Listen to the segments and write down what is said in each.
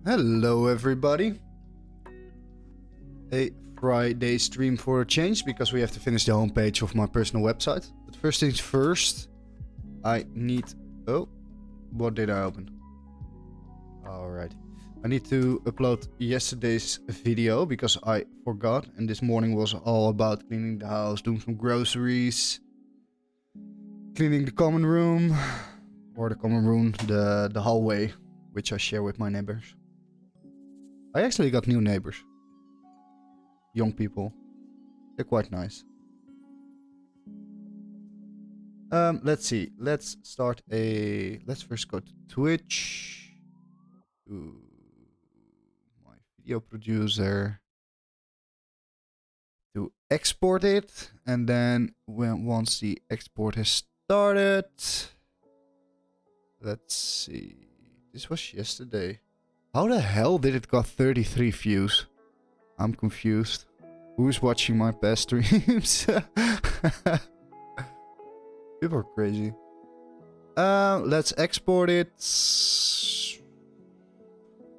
Hello everybody. A Friday stream for a change because we have to finish the homepage of my personal website. But first things first, I need... Oh, what did I open? Alright. I need to upload yesterday's video because I forgot, and this morning was all about cleaning the house, doing some groceries, cleaning the common room, or the hallway, which I share with my neighbors. I actually got new neighbors. Young people. They're quite nice. Let's see. Let's first go to Twitch. To my video producer. To export it. And then once the export has started. Let's see. This was yesterday. How the hell did it got 33 views? I'm confused. Who's watching my past streams? People are crazy. Let's export it.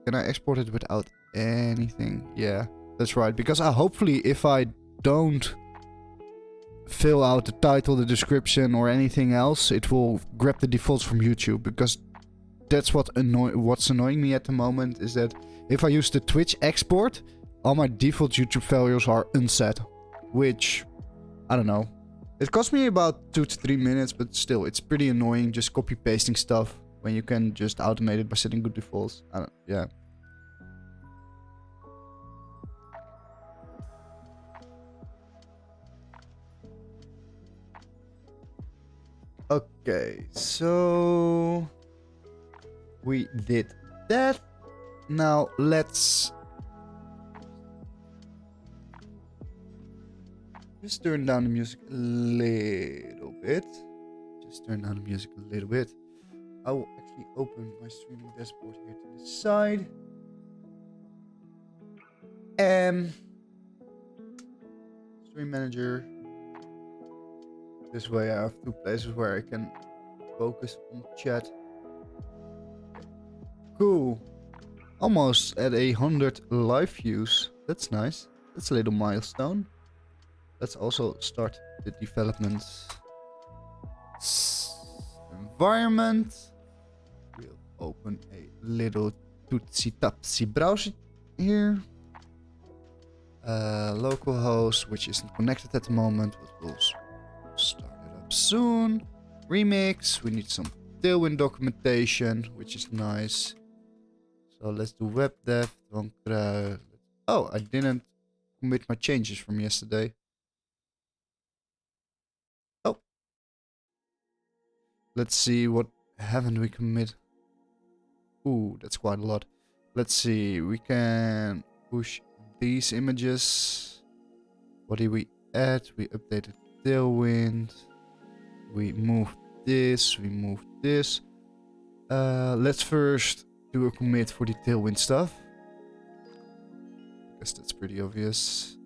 Can I export it without anything? Yeah, that's right. Because hopefully if I don't fill out the title, the description or anything else, it will grab the defaults from YouTube. Because that's what's annoying me at the moment, is that if I use the Twitch export, all my default YouTube values are unset. Which, I don't know. It cost me about 2 to 3 minutes, but still, it's pretty annoying just copy pasting stuff when you can just automate it by setting good defaults. Yeah. Okay, so we did that. Now let's just turn down the music a little bit. I will actually open my streaming dashboard here to the side. Stream manager. This way I have 2 places where I can focus on chat. Cool. Almost at 100 live views. That's nice. That's a little milestone. Let's also start the development environment. We'll open a little Tootsie Tapsy browser here. Localhost, which isn't connected at the moment, but we'll start it up soon. Remix. We need some Tailwind documentation, which is nice. So let's do web dev. Oh, I didn't commit my changes from yesterday. Oh. Let's see, what haven't we commit? Ooh, that's quite a lot. Let's see, we can push these images. What did we add? We updated Tailwind. We moved this, let's first do a commit for the Tailwind stuff. I guess that's pretty obvious.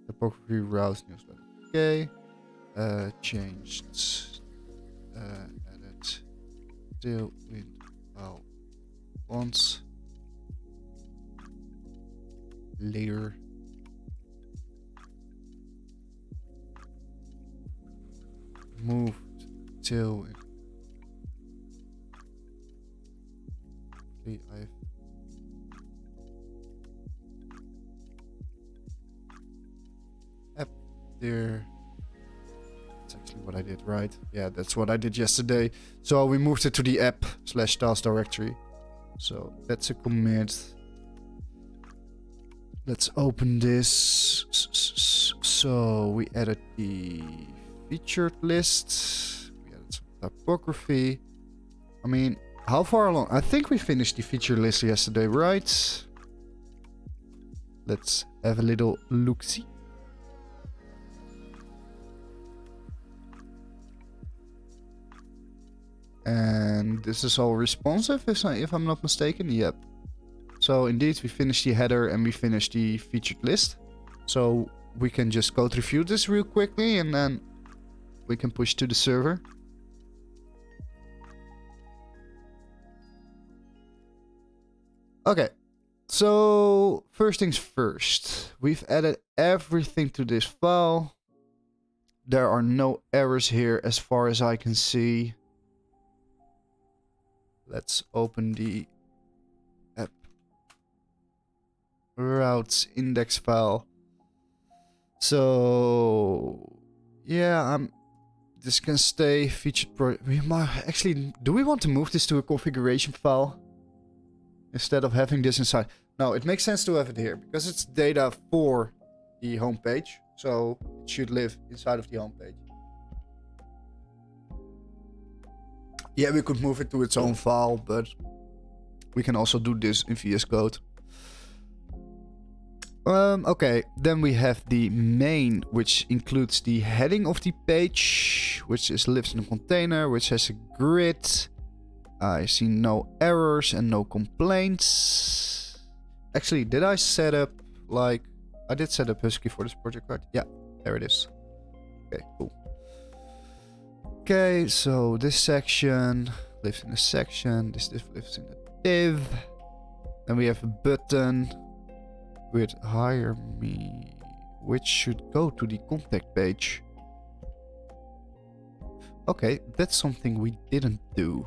Topography route newsletter. Okay. Changed. Added Tailwind file once. Later. Moved Tailwind. Okay, I've app there. That's actually what I did, right? Yeah, that's what I did yesterday. So we moved it to the app/task directory. So that's a commit. Let's open this. So we added the featured list. We added some typography. I mean, how far along? I think we finished the feature list yesterday, right? Let's have a little look-see. And this is all responsive, if I'm not mistaken. Yep. So indeed, we finished the header and we finished the featured list. So we can just go review this real quickly and then we can push to the server. Okay. So first things first, we've added everything to this file. There are no errors here as far as I can see. Let's open the app routes index file. So yeah, this can stay featured we might actually, do we want to move this to a configuration file instead of having this inside? No, it makes sense to have it here because it's data for the homepage, so it should live inside of the homepage. Yeah, we could move it to its own file, but we can also do this in VS Code. Okay, then we have the main, which includes the heading of the page, which lives in a container, which has a grid. I see no errors and no complaints. Actually, did I set up, like, I did set up Husky for this project, right? Yeah, there it is. Okay, cool. Okay, so this section lives in a section, this div lives in a div. Then we have a button with hire me, which should go to the contact page. Okay, that's something we didn't do.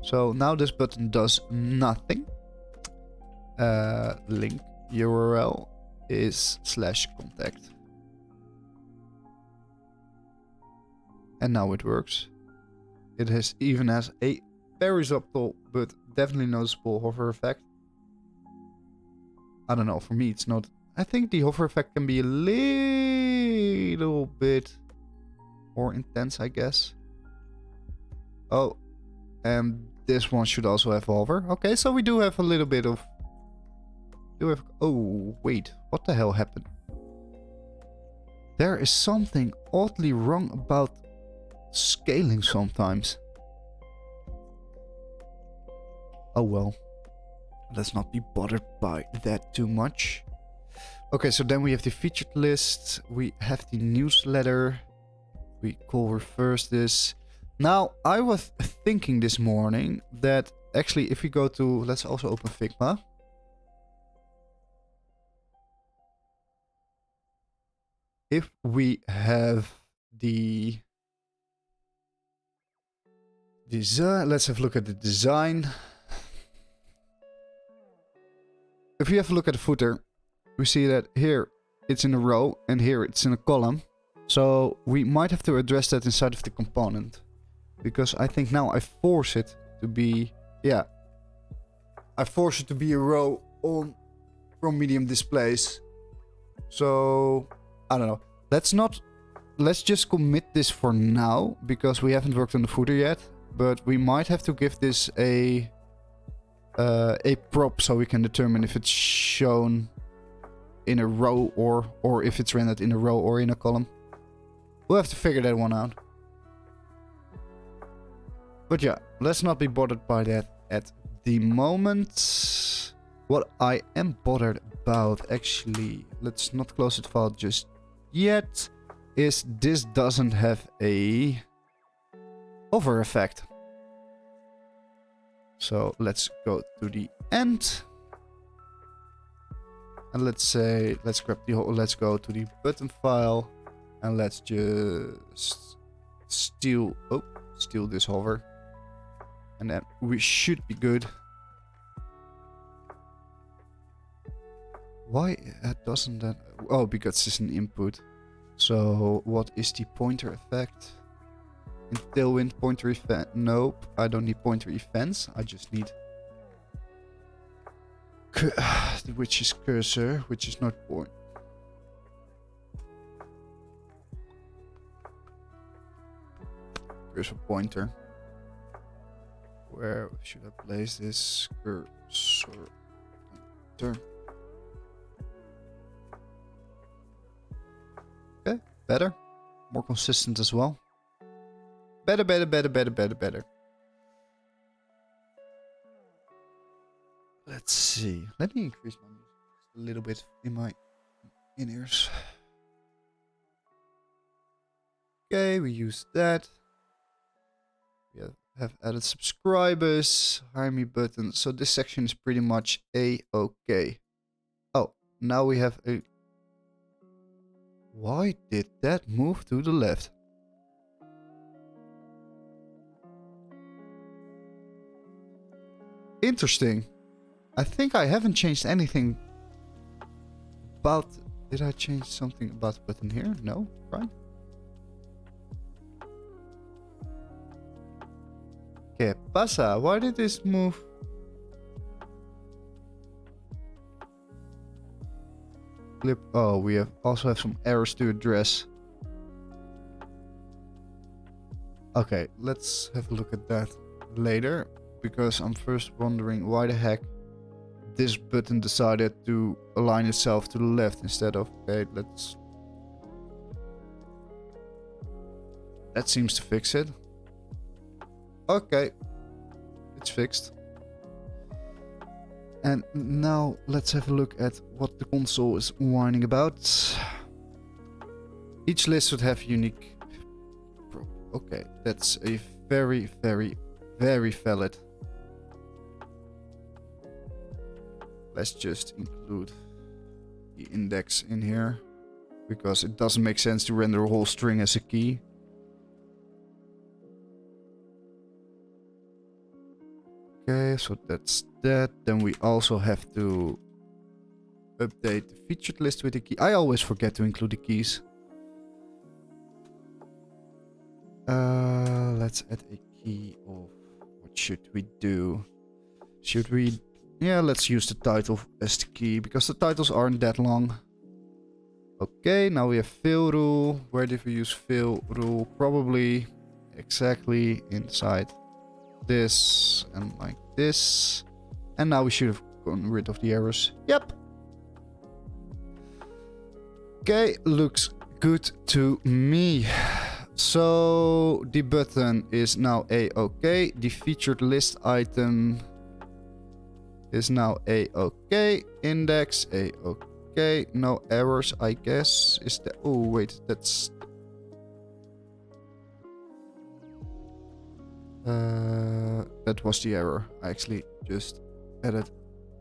So now this button does nothing. Link URL is /contact. And now it works. It even has a very subtle but definitely noticeable hover effect. I don't know, for me it's not. I think the hover effect can be a little bit more intense, I guess. Oh, and this one should also have hover. Okay, so we do have a little bit of... Oh, wait, what the hell happened? There is something oddly wrong about scaling sometimes. Oh well. Let's not be bothered by that too much. Okay, so then we have the featured list. We have the newsletter. We call reverse this. Now, I was thinking this morning that actually if we go to... Let's also open Figma. If we have the design... Let's have a look at the design. If we have a look at the footer, we see that here it's in a row and here it's in a column. So we might have to address that inside of the component. Because I think now I force it to be... Yeah. I force it to be a row on from medium displays. So, I don't know. Let's just commit this for now, because we haven't worked on the footer yet. But we might have to give this a prop so we can determine if it's shown in a row or if it's rendered in a row or in a column. We'll have to figure that one out. But yeah, let's not be bothered by that at the moment. What I am bothered about, actually, let's not close the file just yet, is this doesn't have a hover effect. So let's go to the end. And let's go to the button file and let's just steal this hover. And then we should be good. Why doesn't that... Oh, because it's an input. So what is the pointer effect? In Tailwind pointer event? Nope, I don't need pointer events. I just need... which is cursor, which is not point. Cursor pointer. Where should I place this cursor pointer? Okay, better. More consistent as well. Better. Let's see. Let me increase my music just a little bit in my in-ears. Okay, we use that. We have have added subscribers, hire me button. So this section is pretty much a-okay. Oh, now we have a... Why did that move to the left? Interesting. I think I haven't changed anything about... Did I change something about the button here? No, right? ¿Qué pasa? Why did this move? Clip. Oh, we also have some errors to address. Okay, let's have a look at that later. Because I'm first wondering why the heck this button decided to align itself to the left instead of... Okay, let's... That seems to fix it. Okay, it's fixed. And now let's have a look at what the console is whining about. Each list should have unique... Okay, that's a very, very, very valid. Let's just include the index in here, because it doesn't make sense to render a whole string as a key. Okay, so that's that. Then we also have to update the featured list with the key. I always forget to include the keys. Let's add a key of... What should we do? Should we... Yeah, let's use the title as the key, because the titles aren't that long. Okay, now we have fill rule. Where did we use fill rule? Probably exactly inside this and like this. And now we should have gotten rid of the errors. Yep. Okay, looks good to me. So the button is now a-okay. The featured list item is now a-okay. Index a-okay. No errors, I guess. Is that... Oh, wait, that's... that was the error. I actually just added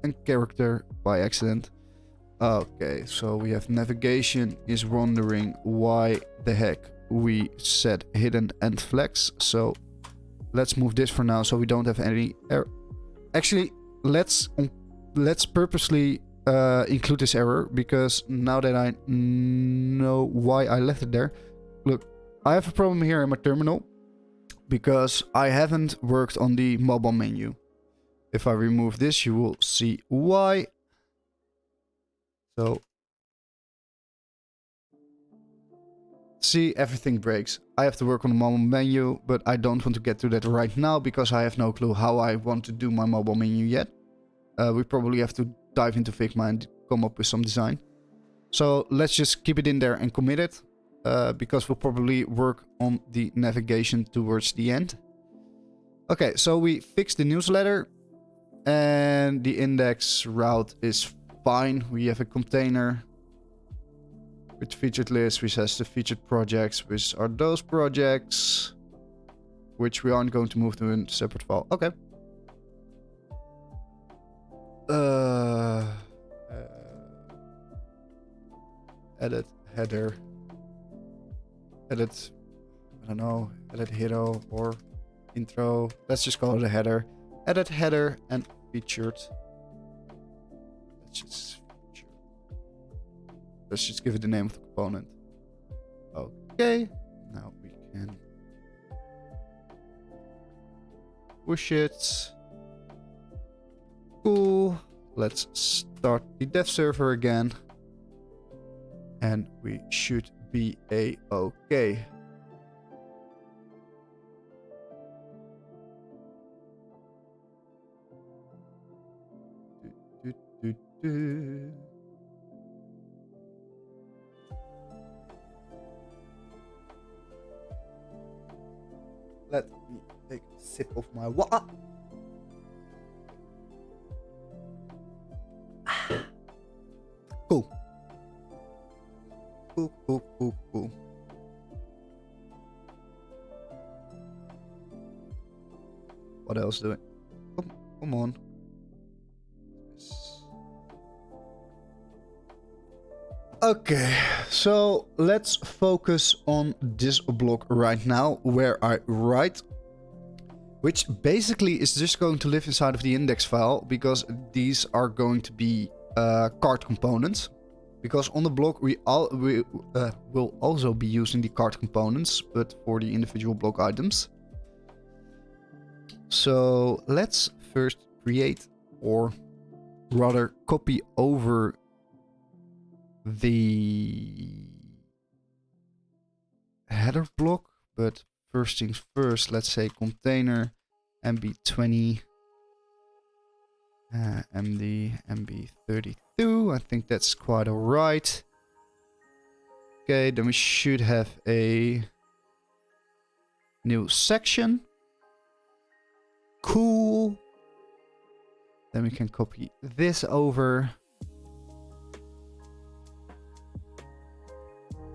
a character by accident. Okay, so we have navigation is wondering why the heck we set hidden end flags. So let's move this for now so we don't have any error. Actually, let's purposely include this error, because now that I know why I left it there. Look, I have a problem here in my terminal because I haven't worked on the mobile menu. If I remove this, you will see why. So, see, everything breaks. I have to work on the mobile menu, but I don't want to get to that right now because I have no clue how I want to do my mobile menu yet. We probably have to dive into Figma and come up with some design. So let's just keep it in there and commit it, because we'll probably work on the navigation towards the end. Okay, so we fixed the newsletter and the index route is fine. We have a container with featured list, which has the featured projects, which are those projects, which we aren't going to move to a separate file. Okay. Edit header. Edit, I don't know, edit hero or intro. Let's just call it a header. Edit header and featured. Let's just give it the name of the component. Okay, now we can push it. Cool. Let's start the dev server again. And we should be a-okay. Let me take a sip of my water. Cool. Cool. what I was doing. Come on. Okay, so let's focus on this block right now where I write, which basically is just going to live inside of the index file because these are going to be card components. Because on the block we will also be using the card components, but for the individual block items. So let's first create, or rather copy over the header block. But first things first, let's say container MB20 MD MB32. I think that's quite alright. Okay, then we should have a new section. Cool. Then we can copy this over.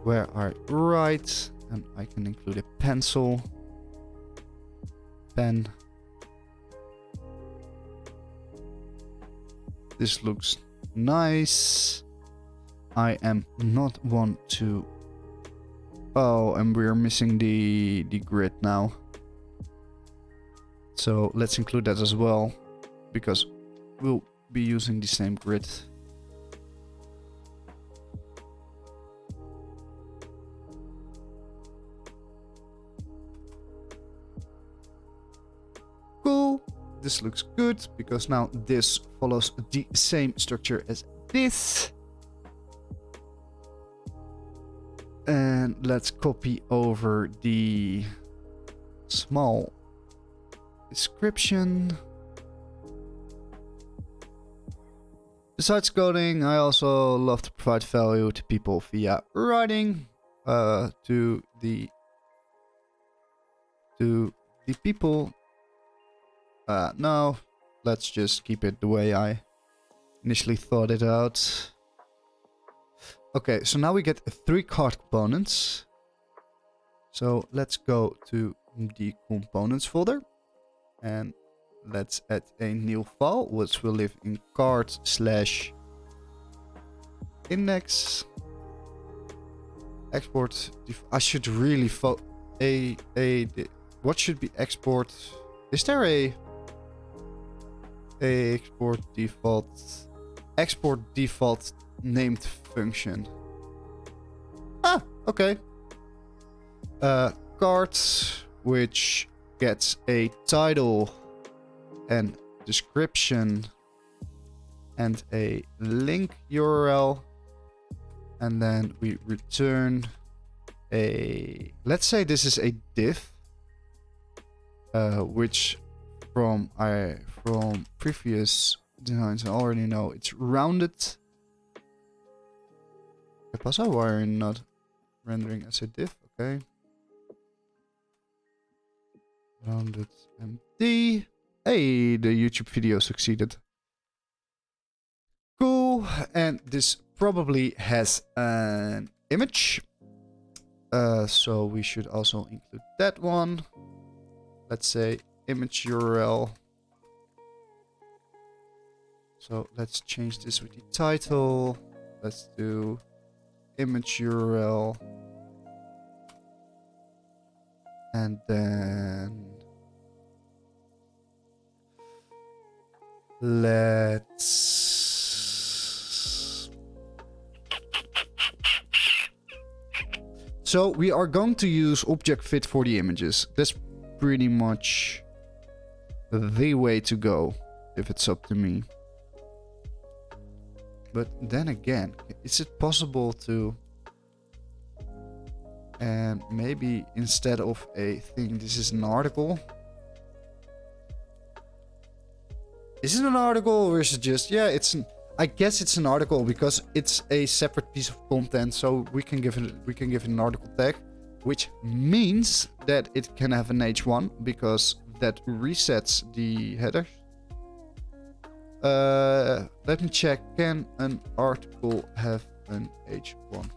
Where I write, and I can include a pencil, pen. This looks nice. I am not one to... Oh, and we're missing the grid now. So let's include that as well, because we'll be using the same grid. Cool. This looks good because now this follows the same structure as this. And let's copy over the small description. Besides coding, I also love to provide value to people via writing to the people. No, let's just keep it the way I initially thought it out. Okay, so now we get 3 card components. So let's go to the components folder and let's add a new file, which will live in card/index. Export. I should really what should be export? Is there a export default named function? Ah, okay. Cards, which gets a title and description and a link URL, and then we return a, let's say this is a div, which from previous designs I already know it's rounded. Why are you not rendering as a div? Okay. Rounded empty. Hey, the YouTube video succeeded. Cool. And this probably has an image. So we should also include that one. Let's say image URL. So let's change this with the title. Let's do image URL. And then let's... So we are going to use object fit for the images. That's pretty much the way to go, if it's up to me. But then again, is it possible to... And maybe instead of a thing, this is an article. Is it an article or is it just... Yeah, it's an... I guess it's an article because it's a separate piece of content, so we can give it an article tag, which means that it can have an H1 because that resets the header. Let me check. Can an article have an H1?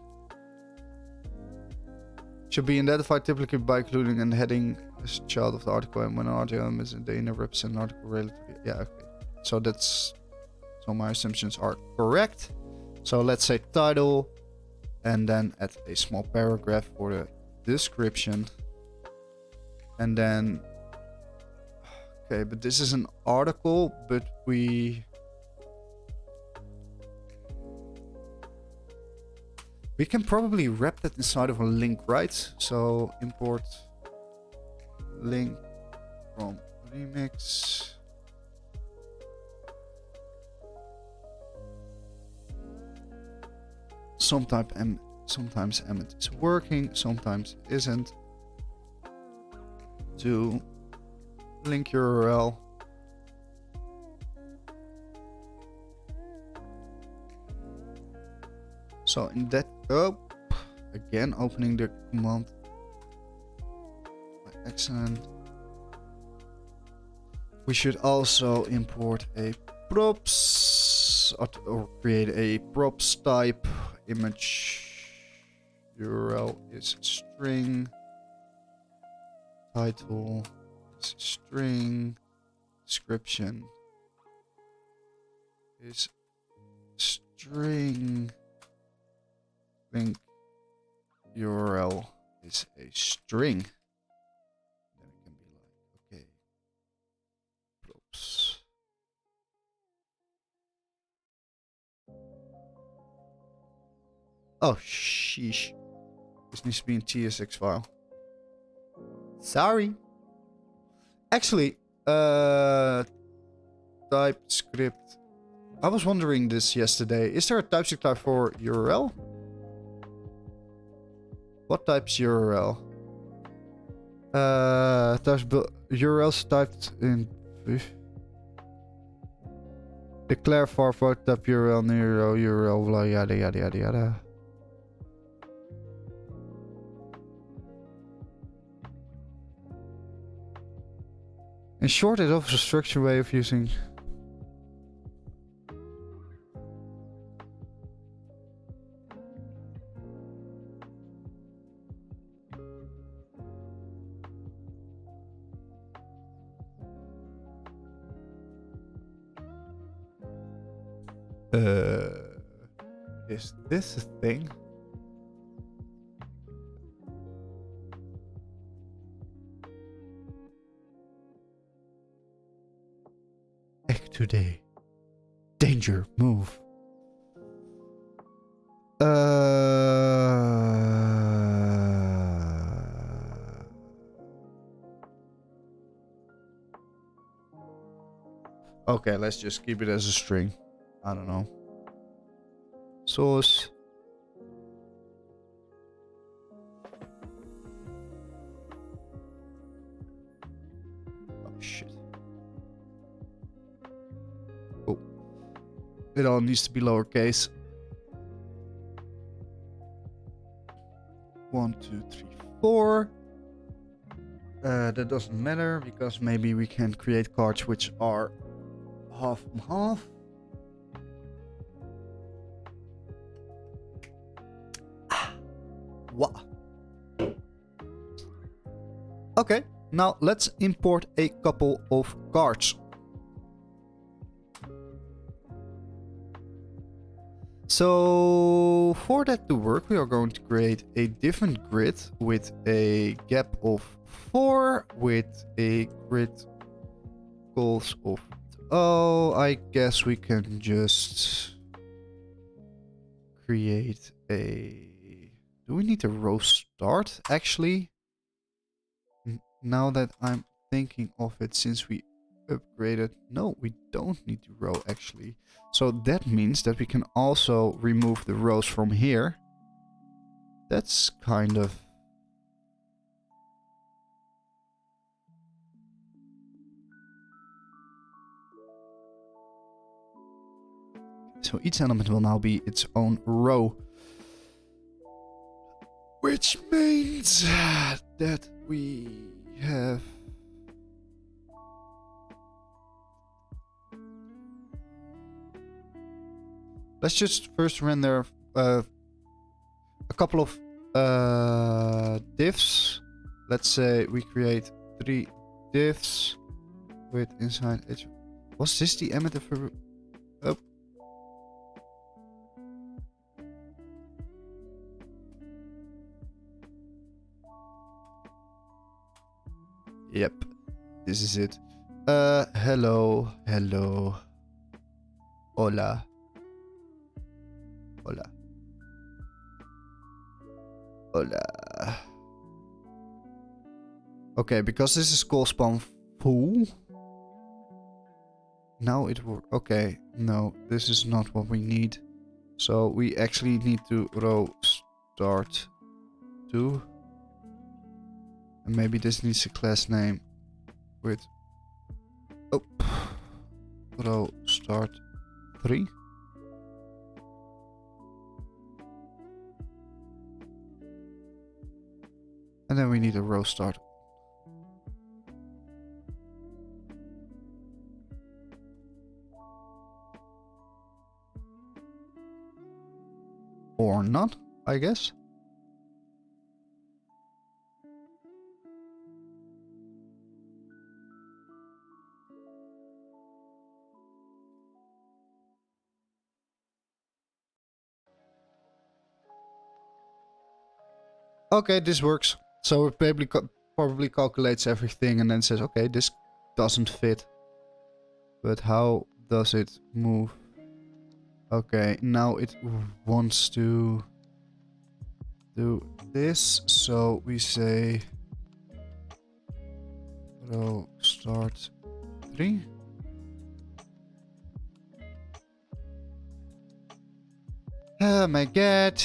Should be identified typically by including a heading as a child of the article, and when an article is they represent an article relatively. Yeah, okay. So that's so my assumptions are correct. So let's say title, and then add a small paragraph for the description, and then okay, but this is an article, but we can probably wrap that inside of a link, right? So import link from remix. Sometimes Emmet is working, sometimes isn't. To link URL. So in that, again opening the command by accident. We should also import a props or create a props type. Image URL is string. Title is string. Description is string. Link URL is a string. Then it can be like, okay, props. Oh, sheesh. This needs to be in TSX file. Sorry. Actually, TypeScript. I was wondering this yesterday. Is there a TypeScript type for URL? What type's URL? URLs typed in. Declare for type URL near URL blah yada yada yada yada. In short, it offers a structured way of using. Is this a thing? Act today. Danger, move. Okay, let's just keep it as a string. I don't know. Source. Oh shit. Oh. It all needs to be lowercase. 1, 2, 3, 4. That doesn't matter because maybe we can create cards which are half and half. What? Okay, now let's import a couple of cards. So for that to work, we are going to create a different grid with a gap of 4 with a grid goals of. Oh, I guess we can just create a. Do we need a row start actually? Now that I'm thinking of it, since we upgraded, no, we don't need the row actually. So that means that we can also remove the rows from here. That's kind of. So each element will now be its own row. Which means that we have. Let's just first render a couple of diffs. Let's say we create 3 diffs with inside edge. Was this the emitter for... Oh. Yep. This is it. Hello. Hello. Hola. Hola. Hola. Okay, because this is call spawn full. Now it works. Okay, no, this is not what we need. So we actually need to row start 2. And maybe this needs a class name with... Oh. Row start 3. And then we need a row start. Or not, I guess. Okay, this works. So it probably calculates everything and then says, okay, this doesn't fit. But how does it move? Okay, now it wants to do this. So we say row start 3. Oh my god.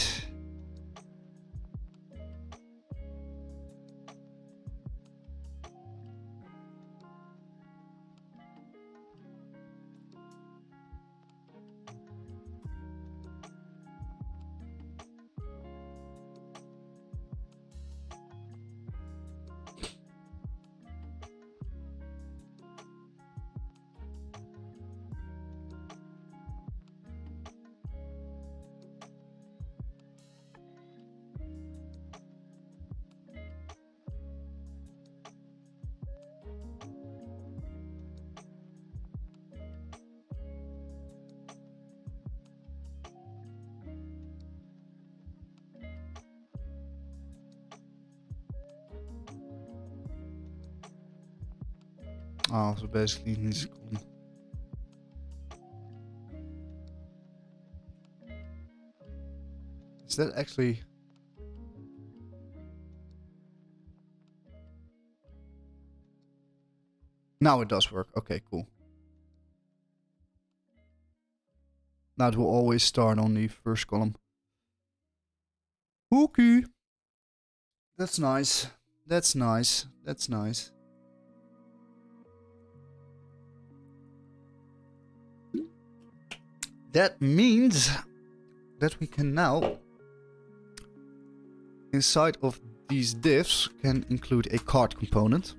Oh, so basically it needs to come. Is that actually... Now it does work. Okay, cool. Now it will always start on the first column. Okay. That's nice. That's nice. That's nice. That means that we can now, inside of these divs, can include a card component,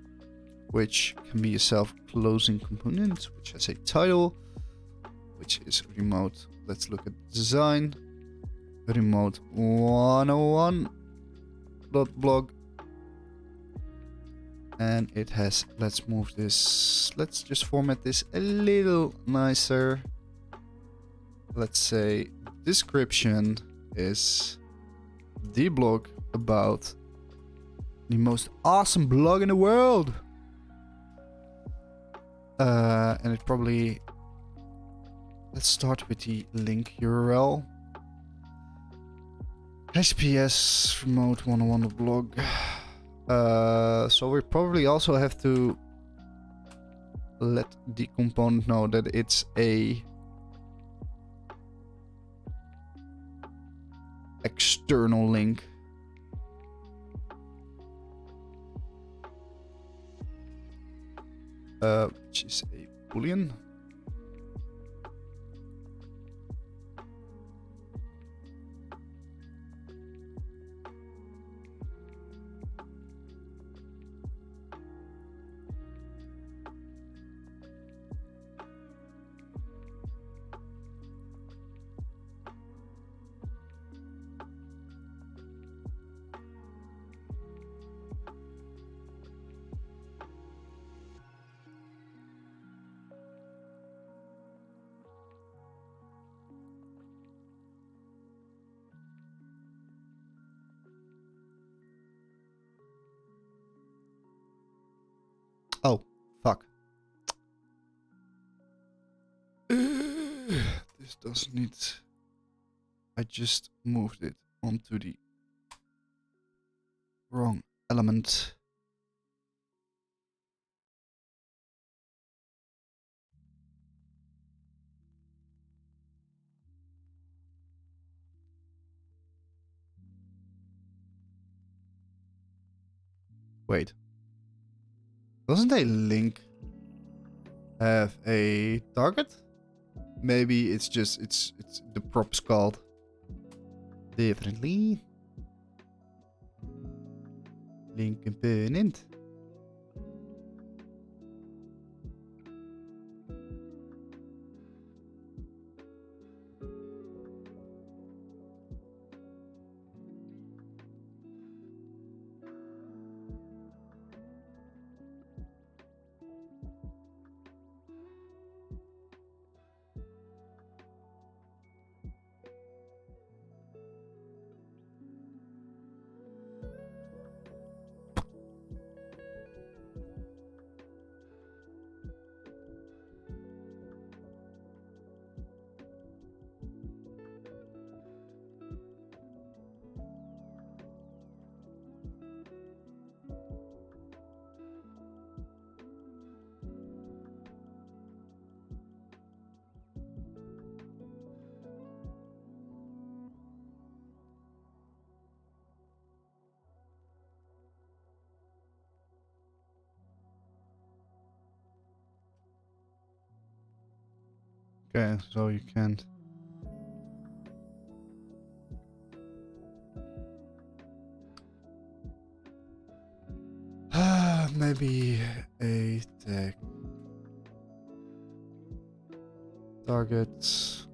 which can be a self-closing component, which has a title, which is remote. Let's look at design. Remote 101.blog. And it has, let's move this, let's just format this a little nicer. Let's say description is the blog about the most awesome blog in the world. And it probably, let's start with the link URL. HTTPS remote 101.blog. So we probably also have to let the component know that it's a external link. Which is a boolean. Oh, fuck. This doesn't need... I just moved it onto the wrong element. Wait. Doesn't a link have a target? Maybe it's just it's the prop's called differently. Link component. Okay, so you can't. Maybe a tag. Targets.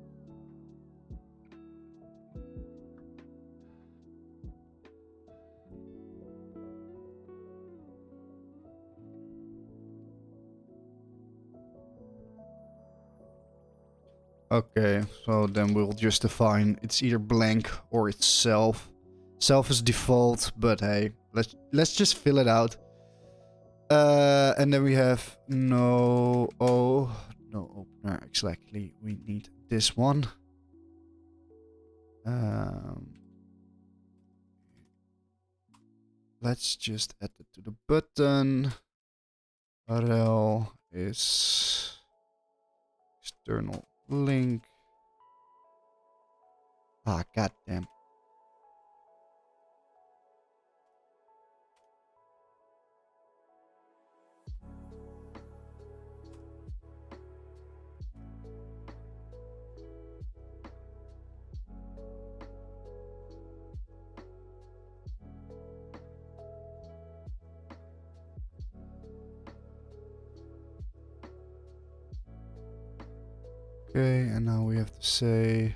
Okay, so then we'll just define it's either blank or it's self. Self is default, but hey, let's just fill it out. And then we have no opener exactly. We need this one. Let's just add it to the button. URL is external link. Ah, goddamn. Okay, and now we have to say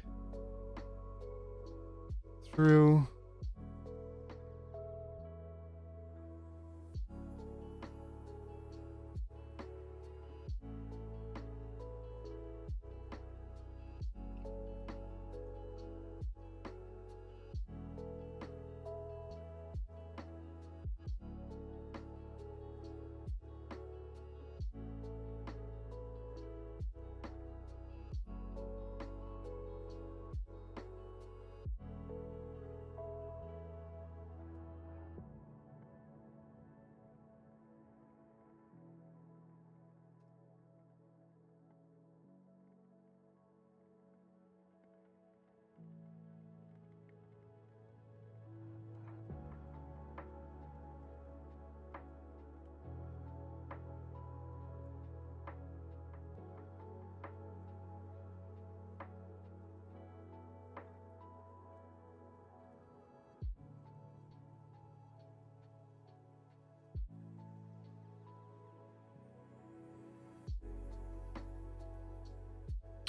through.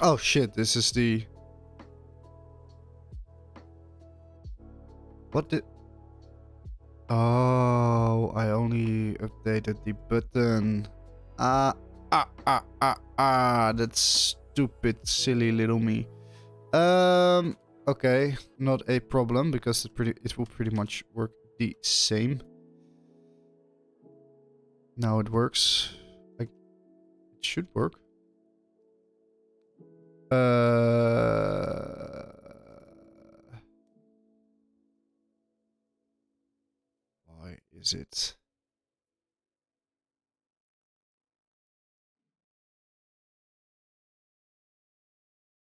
Oh shit, this is the... What did... Oh, I only updated the button. That's stupid, silly little me. Okay, not a problem, because it will pretty much work the same. Now it works. should work. Why is it?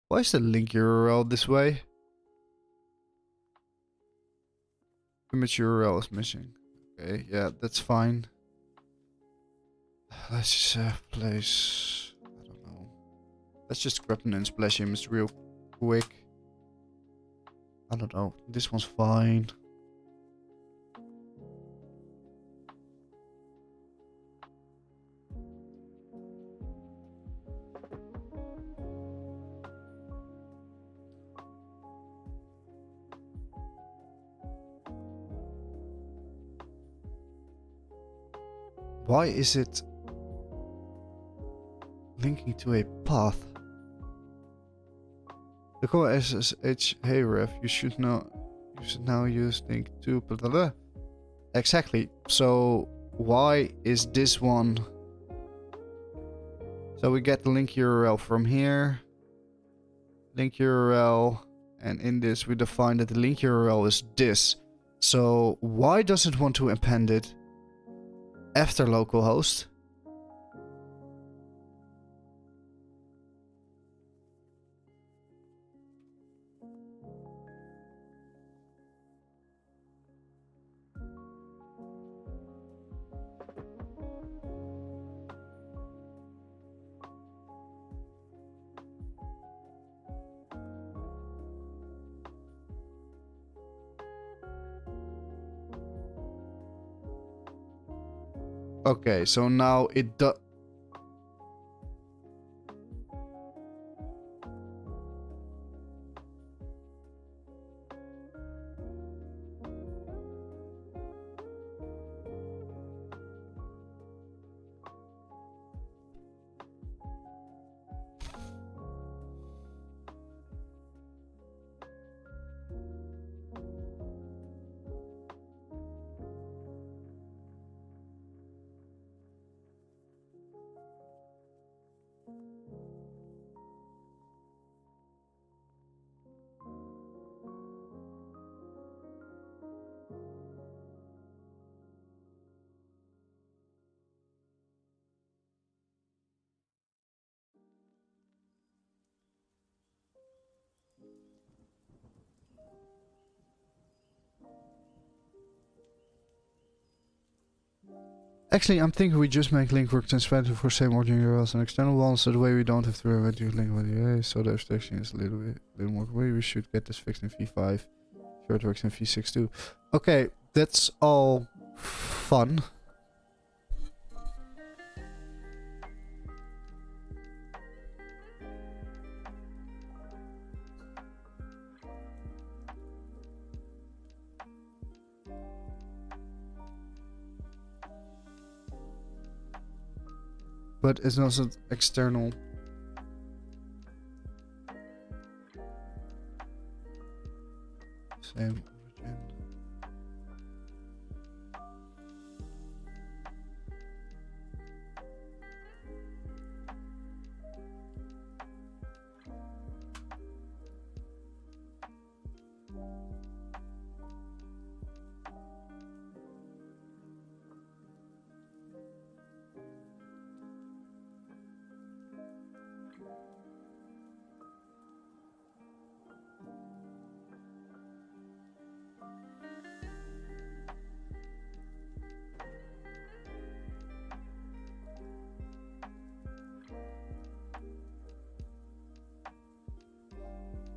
Why is the link URL this way? Image URL is missing. Okay, yeah, that's fine. Let's just place. I don't know. Let's just grab an splash image real quick. I don't know. This one's fine. Why is it linking to a path? The core SSH href you should now use link to blah, blah, blah. Exactly. So why is this one? So we get the link URL from here. Link URL, and in this we define that the link URL is this. So why does it want to append it after localhost? Okay, so now it does. Actually, I'm thinking we just make link work transparent for same origin URLs and external ones, so the way we don't have to revert to link with the so the abstraction is a little more way. We should get this fixed in V5. Sure, it works in V6 too. Okay, that's all fun. But it's also external. Same origin.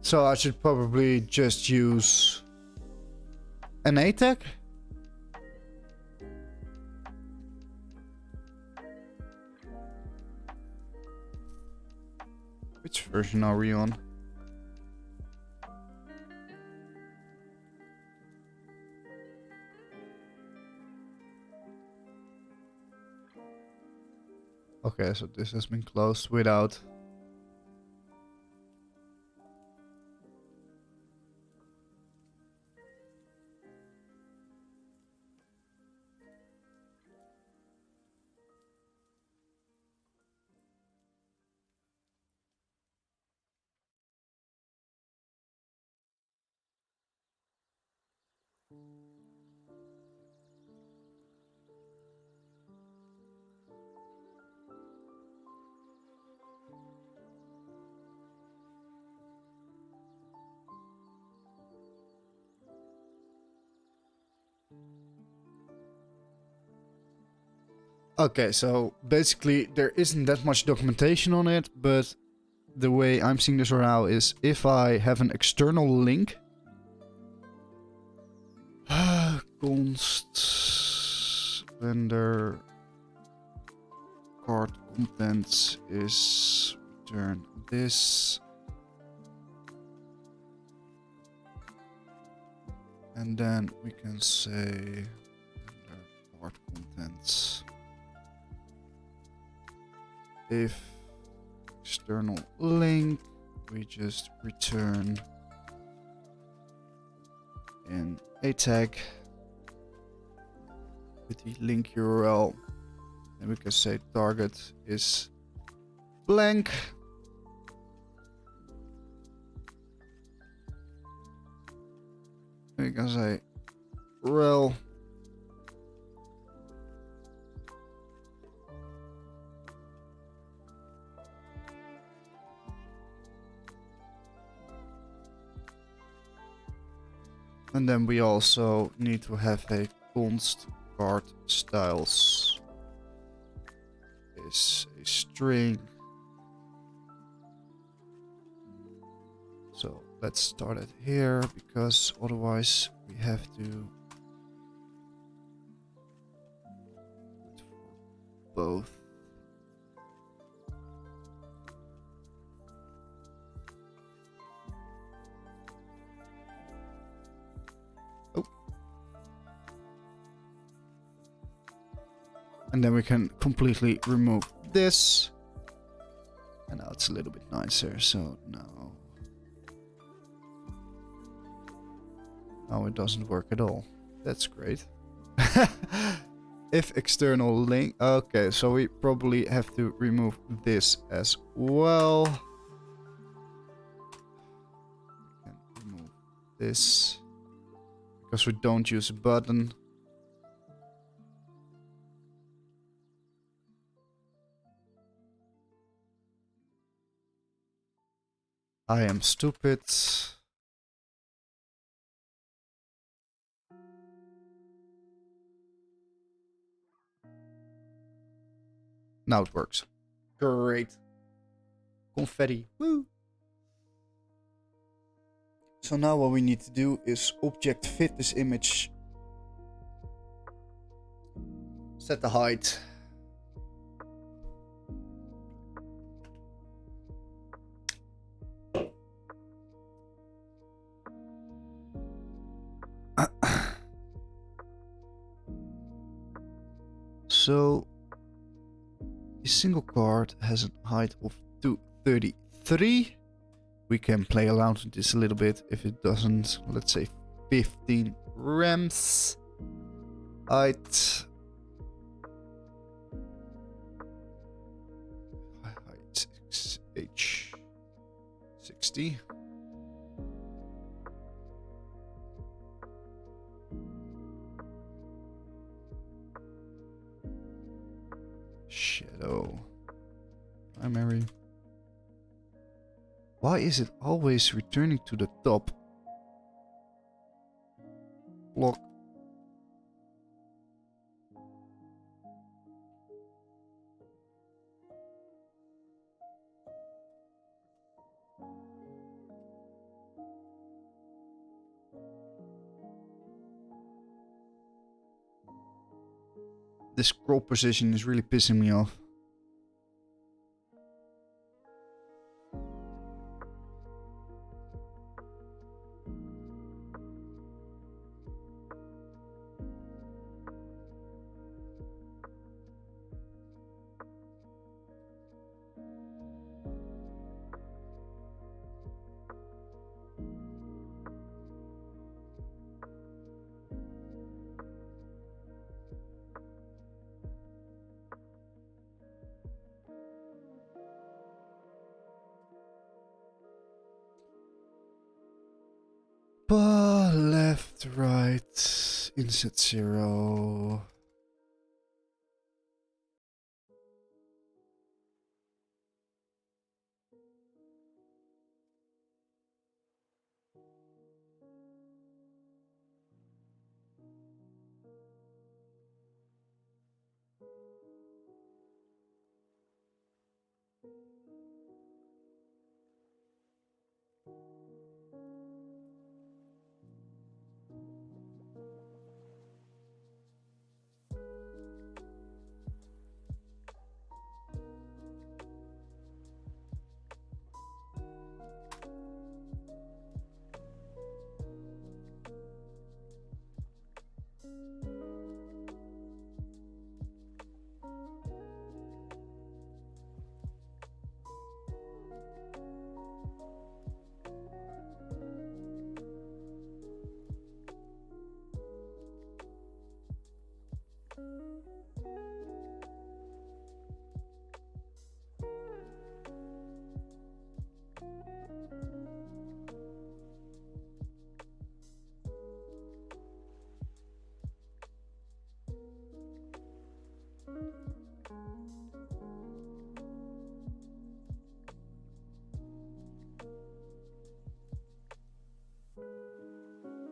So I should probably just use an A tag. Which version are we on? Okay, so this has been closed without. Okay, so basically there isn't that much documentation on it, but the way I'm seeing this right now is if I have an external link, const vendor card contents is return this, and then we can say vendor card contents. If external link, we just return in a tag with the link URL, and we can say target is blank. We can say rel and then we also need to have a const card styles is a string. So let's start it here, because otherwise we have to put for both. And then we can completely remove this. And now it's a little bit nicer. So now it doesn't work at all. That's great. If external link. Okay, so we probably have to remove this as well. We can remove this because we don't use a button. I am stupid. Now it works. Great. Confetti. Woo! So now what we need to do is object fit this image. Set the height. So the single card has a height of 233. We can play around with this a little bit. If it doesn't, let's say 15 rems. Height. Height H60. Shadow. Primary. Why is it always returning to the top? Block. This scroll position is really pissing me off. left to right, inset 0.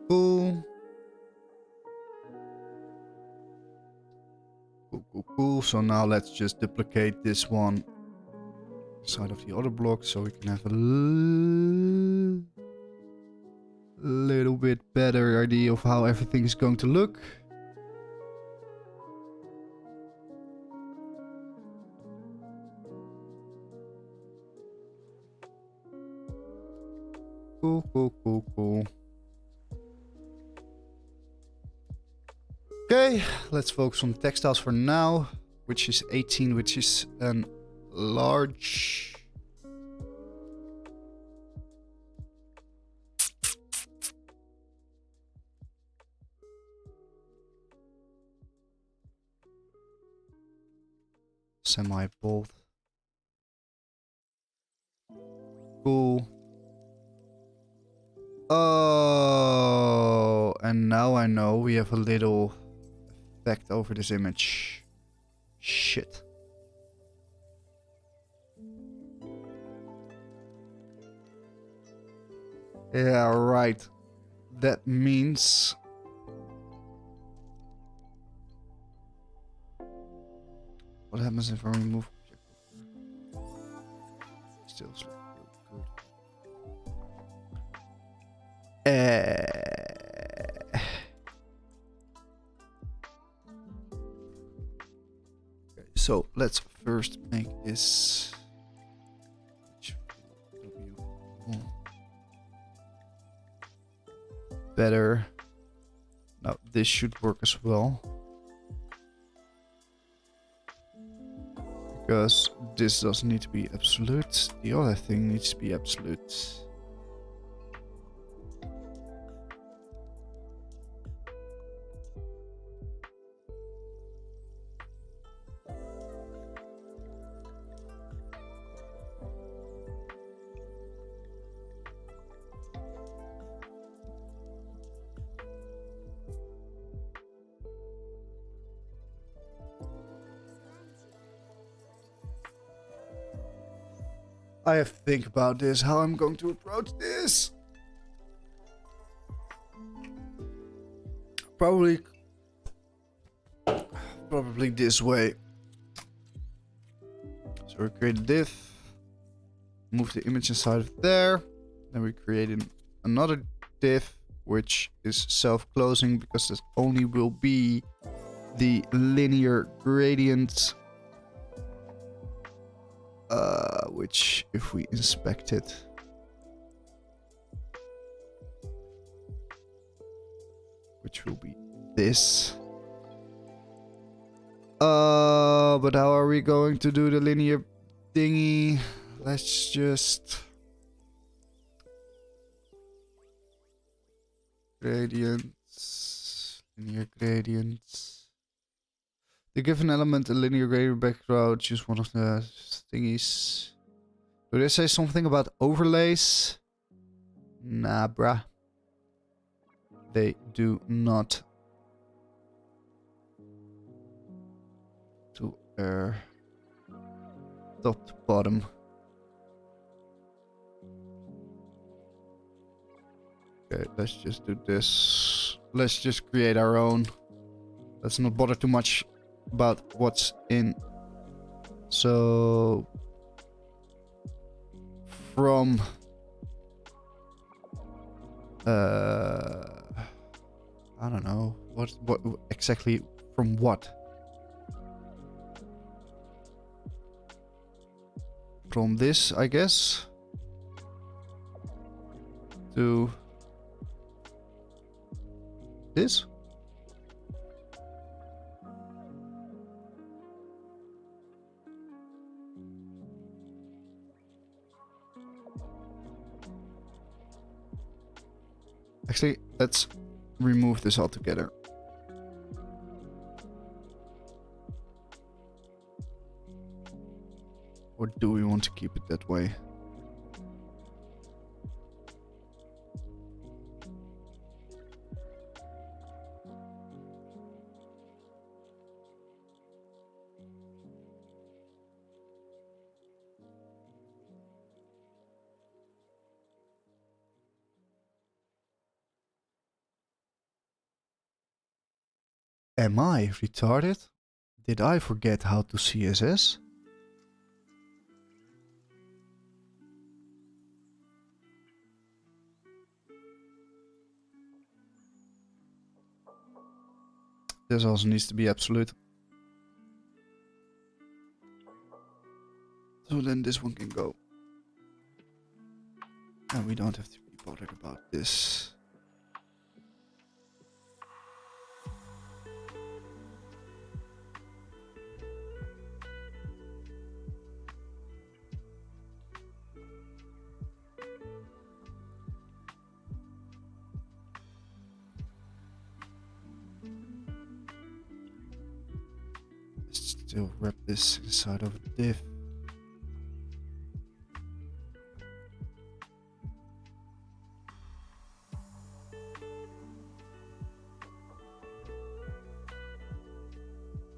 Cool. Cool. So now let's just duplicate this one side of the other block so we can have a little bit better idea of how everything is going to look. Cool. Okay, let's focus on textiles for now, which is 18, which is an large. Semi-bold. Cool. Oh, and now I know we have a little effect over this image. Shit. Yeah, right. That means... What happens if I remove object? Still good. Okay, so let's first make this better. Now this should work as well, because this doesn't need to be absolute. The other thing needs to be absolute. I have to think about this, how I'm going to approach this. Probably this way. So we create a div, move the image inside of there. Then we create another div, which is self-closing, because this only will be the linear gradient. Which, if we inspect it, which will be this. But how are we going to do the linear thingy? Let's just gradients, linear gradients. The given element, a linear gradient background, choose one of the thingies. Do they say something about overlays? Nah, bruh. they do not to top to bottom. Okay, let's just do this. Let's just create our own. Let's not bother too much about what's in. So from I don't know what exactly from what. From this, I guess, to this. Actually, let's remove this altogether. Or do we want to keep it that way? Am I retarded? Did I forget how to CSS? This also needs to be absolute. So then this one can go. And we don't have to be bothered about this. Still wrap this inside of a div.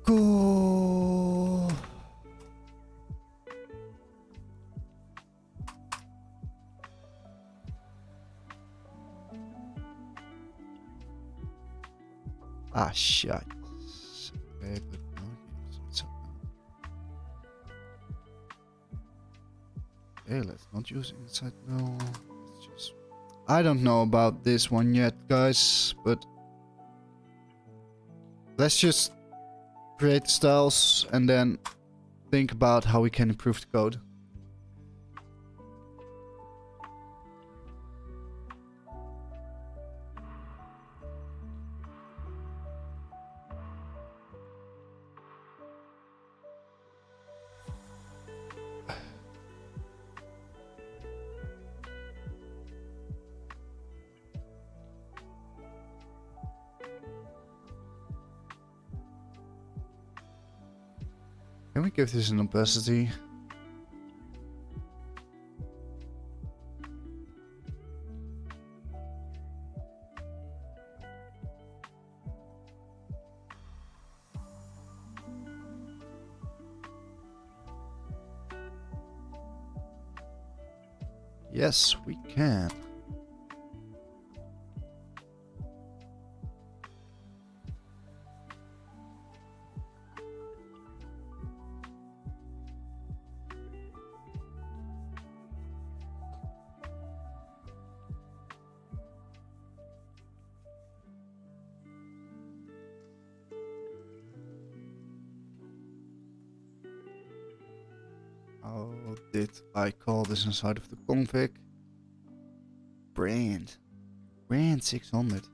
Cool. Ah, shit. Okay, but okay, let's not use inside no. Let's just. I don't know about this one yet, guys, but let's just create styles and then think about how we can improve the code. Can we give this an opacity? Yes, we can. How did I call this inside of the config? Brand 600.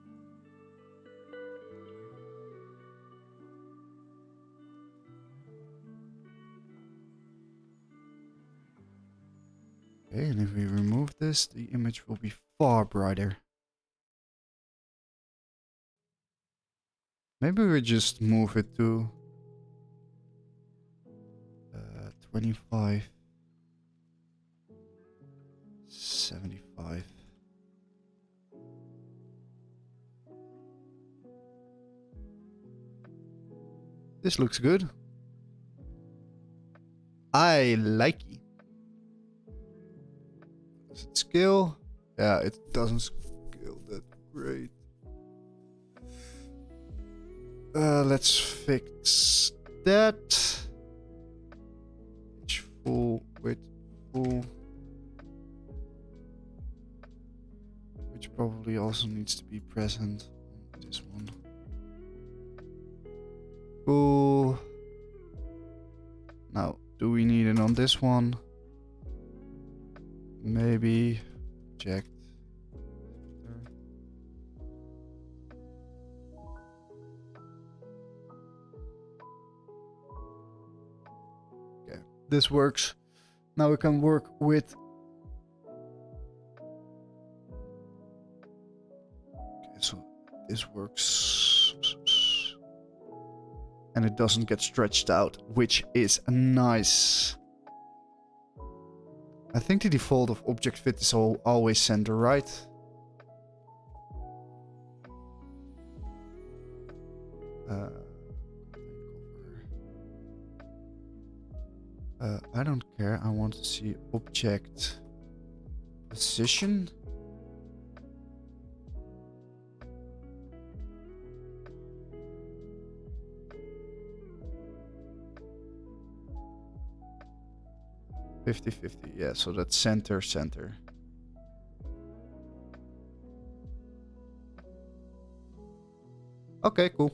Okay, and if we remove this, the image will be far brighter. Maybe we just move it to 25, 75. This looks good. I like it. Does it scale? Yeah, it doesn't scale that great. Let's fix that. Pitch full, width full. Which probably also needs to be present on this one. Cool. Now, do we need it on this one? Maybe. Check. Okay, this works. Now we can work with. Okay, so this works. And it doesn't get stretched out, which is nice. I think the default of object fit is always center right. I don't care. I want to see object position. (50-50), yeah, so that's center. Okay, cool.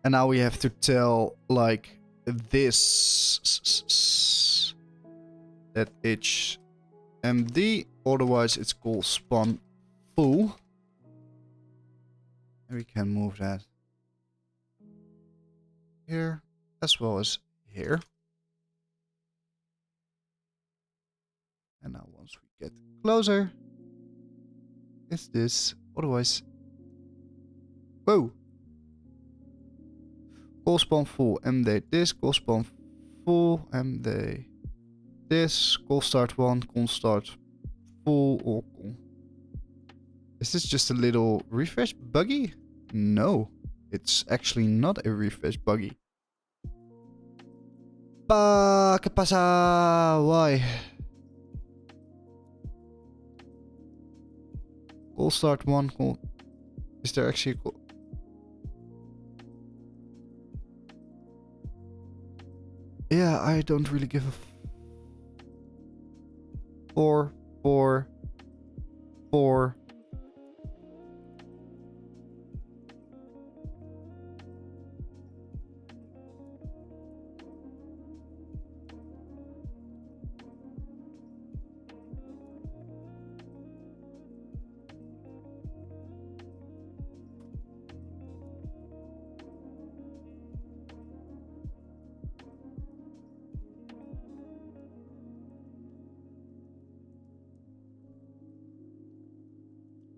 And now we have to tell, like, this that HMD, otherwise it's called span full. And we can move that here as well as here. And now once we get closer, it's this, otherwise, whoa. Call span full, MD this, call span full, MD this, call start 1, call start full, or call. Is this just a little refresh buggy? No, it's actually not a refresh buggy. ¿Qué pasa? Why? Call start 1, call. Is there actually a call? Yeah, I don't really give a 4.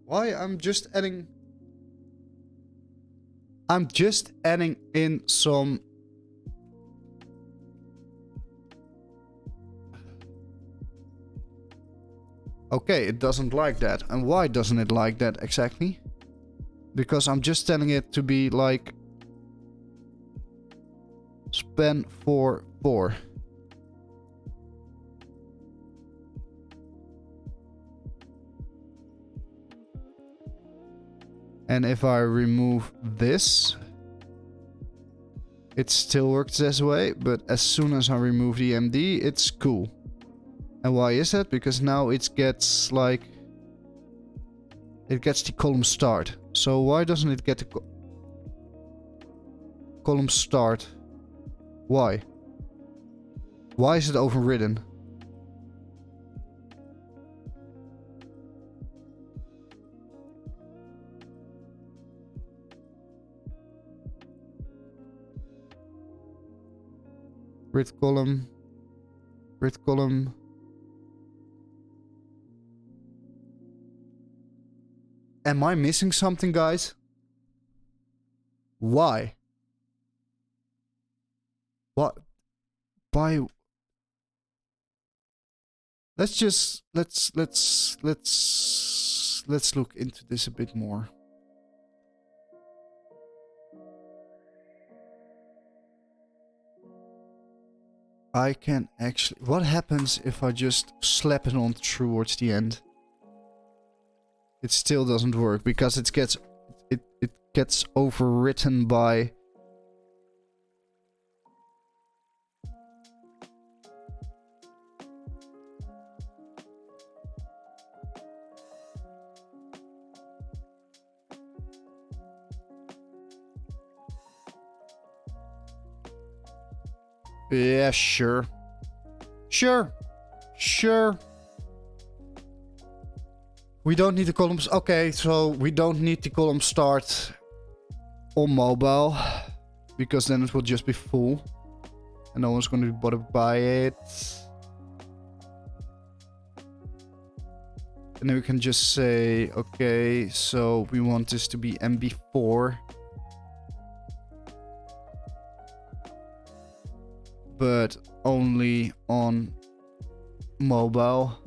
Why? I'm just adding in some. Okay, it doesn't like that. And why doesn't it like that exactly? Because I'm just telling it to be like span 4. And if I remove this, it still works this way, but as soon as I remove the MD, it's cool. And why is that? Because now it gets like, it gets the column start. So why doesn't it get the column start? Why? Why is it overridden? Grid column. Am I missing something, guys? Why? What? By? Let's look into this a bit more. I can actually... What happens if I just slap it on towards the end? It still doesn't work because it gets overwritten by... Yeah, sure. Sure. Sure. We don't need the columns. Okay, so we don't need the column start on mobile. Because then it will just be full. And no one's going to bother buy it. And then we can just say, okay, so we want this to be MB4. But only on mobile.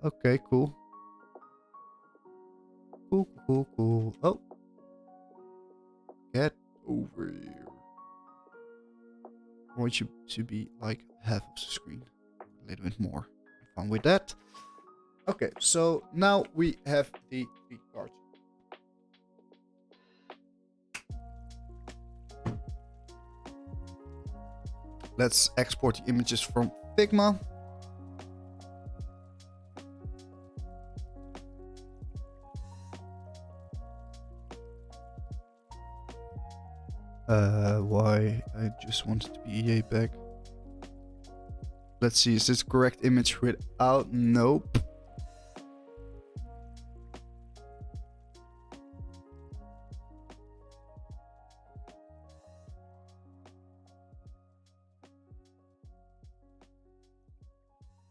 Okay, cool. Cool, cool, cool. Oh. Get over here. I want you to be like half of the screen. A little bit more. I'm fine with that. Okay, so now we have the three cards. Let's export the images from Figma. Why? I just want it to be EA back. Let's see, is this correct image without? Nope.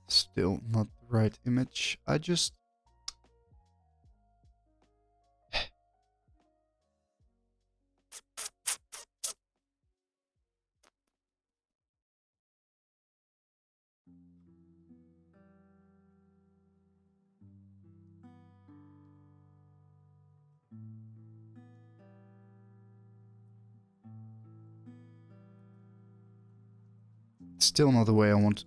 Still not the right image. I just... Still not the way I want.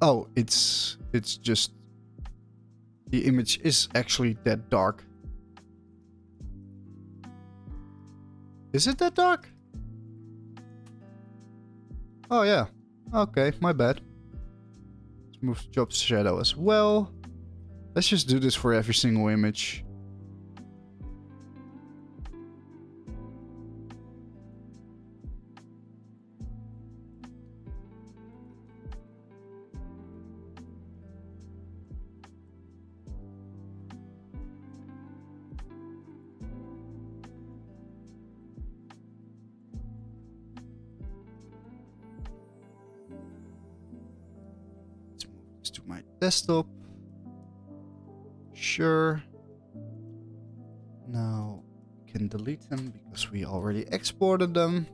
Oh, it's just... The image is actually that dark. Is it that dark? Oh yeah. Okay, my bad. Let's move the job shadow as well. Let's just do this for every single image. Let's move this to my desktop. Sure. Now we can delete them because we already exported them.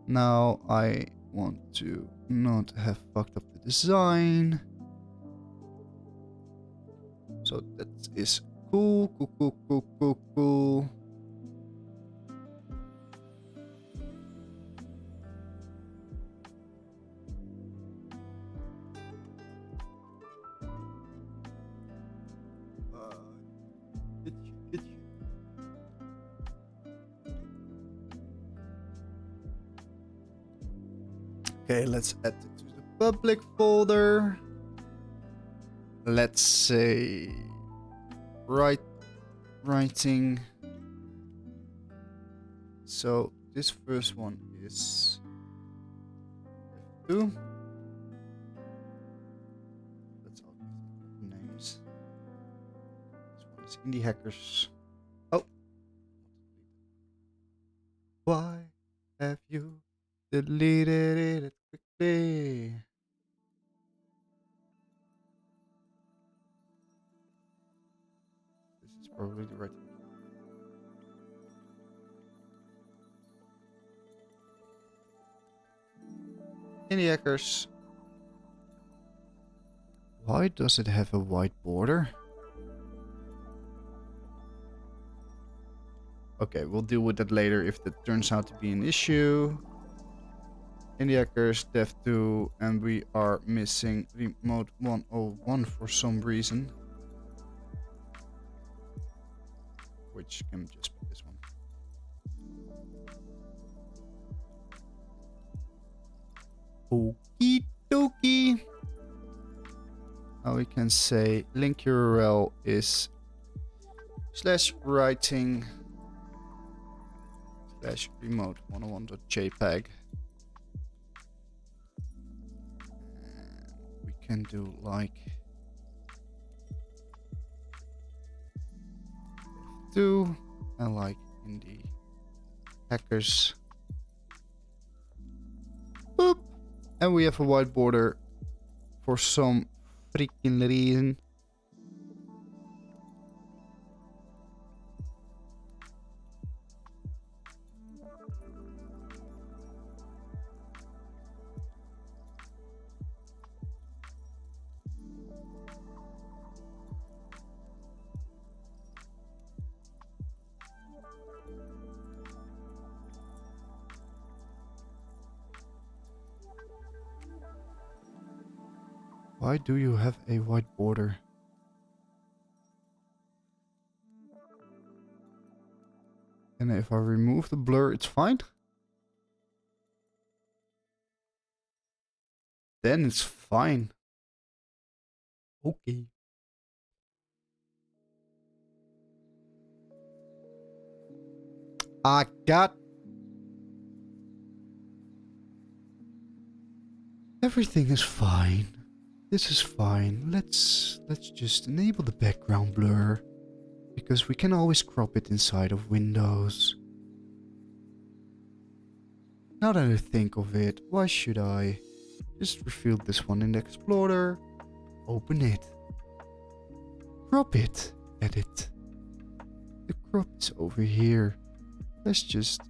Now I want to not have fucked up the design. So that is cool, cool, cool, cool, cool, cool. Okay, let's add it to the public folder. Let's say writing. So this first one is F2. Let's all give them names. This one is Indie Hackers. Oh. Why have you deleted it quickly? this is probably the right. Indie hackers. Why does it have a white border? Okay, we'll deal with that later if that turns out to be an issue. Indie hackers, dev2, and we are missing remote 101 for some reason. Which can just be this one. Okie dokie. Now we can say link URL is /writing /remote 101.jpg. We can do like do and like indie hackers. Boop. And we have a white border for some freaking reason. Why do you have a white border? And if I remove the blur, it's fine? Then it's fine. Okay. I got... Everything is fine. This is fine. Let's just enable the background blur. Because we can always crop it inside of Windows. Now that I think of it, why should I? Just reveal this one in the Explorer. Open it. Crop it. Edit. The crop is over here. Let's just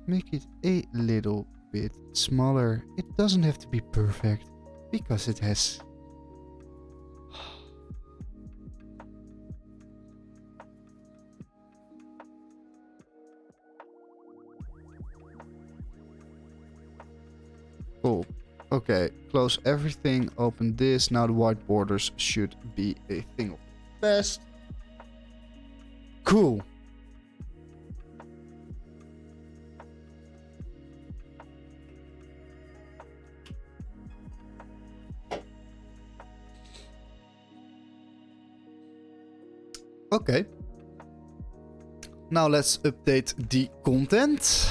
make it a little bit smaller. It doesn't have to be perfect. Because it has... Cool. Okay, close everything, open this. Now the white borders should be a thing of the past. Cool. Okay. Now let's update the content.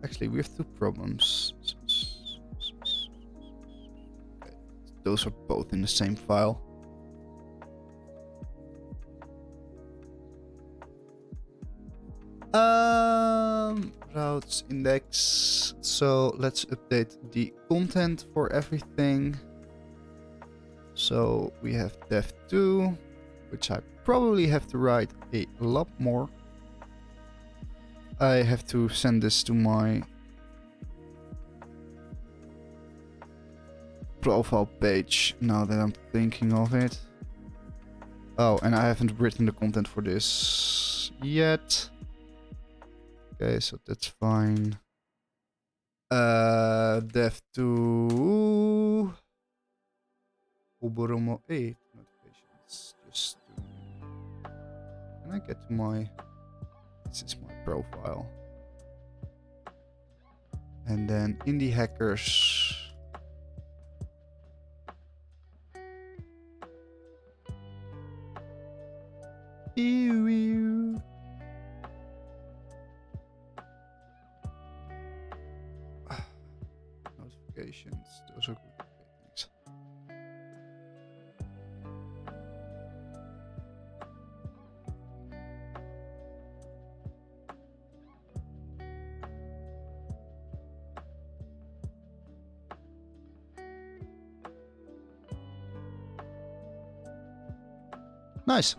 Actually, we have two problems. Okay. Those are both in the same file. Routes index. So let's update the content for everything. So we have dev2, which I probably have to write a lot more. I have to send this to my profile page now that I'm thinking of it. Oh, and I haven't written the content for this yet. Okay, so that's fine. Dev2 Uboromo 8 notifications. Just can I get to my... This is my profile. And then indie hackers. Ew, ew. Notifications. Those are good. Thanks. Nice.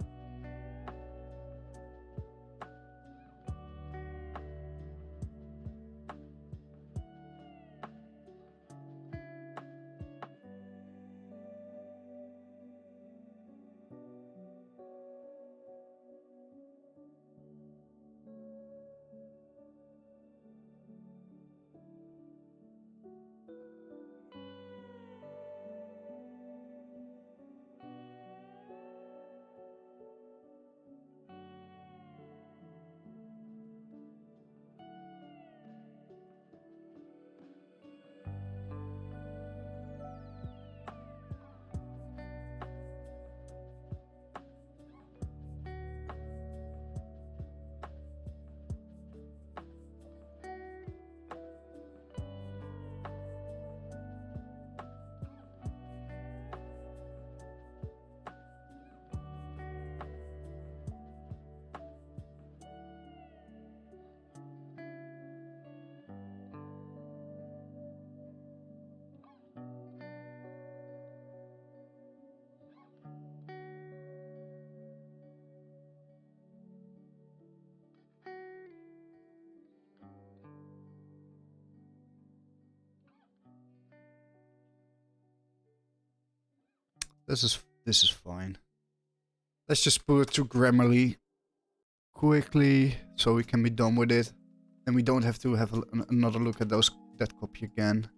This is fine. Let's just put it to Grammarly quickly so we can be done with it. And we don't have to have another look at that copy again.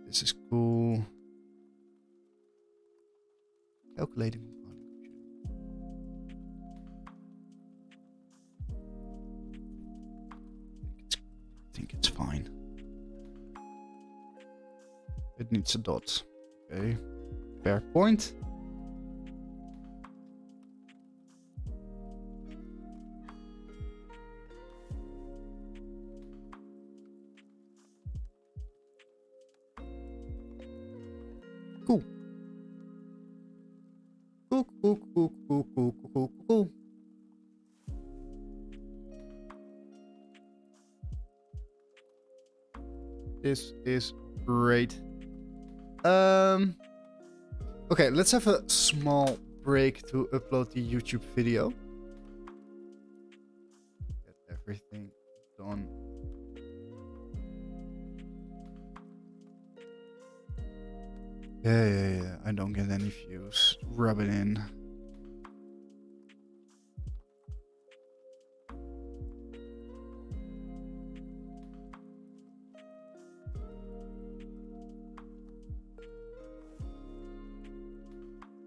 This is cool. Calculating. I think it's fine. It needs a dot. Okay. Fair point. Cool. Cool. This is great. Okay, let's have a small break to upload the YouTube video. Get everything done. Yeah. I don't get any views. Rub it in.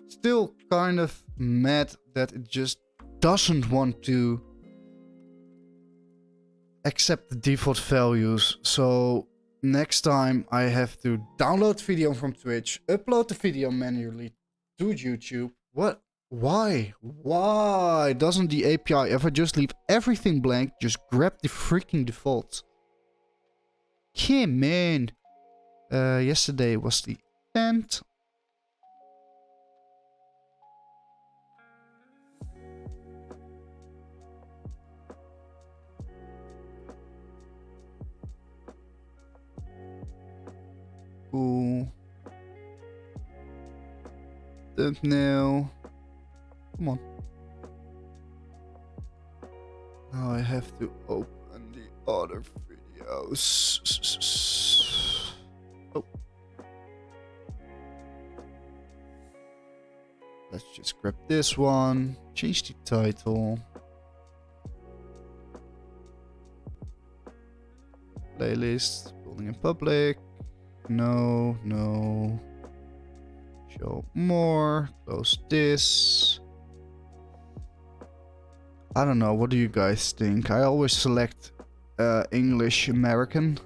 Still kind of mad that it just doesn't want to accept the default values. So next time I have to download video from Twitch, upload the video manually to YouTube. What? Why? Why doesn't the API ever just leave everything blank? Just grab the freaking default. Yeah, man. Yesterday was the 10th. Cool. Thumbnail. Come on. Now I have to open the other videos. Oh. Let's just grab this one. Change the title. Playlist. Building in public. No. Show more. Close this. I don't know. What do you guys think? I always select English American.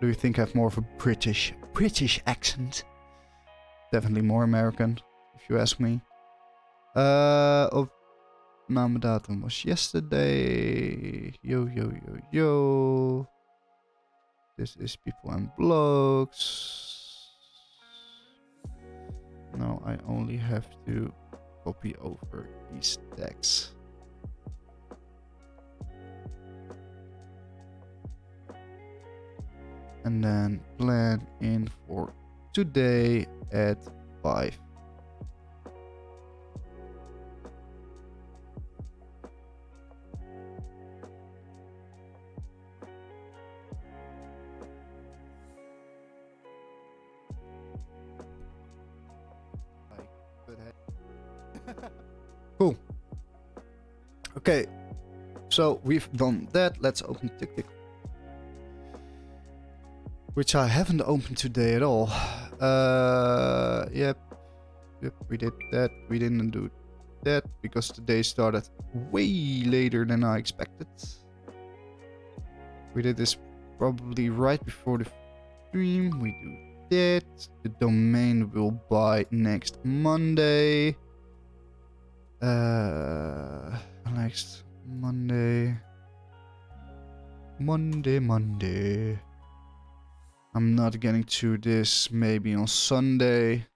Do you think I have more of a British accent? Definitely more American, if you ask me. Naam en datum was yesterday. Yo. This is people and blogs. Now I only have to copy over these tags. And then plan in for today at 5. Cool. Okay, so we've done that. Let's open TickTick, which I haven't opened today at all. Yep, we did that. We didn't do that because the day started way later than I expected. We did this probably right before the stream. We do that. The domain will buy next Monday. Next Monday. Monday. I'm not getting to this maybe on Sunday.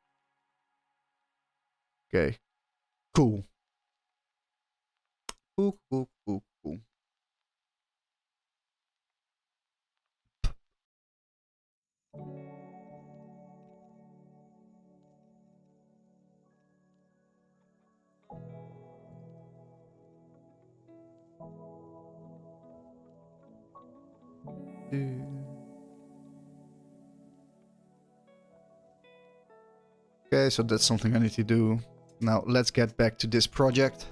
Okay. Cool. Cool. Okay, so that's something I need to do. Now let's get back to this project.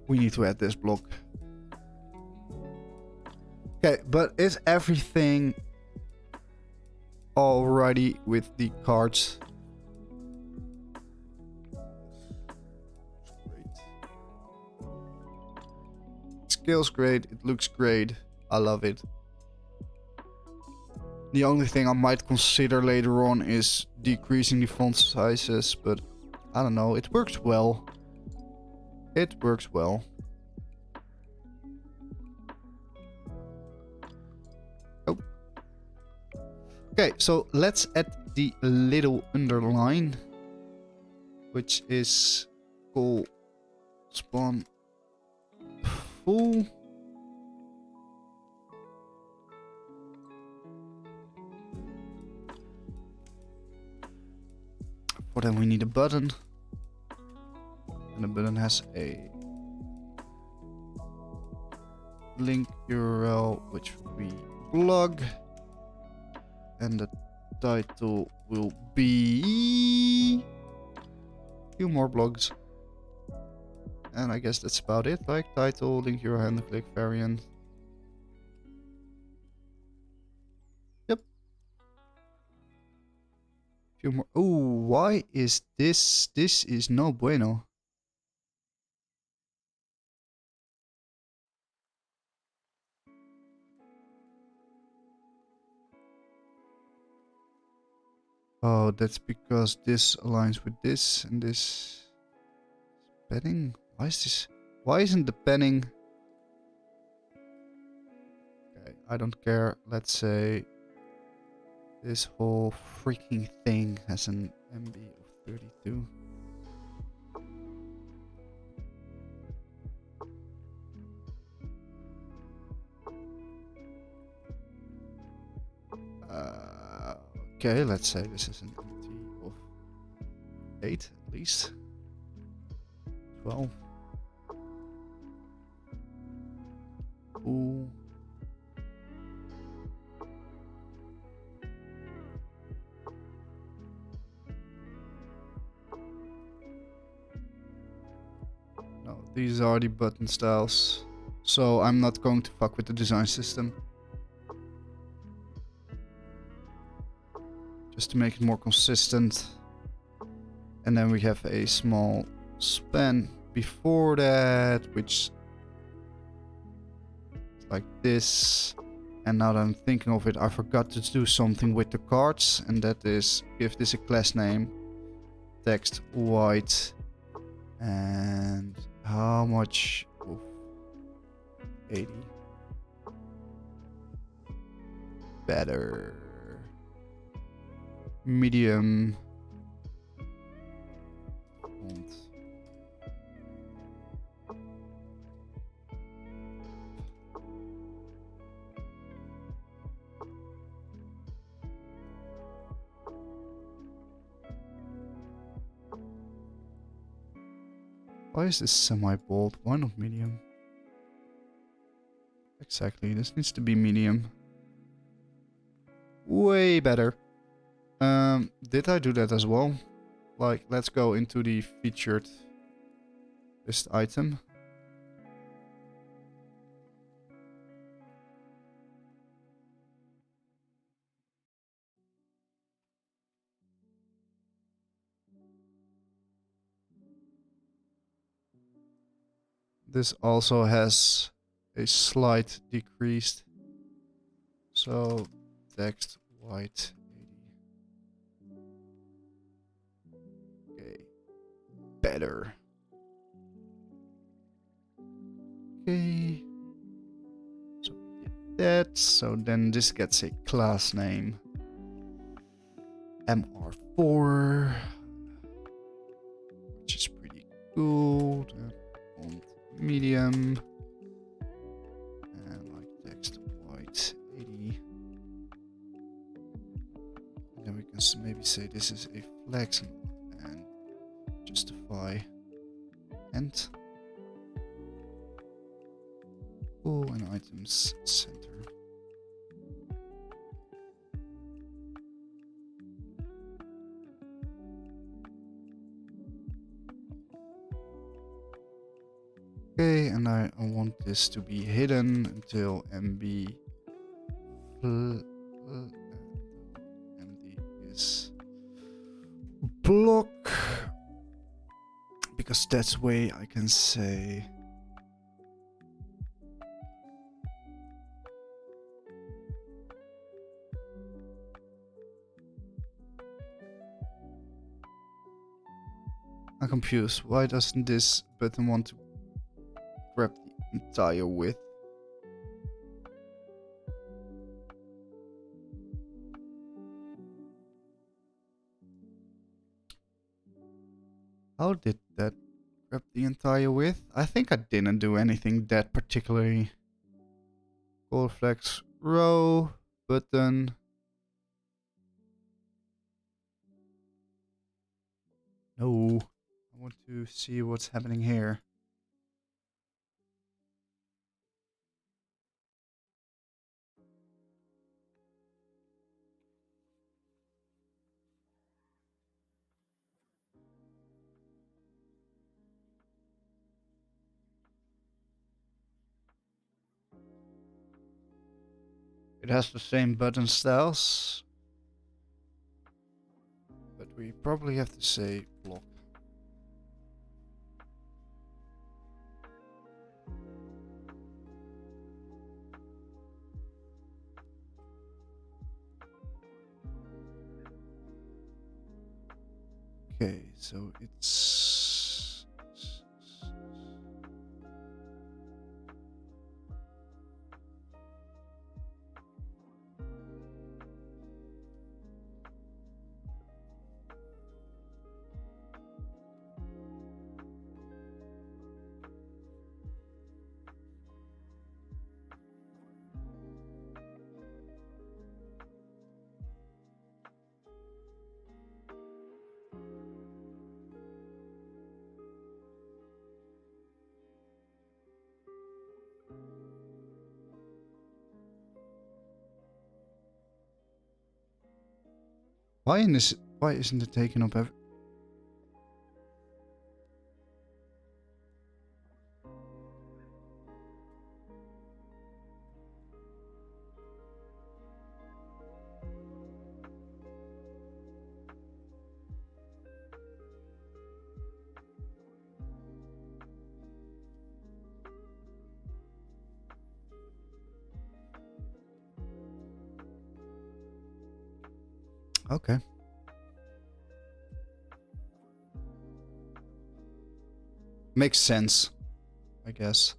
We need to add this block. Okay, but is everything already with the cards? Scale's great, it looks great, I love it. The only thing I might consider later on is decreasing the font sizes, but I don't know, it works well. It works well. Oh. Okay, so let's add the little underline, which is called spawn full. For that we need a button. And the button has a link URL, which will be blog. And the title will be a few more blogs. And I guess that's about it. Like title, link URL, and click variant. Yep. Few more. Oh, why is this? This is no bueno. Oh, that's because this aligns with this and this. Padding? Why is this? Why isn't the padding? Okay, I don't care. Let's say this whole freaking thing has an MB of 32. Okay, let's say this is an MT of 8 at least. 12. Ooh. No, these are the button styles. So I'm not going to fuck with the design system. Just to make it more consistent. And then we have a small span before that, which is like this. And now that I'm thinking of it, I forgot to do something with the cards, and that is give this a class name, text white, and how much? Oof, 80. Better. Medium. Font. Why is this semi-bold? Why not medium? Exactly, this needs to be medium. Way better. Did I do that as well? Like, let's go into the featured list item. This also has a slight decreased. So text white 80. Okay. Better. Okay. So we did that. So then this gets a class name. MR4. Which is pretty cool. Font medium. And like text white 80. And then we can maybe say this is a flex and justify and cool and items center. Okay, and I want this to be hidden until MB MD is block, because that's way I can say I'm confused. Why doesn't this button want to grab the entire width? How did that grab the entire width? I think I didn't do anything that particularly. Color flex row button. No, I want to see what's happening here. It has the same button styles, but we probably have to say block. Okay, so it's why isn't it taking up every... Okay. Makes sense, I guess.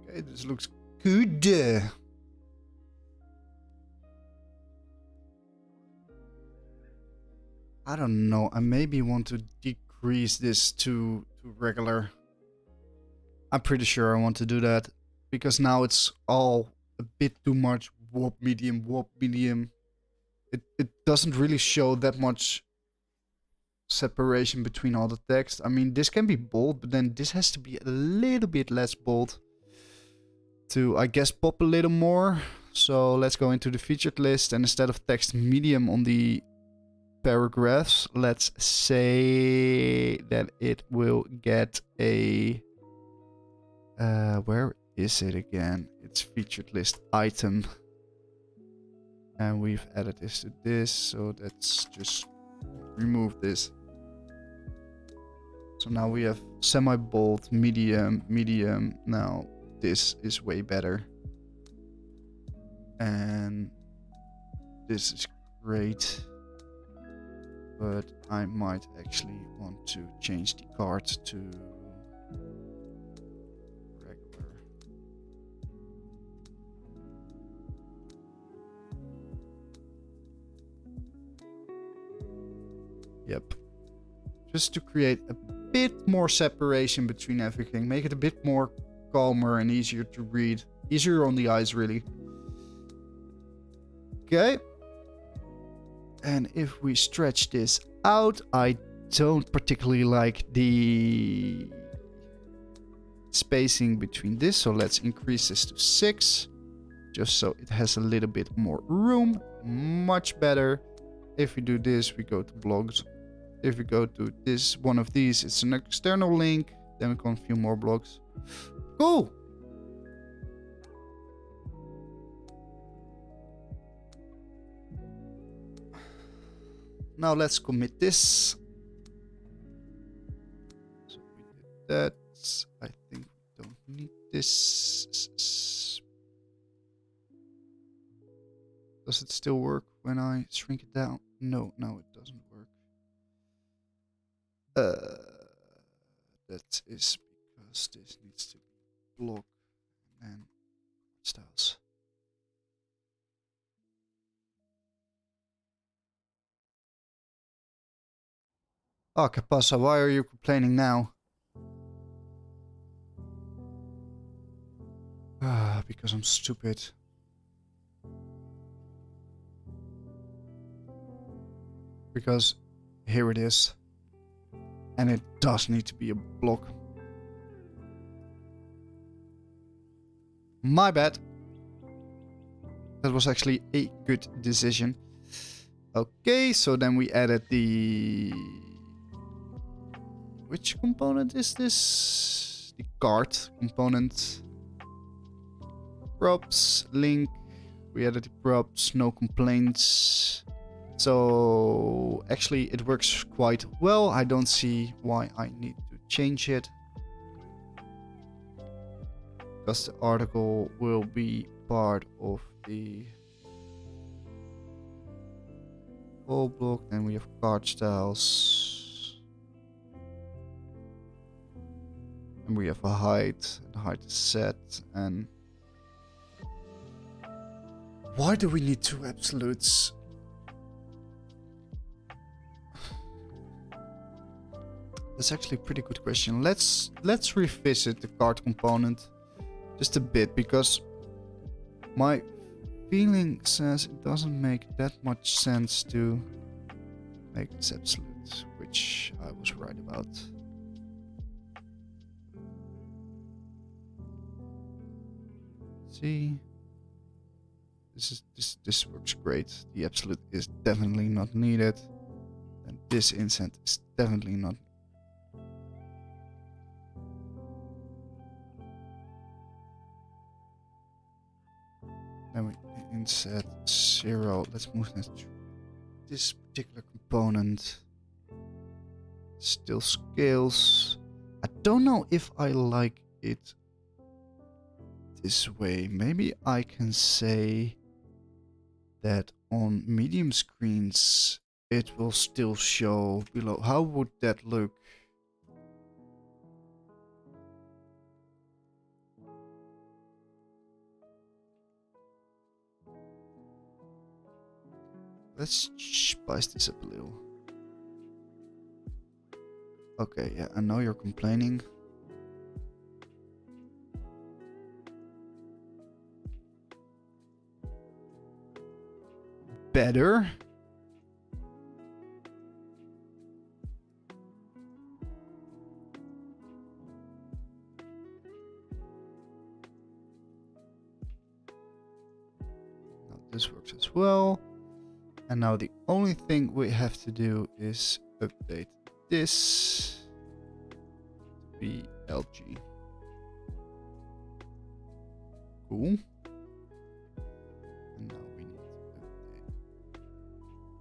Okay, this looks good. I don't know. I maybe want to decrease this to regular. I'm pretty sure I want to do that because now it's all a bit too much warp medium, warp medium. It doesn't really show that much separation between all the text. I mean, this can be bold, but then this has to be a little bit less bold to, I guess, pop a little more. So let's go into the featured list, and instead of text medium on the paragraphs, let's say that it will get a where is it again? It's featured list item, and we've added this to this, so let's just remove this. So now we have semi-bold, medium, medium. Now this is way better, and this is great, but I might actually want to change the card to regular. Yep. Just to create a bit more separation between everything. Make it a bit more calmer and easier to read. Easier on the eyes, really. Okay. And if we stretch this out, I don't particularly like the spacing between this. So let's increase this to 6. Just so it has a little bit more room. Much better. If we do this, we go to blogs. If we go to this one of these, it's an external link. Then we can view more blogs. Cool. Now let's commit this. So we did that. I think we don't need this. Does it still work when I shrink it down? No, it doesn't work. That is because this needs to be block and styles. Oh, ¿qué pasa? Why are you complaining now? Because I'm stupid. Because here it is. And it does need to be a block. My bad. That was actually a good decision. Okay, so then we added the... Which component is this? The card component. Props, link. We added the props, no complaints. So actually it works quite well. I don't see why I need to change it. Because the article will be part of the whole block. Then we have card styles. And we have a height. And height is set. And why do we need 2 absolutes? That's actually a pretty good question. Let's revisit the card component just a bit, because my feeling says it doesn't make that much sense to make this absolute, which I was right about. See, this works great. The absolute is definitely not needed, and this incent is definitely not. Then we insert 0. Let's move that to this particular component. Still scales. I don't know if I like it this way. Maybe I can say that on medium screens it will still show below. How would that look? Let's spice this up a little. Okay, yeah, I know you're complaining. better. Now this works as well. And now the only thing we have to do is update this to be LG. Cool. And now we need to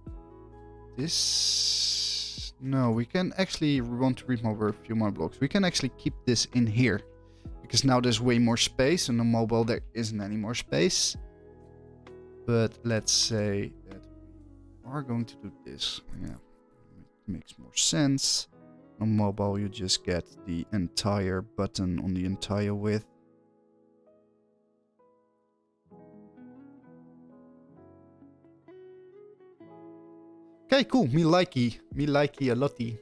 update this. No, we can actually want to remove a few more blocks. We can actually keep this in here because now there's way more space, and on mobile there isn't any more space. But let's say that we are going to do this. Yeah, it makes more sense. On mobile you just get the entire button on the entire width. Okay, cool. Me likey a lottie.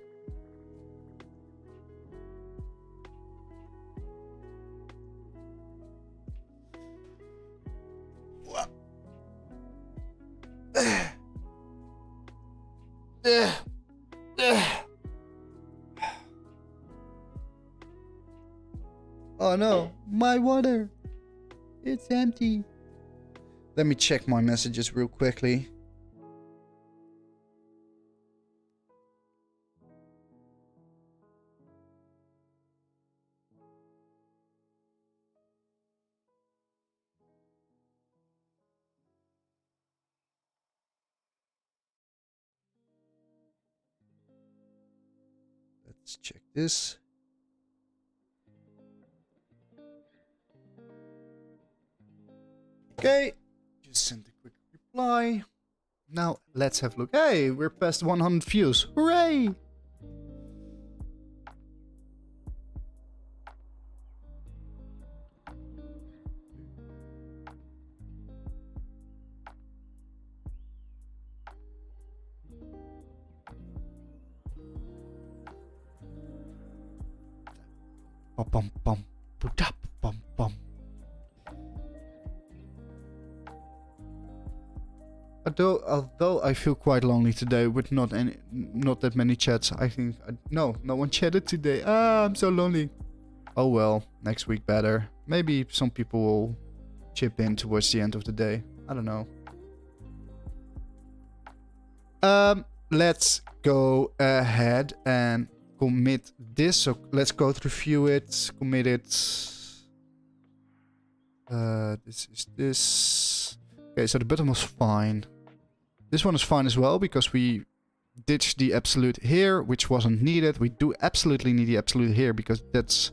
Oh no, my water. It's empty. Let me check my messages real quickly. Let's check this. Okay, just send a quick reply. Now let's have a look. Hey, we're past 100 views. Hooray! Bum bum bum bum. Although I feel quite lonely today with not that many chats. I think no one chatted today. Ah, I'm so lonely. Oh well, next week better. Maybe some people will chip in towards the end of the day. I don't know. Let's go ahead and commit this. So let's go to review it. Commit it. This is this. Okay, so the button was fine. This one is fine as well because we ditched the absolute here, which wasn't needed. We do absolutely need the absolute here because that's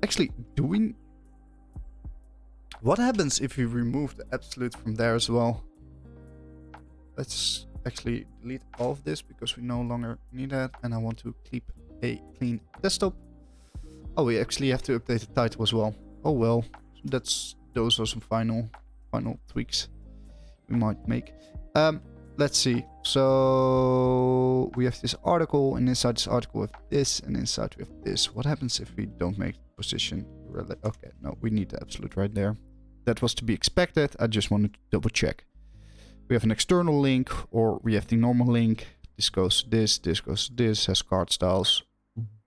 actually doing. What happens if we remove the absolute from there as well? Let's actually delete all of this because we no longer need that, and I want to keep a clean desktop. Oh, we actually have to update the title as well. Oh well, those are some final tweaks we might make. Let's see. So we have this article, and inside this article we have this, and inside we have this. What happens if we don't make the position? Okay, no, we need the absolute right there. That was to be expected. I just wanted to double check. We have an external link, or we have the normal link. This goes to this goes to this, has card styles.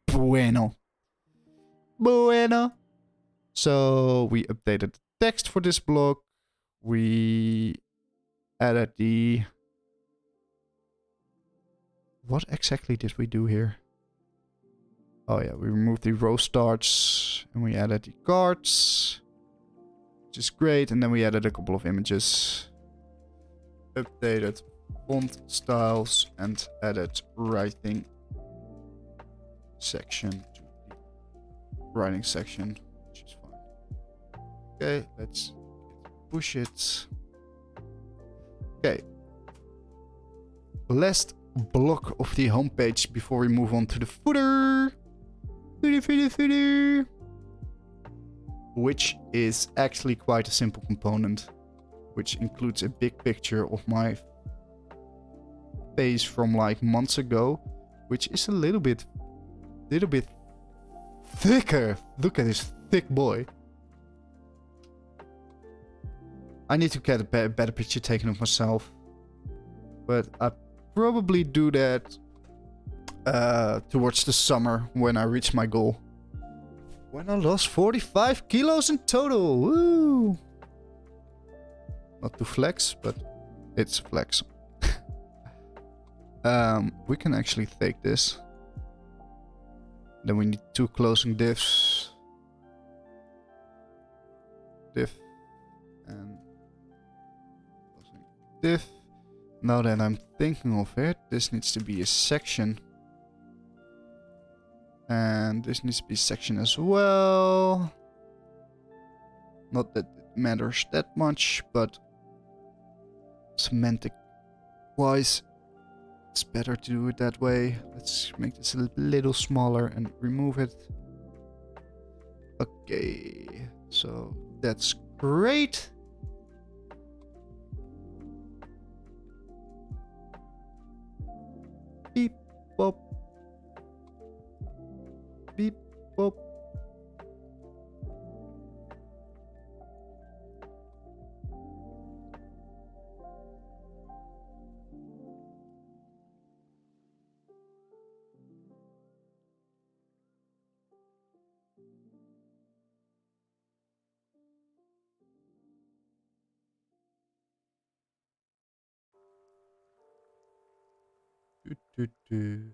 Bueno. So we updated the text for this block. We added the... What exactly did we do here? Oh yeah, we removed the row starts and we added the cards, which is great. And then we added a couple of images. Updated font styles and added writing section to the writing section, which is fine. Okay, let's push it. Okay. Last block of the homepage before we move on to the footer. Footer. Which is actually quite a simple component, which includes a big picture of my face from like months ago, which is a little bit thicker. Look at this thick boy. I need to get a better picture taken of myself. But I probably do that towards the summer when I reach my goal. When I lost 45 kilos in total. Woo! Not to flex, but it's flex. We can actually take this. Then we need 2 closing diffs. Diff. And closing diff. Now that I'm thinking of it, this needs to be a section. And this needs to be a section as well. Not that it matters that much, but semantic wise, it's better to do it that way. Let's make this a little smaller and remove it. Okay, so that's great. Beep, bop. Beep, bop. Do, do, do.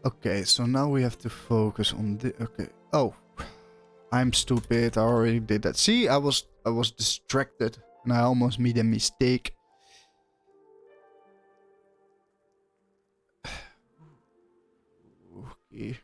Okay, so now we have to focus on the. Okay. Oh, I'm stupid. I already did that. See, I was distracted and I almost made a mistake. Okay.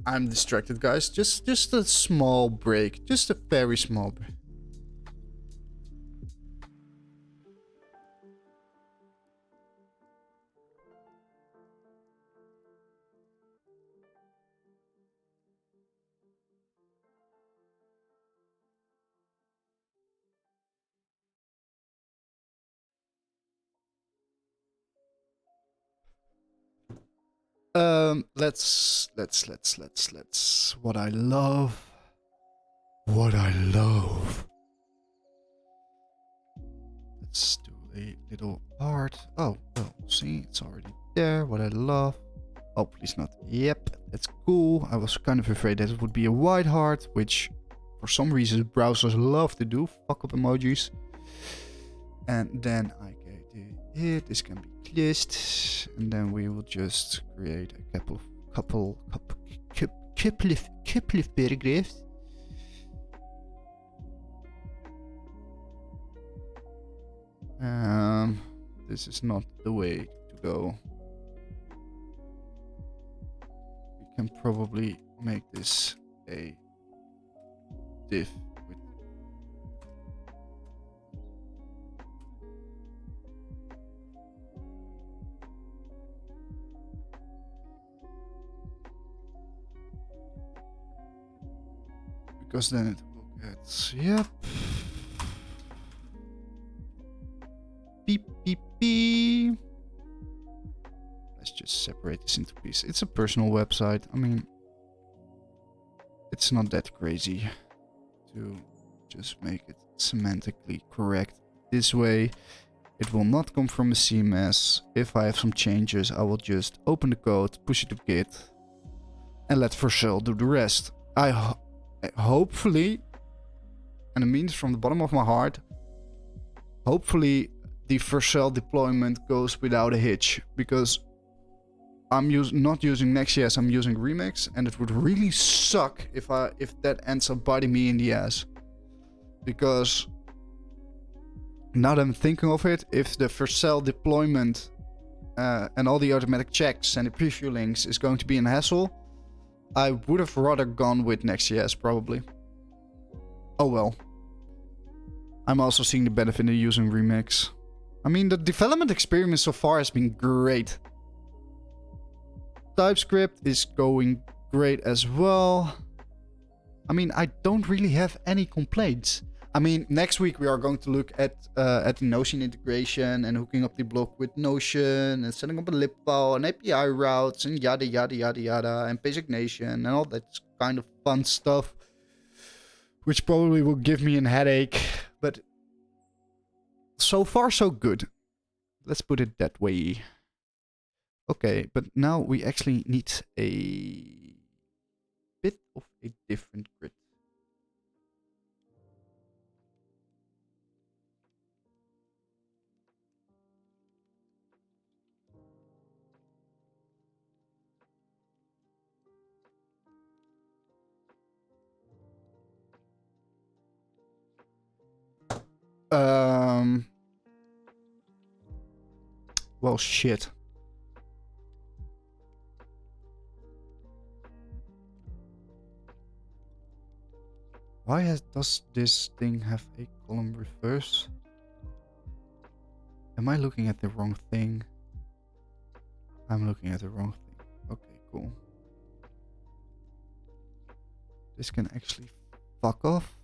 I'm distracted, guys. Just a small break. Just a very small break. Let's. What I love. Let's do a little heart. Oh, well, see, it's already there. What I love. Oh, please not. Yep, that's cool. I was kind of afraid that it would be a white heart, which for some reason browsers love to do. Fuck up emojis. And then I get it. This can be closed. And then we will just create a couple of paragraphs. This is not the way to go. We can probably make this a div with because then it will get yep. Beep, beep, beep. Let's just separate this into pieces. It's a personal website. I mean, it's not that crazy to just make it semantically correct this way. It will not come from a CMS. If I have some changes, I will just open the code, push it to Git, and let Vercel do the rest. I hopefully, and it means from the bottom of my heart, hopefully the Vercel deployment goes without a hitch, because I'm not using Next.js, I'm using Remix, and it would really suck if that ends up biting me in the ass. Because now that I'm thinking of it, if the Vercel deployment and all the automatic checks and the preview links is going to be a hassle, I would have rather gone with Next.js probably. Oh well. I'm also seeing the benefit in using Remix. I mean, the development experience so far has been great. TypeScript is going great as well. I mean, I don't really have any complaints. I mean, next week we are going to look at the Notion integration and hooking up the block with Notion and setting up a lib file and API routes and yada yada yada yada and Pasignation and all that kind of fun stuff, which probably will give me a headache. But so far so good. Let's put it that way. Okay, but now we actually need a bit of a different grid. Well, shit. Why does this thing have a column reverse? Am I looking at the wrong thing? I'm looking at the wrong thing. Okay, cool. This can actually fuck off.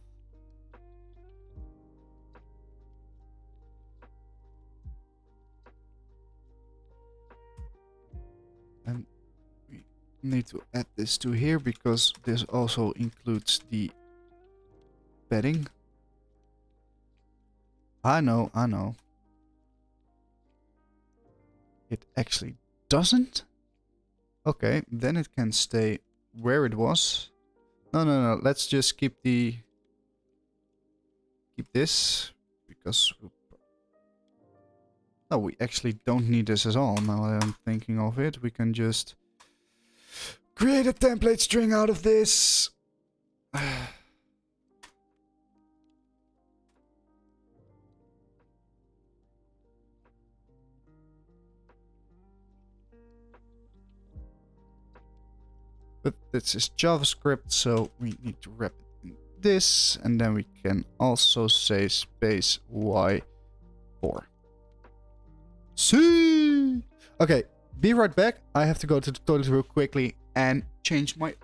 And we need to add this to here because this also includes the padding. I know. It actually doesn't? Okay, then it can stay where it was. No. Let's just keep this because no, we actually don't need this at all. Now that I'm thinking of it, we can just create a template string out of this. But this is JavaScript, so we need to wrap it in this, and then we can also say space Y4. See. Okay, be right back. I have to go to the toilet real quickly and change my.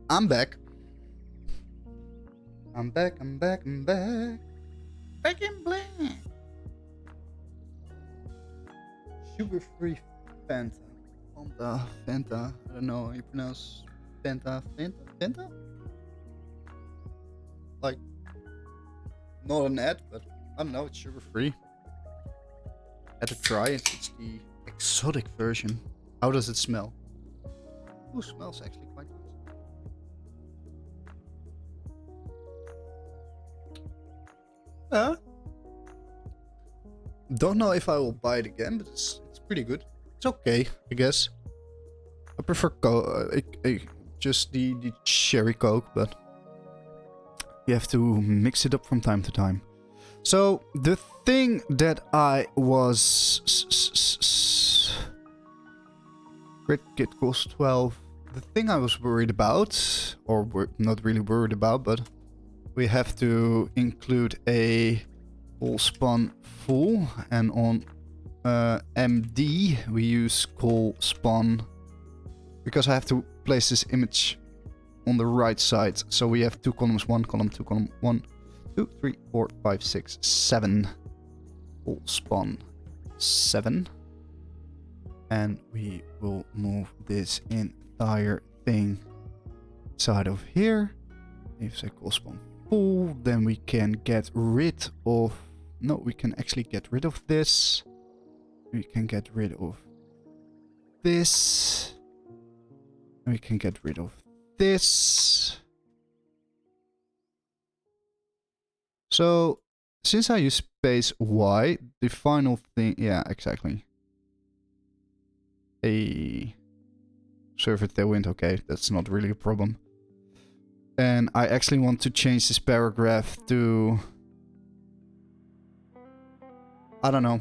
I'm back. I'm back. Back in black. Sugar-free Fanta. Fanta. I don't know how you pronounce Fanta. Like, not an ad, but I don't know, it's sugar-free. Had to try it. It's the exotic version. How does it smell? Ooh, smells actually quite nice. Don't know if I will buy it again, but it's pretty good. It's okay, I guess. I prefer just the cherry Coke, but You have to mix it up from time to time. So the thing that I was crit kit cost 12. The thing I was worried about, or not really worried about, but we have to include a call spawn full, and on MD we use call spawn because I have to place this image on the right side. So we have 2 columns, 1 column, 2 column, 1, 2, 3, 4, 5, 6, 7. Call spawn 7. And we will move this entire thing inside of here. If I call spawn full, then we can get rid of... No, we can actually get rid of this. We can get rid of this. And we can get rid of this. So, since I use space Y, the final thing... Yeah, exactly. A server tailwind, okay, that's not really a problem. And I actually want to change this paragraph to... I don't know.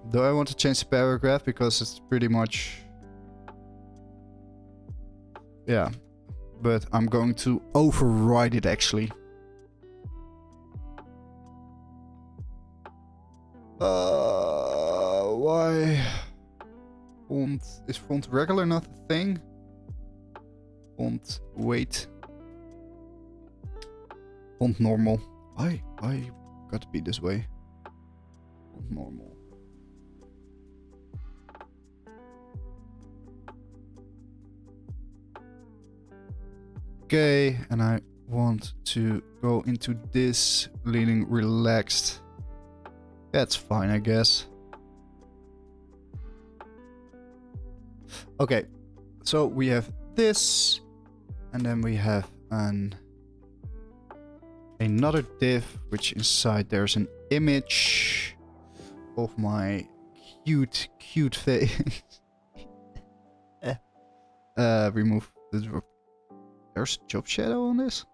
Do I want to change the paragraph? Because it's pretty much... Yeah. But I'm going to override it actually. Why? Font... Is font regular not a thing? Font weight. Font normal. Why got to be this way? Font normal. Okay, and I want to go into this leaning relaxed. That's fine, I guess. Okay, so we have this, and then we have another div, which inside there's an image of my cute face. Remove the drop. There's a drop shadow on this.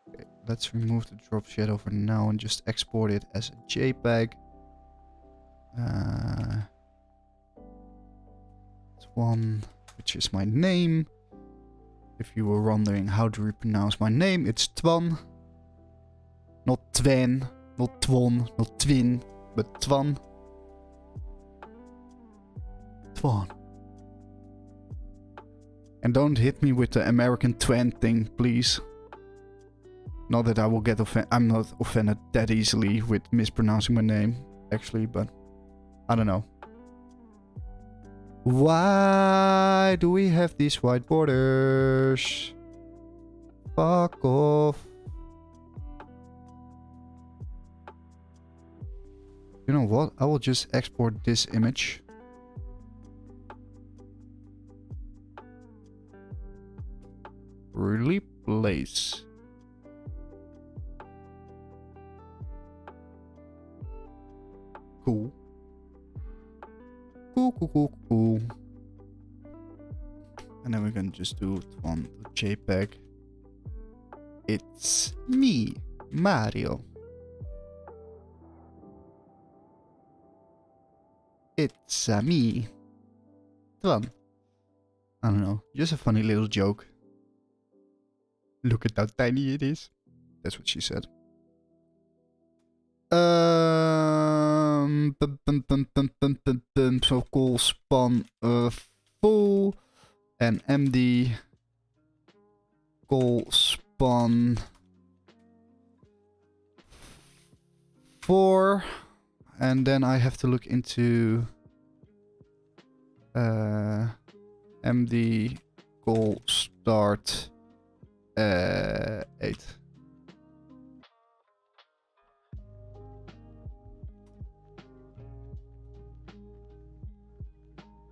Okay, let's remove the drop shadow for now and just export it as a JPEG. One, which is my name. If you were wondering how do we pronounce my name, it's Twan. Not Twan, not Twon, not Twin, but Twan. Twan. And don't hit me with the American Twan thing, please. Not that I will get offended. I'm not offended that easily with mispronouncing my name, actually, but I don't know. Why do we have these white borders? Fuck off. You know what? I will just export this image. Replace. Cool. Cool. And then we're gonna just do it on the JPEG. It's me, Mario. It's me. Twan. I don't know, just a funny little joke. Look at how tiny it is. That's what she said. So call span full and MD call span 4, and then I have to look into MD call start 8.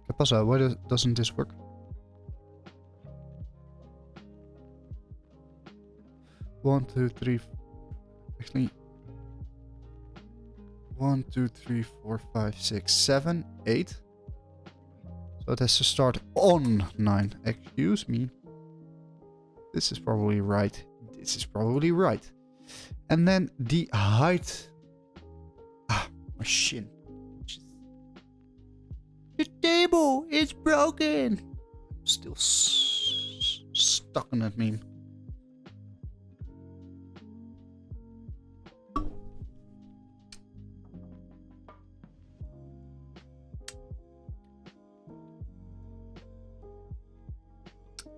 ¿Qué pasa? Why doesn't this work? One, two, three. Actually, 1, 2, 3, 4, 5, 6, 7, 8. So it has to start on 9. Excuse me. This is probably right. This is probably right. And then the height. Ah, my shin. The table is broken. Still stuck on that meme.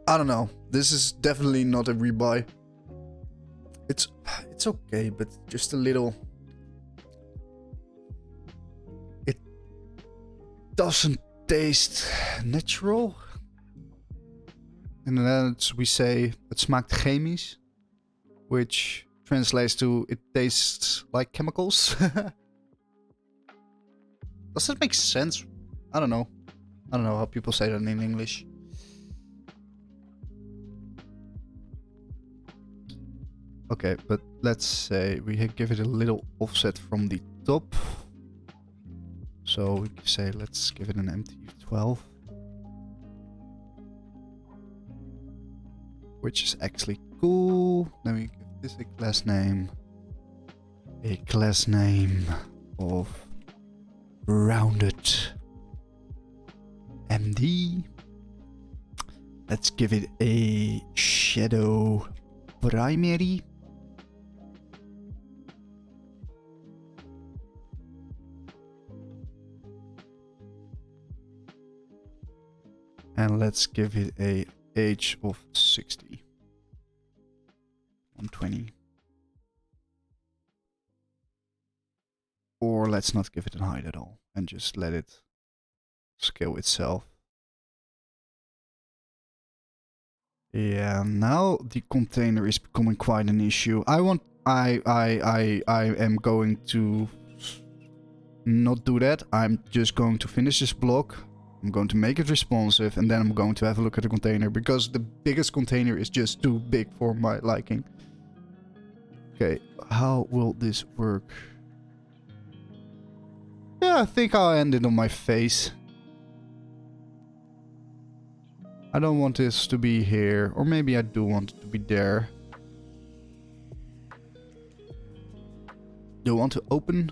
I don't know. This is definitely not a rebuy. It's okay, but just a little. It doesn't taste natural. In the Netherlands we say het smaakt chemisch, which translates to it tastes like chemicals. Does that make sense? I don't know. I don't know how people say that in English. Okay, but let's say we give it a little offset from the top. So we can say let's give it an MT12. Which is actually cool. Then we give this a class name. A class name of Rounded MD. Let's give it a shadow primary. And let's give it a age of 60. 120. Or let's not give it a height at all and just let it scale itself. Yeah, now the container is becoming quite an issue. I am going to not do that. I'm just going to finish this block. I'm going to make it responsive and then I'm going to have a look at the container because the biggest container is just too big for my liking. Okay, how will this work? Yeah, I think I'll end it on my face. I don't want this to be here, or maybe I do want it to be there. Do you want to open?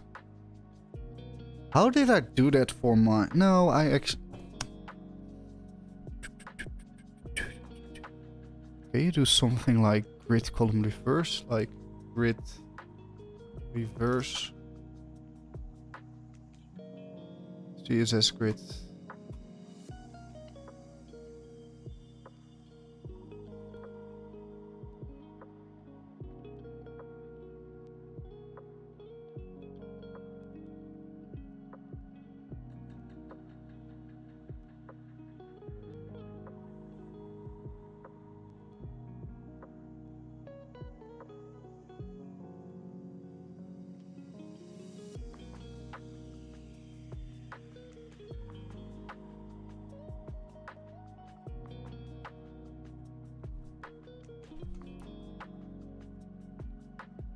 How did I do that for my... No, I actually... Can you do something like grid column reverse? Like grid reverse. CSS grid.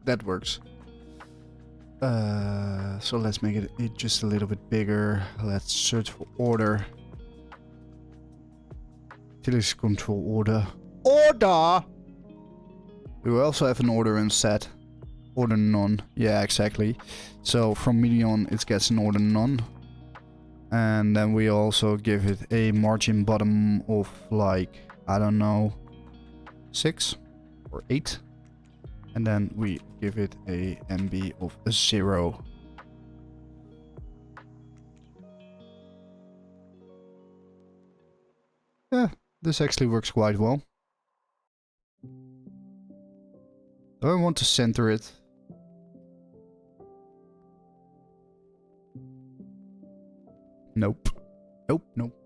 That works. So let's make it just a little bit bigger. Let's search for order. Utility control order. Order! We will also have an order in set. Order none. Yeah, exactly. So from median it gets an order none. And then we also give it a margin bottom of like, I don't know, 6 or 8. And then we give it a MB of 0. Yeah, this actually works quite well. Do I want to center it? Nope. Nope, nope.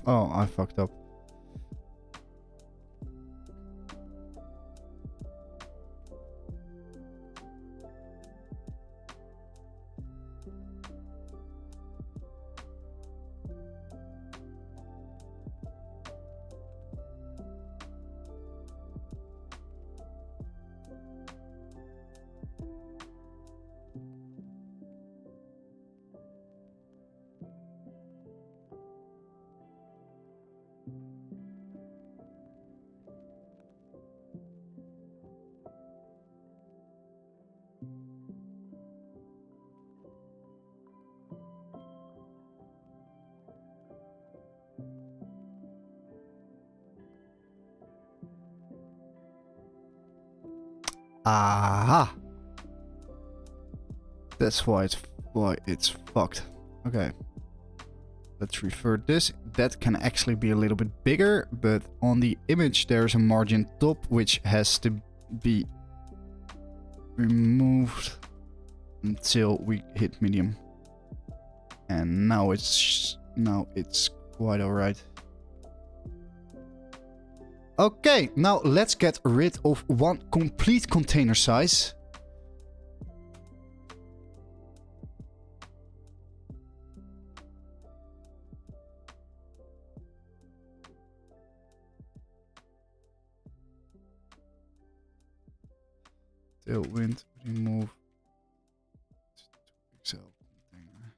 Oh, I fucked up. Aha! That's why it's fucked. Okay. Let's revert this. That can actually be a little bit bigger, but on the image there's a margin top which has to be removed until we hit medium. And now it's quite alright. Okay, now let's get rid of one complete container size. Tailwind, remove Excel container.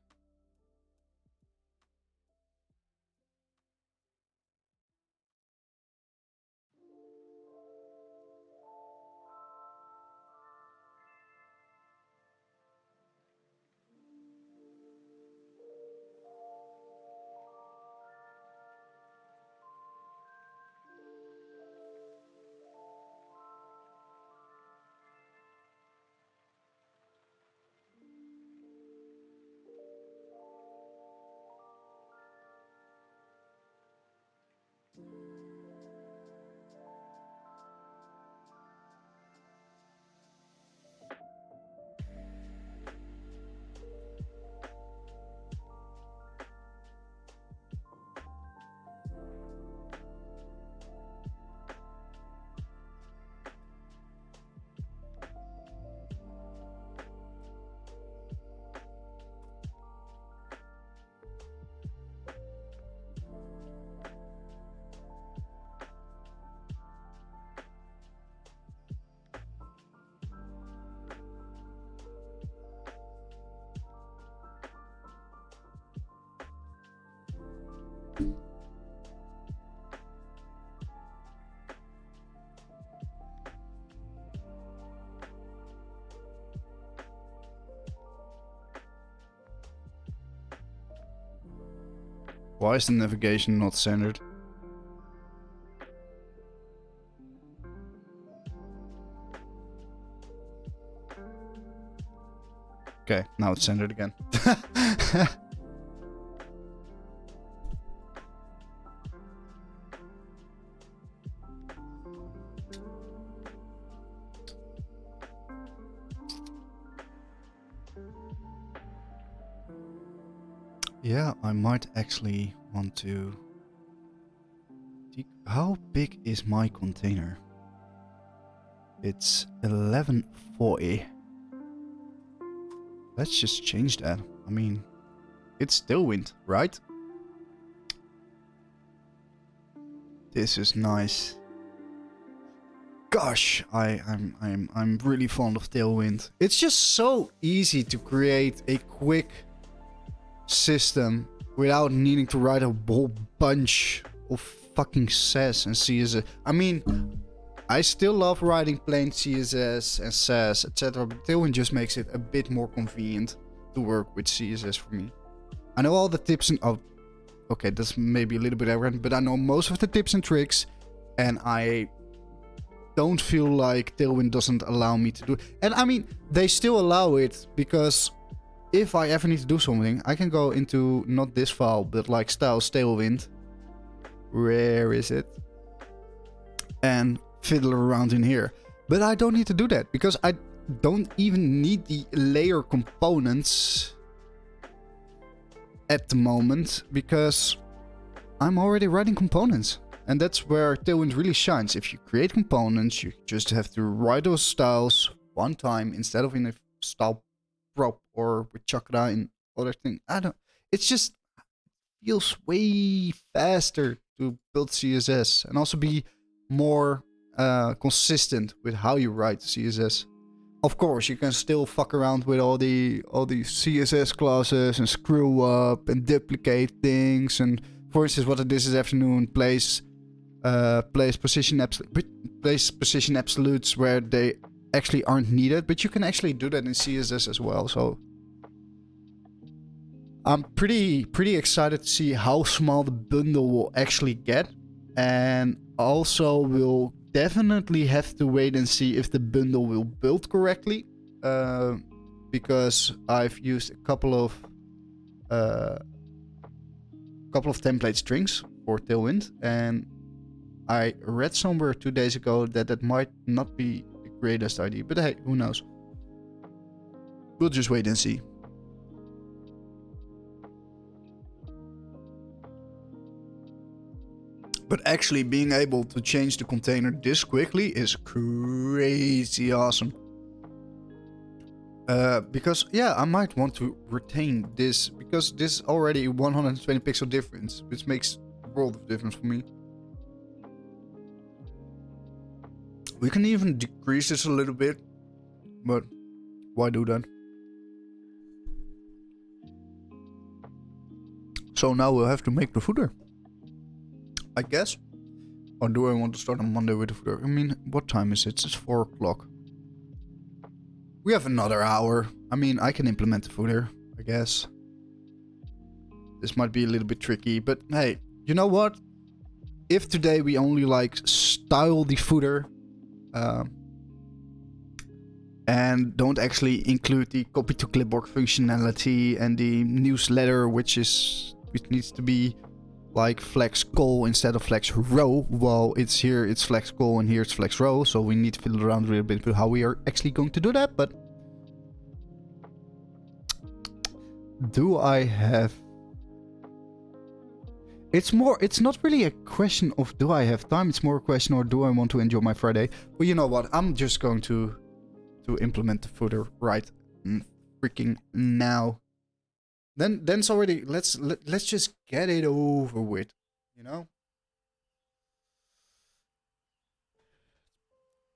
Why is the navigation not centered? Okay, now it's centered again. Yeah, I might actually want to... How big is my container? It's 1140. Let's just change that. I mean, it's tailwind, right? This is nice. Gosh, I'm really fond of tailwind. It's just so easy to create a quick system without needing to write a whole bunch of fucking sass and CSS. I mean, I still love writing plain CSS and sass, etc. But Tailwind just makes it a bit more convenient to work with CSS for me. I know all the tips and... Oh, okay, that's maybe a little bit arrogant, but I know most of the tips and tricks. And I don't feel like Tailwind doesn't allow me to do it. And I mean, they still allow it because... if I ever need to do something, I can go into not this file, but like styles tailwind. Where is it? And fiddle around in here. But I don't need to do that because I don't even need the layer components at the moment because I'm already writing components. And that's where Tailwind really shines. If you create components, you just have to write those styles one time instead of in a style prop or with Chakra and other thing. It's just feels way faster to build CSS and also be more consistent with how you write CSS. Of course, you can still fuck around with all the CSS classes and screw up and duplicate things. And for instance, what I did this afternoon, place position absolutes where they actually aren't needed, but you can actually do that in CSS as well. So I'm pretty excited to see how small the bundle will actually get, and also we'll definitely have to wait and see if the bundle will build correctly, because I've used a couple of template strings for Tailwind, and I read somewhere 2 days ago that might not be the greatest idea, but hey, who knows? We'll just wait and see. But actually being able to change the container this quickly is crazy awesome. Because yeah, I might want to retain this, because this is already 120 pixel difference, which makes a world of difference for me. We can even decrease this a little bit, but why do that? So now we'll have to make the footer, I guess. Or do I want to start on Monday with the footer? I mean, what time is it? It's 4 o'clock. We have another hour. I mean, I can implement the footer, I guess. This might be a little bit tricky, but hey, you know what? If today we only like style the footer, and don't actually include the copy to clipboard functionality and the newsletter, which needs to be like flex col instead of flex row. Well, it's here, it's flex col, and here it's flex row. So we need to fiddle around a little bit with how we are actually going to do that. But do I have? It's not really a question of do I have time. It's more a question of do I want to enjoy my Friday. Well, you know what? I'm just going to implement the footer right freaking now. Then it's already, let's just get it over with, you know?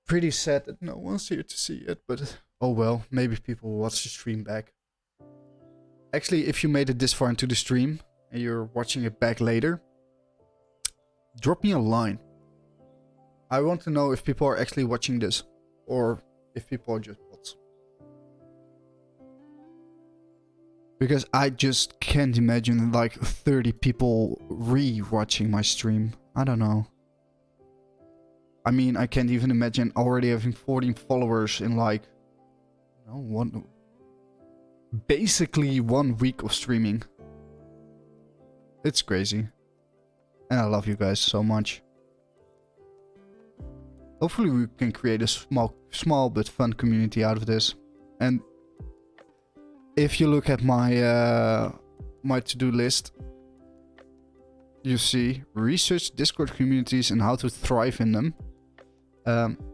Pretty sad that no one's here to see it, but oh well, maybe people will watch the stream back. Actually, if you made it this far into the stream and you're watching it back later, drop me a line. I want to know if people are actually watching this or if people are just bots. Because I just can't imagine like 30 people re-watching my stream. I don't know. I mean, I can't even imagine already having 14 followers in like, you know, basically 1 week of streaming. It's crazy. And I love you guys so much. Hopefully we can create a small but fun community out of this. And if you look at my my to-do list, you see research Discord communities and how to thrive in them.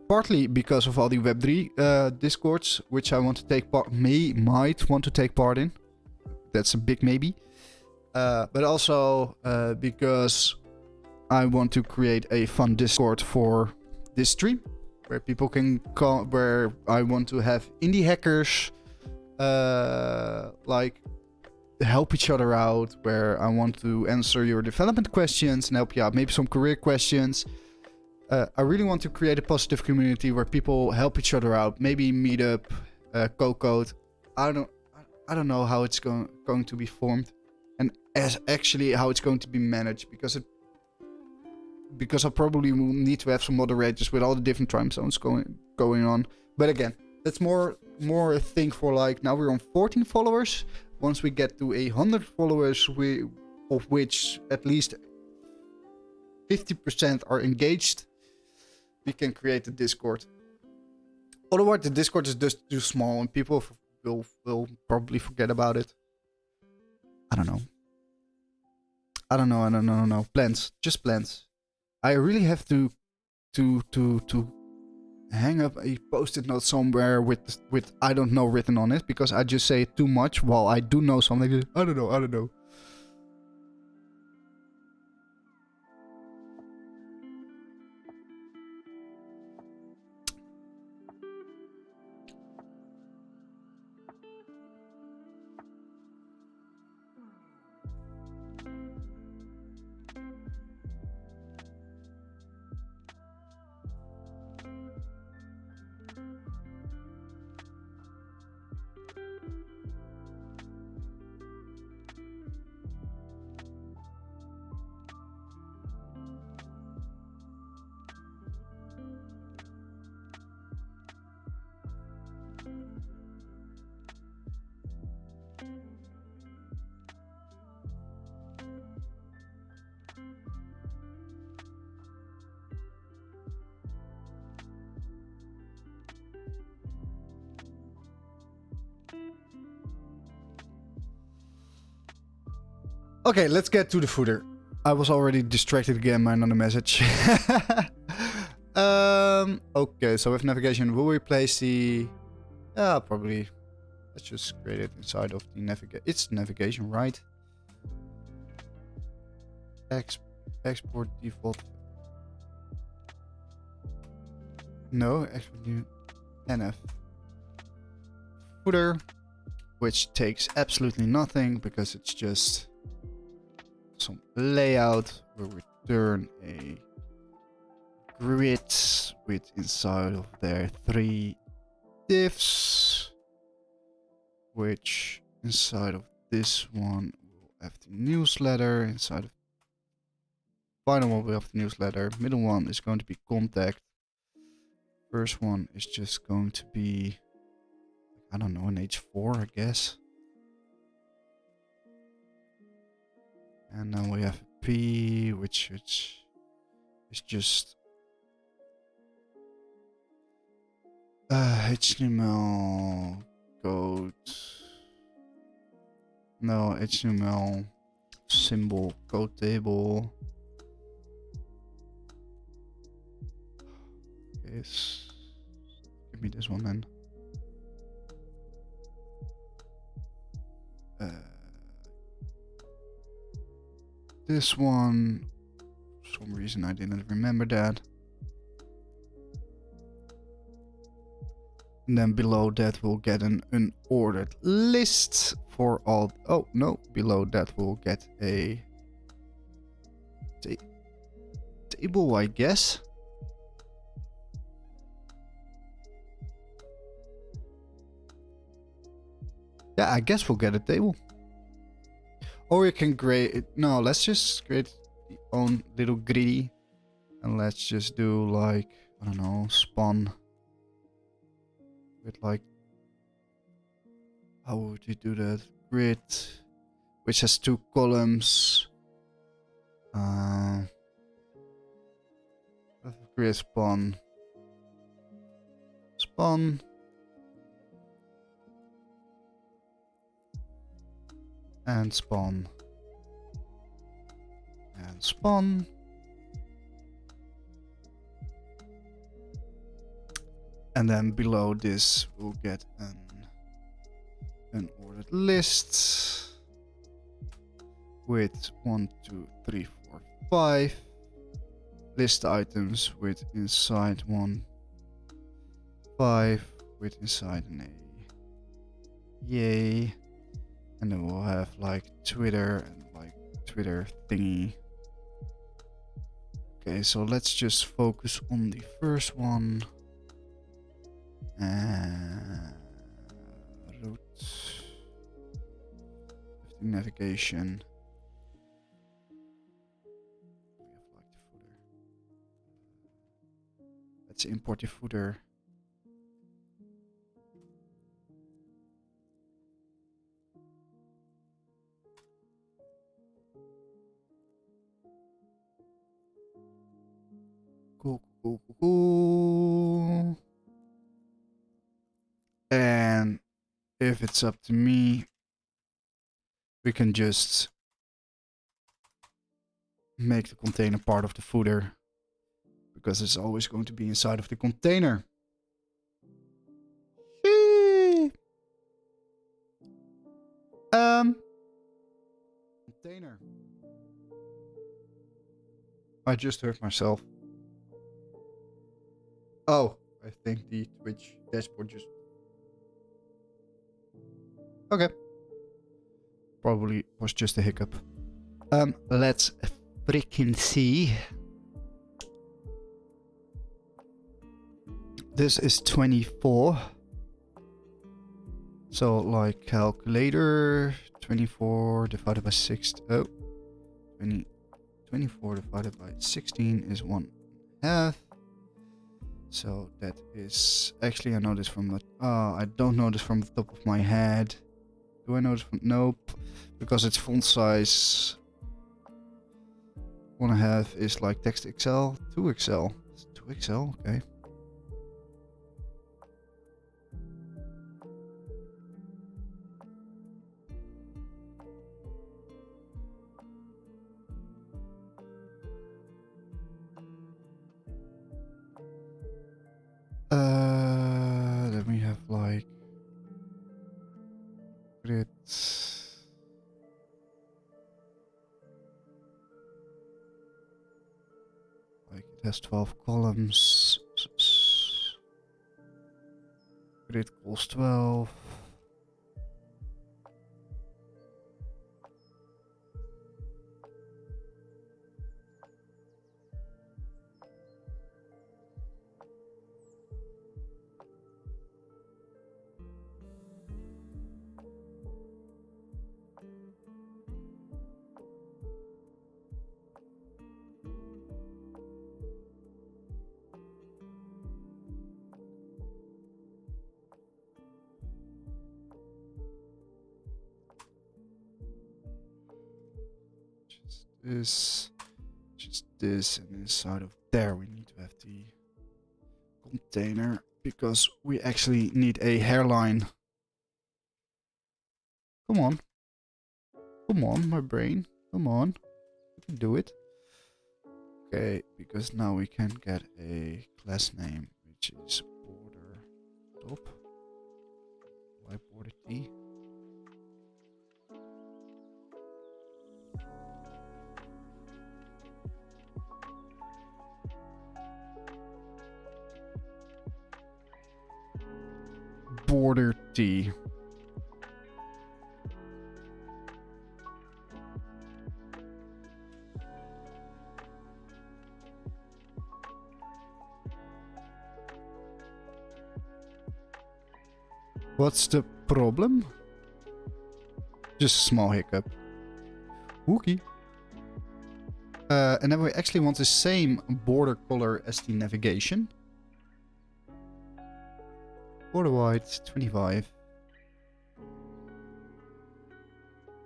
Partly because of all the Web3 Discords, which I want to take part, might want to take part in. That's a big maybe. But also because I want to create a fun Discord for this stream, where people can come, where I want to have indie hackers like help each other out, where I want to answer your development questions and help you out, maybe some career questions. I really want to create a positive community where people help each other out, maybe Meetup, co-code. I don't know how it's going to be formed, and actually how it's going to be managed, because I probably will need to have some moderators with all the different time zones going on. But again, that's more a thing for like, now we're on 14 followers. Once we get to 100 followers, of which at least 50% are engaged, we can create a Discord. Otherwise, the Discord is just too small and people will probably forget about it. I don't know. I don't know. I don't know. No, plants. Just plants. I really have to hang up a post-it note somewhere with I don't know written on it, because I just say too much while I do know something. I don't know. I don't know. Okay, let's get to the footer. I was already distracted again by another message. Okay, so with navigation, we'll replace the... Yeah, probably. Let's just create it inside of the navigation. It's navigation, right? Export default. No, export new NF. Footer, which takes absolutely nothing because it's just some layout. We'll return a grid with inside of there 3 divs, which inside of this one we'll have the newsletter. Inside of final one we have the newsletter. Middle one is going to be contact. First one is just going to be, I don't know, an H4, I guess. And then we have a P, which is just HTML code. No, HTML symbol code table. Yes. Give me this one then. This one, for some reason I didn't remember that. And then below that we'll get an unordered list for all. Oh no, below that we'll get a table, I guess. Yeah, I guess we'll get a table. Or we can create it. No, let's just create the own little griddy. And let's just do like, I don't know, spawn. With like, how would you do that? Grid, which has 2 columns. Grid spawn. Spawn. And spawn. And spawn. And then below this we'll get an ordered list with 1, 2, 3, 4, 5 list items with inside 1, 5 with inside an A. Yay. And then we'll have like Twitter and like Twitter thingy. Okay, so let's just focus on the first one. Root. The navigation. We have like the footer. Let's import the footer. Cool. And if it's up to me, we can just make the container part of the footer, because it's always going to be inside of the container. Container. I just heard myself. Oh, I think the Twitch dashboard just... Okay. Probably was just a hiccup. Let's freaking see. This is 24. So like calculator, 24 divided by 6. Oh, 24 divided by 16 is 1/2. So that is actually, I know this from the I don't know this from the top of my head. Do I know this from... Nope, because it's font size 1/2 is like text XL, 2XL. It's 2XL, okay. Then we have like grid. Like it has 12 columns. Grid equals 12. Just this, and inside of there we need to have the container, because we actually need a hairline. Come on. Come on, my brain. Come on. You can do it. Okay, because now we can get a class name, which is border top. Why border T? Border T. What's the problem? Just a small hiccup. Wookie. And then we actually want the same border color as the navigation. Border white, 25.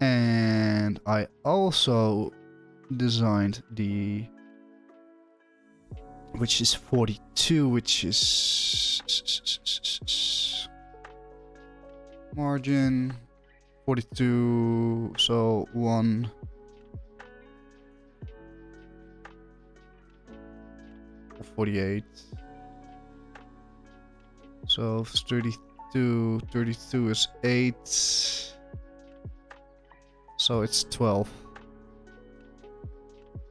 And I also designed the... which is 42, which is... margin 42, so 1 or 48. So 32 is 8. So it's 12.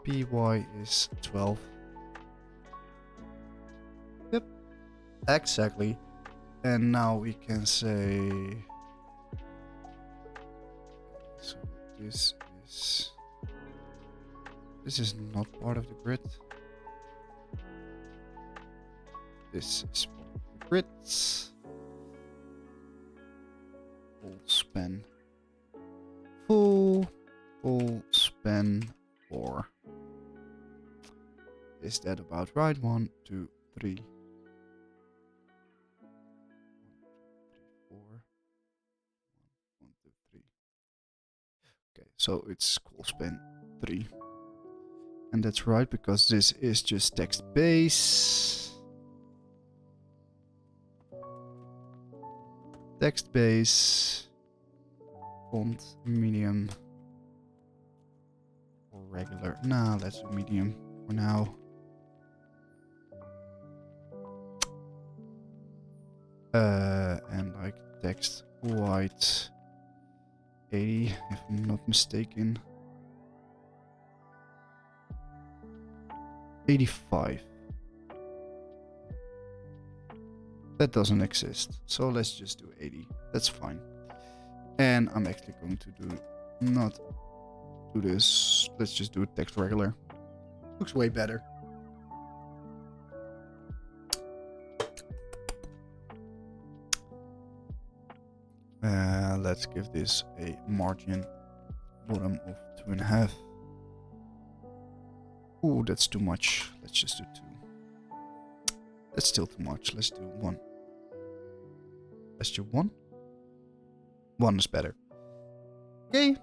PY is 12. Yep, exactly. And now we can say... So this is not part of the grid. This is part of the grid. Full span. Full span 4. Is that about right? 1, 2, 3. 4. 1, 2, 3. Okay, so it's full span 3. And that's right, because this is just text base. Text base. Font medium. or regular? Nah, let's do medium for now. And like text white 80, if I'm not mistaken. 85. That doesn't exist, so let's just do 80. That's fine. And I'm actually going to do not do this. Let's just do text regular. Looks way better. Let's give this a margin bottom of 2.5. Ooh, that's too much. Let's just do 2. That's still too much. Let's do 1. Let's do 1. 1 is better. Okay.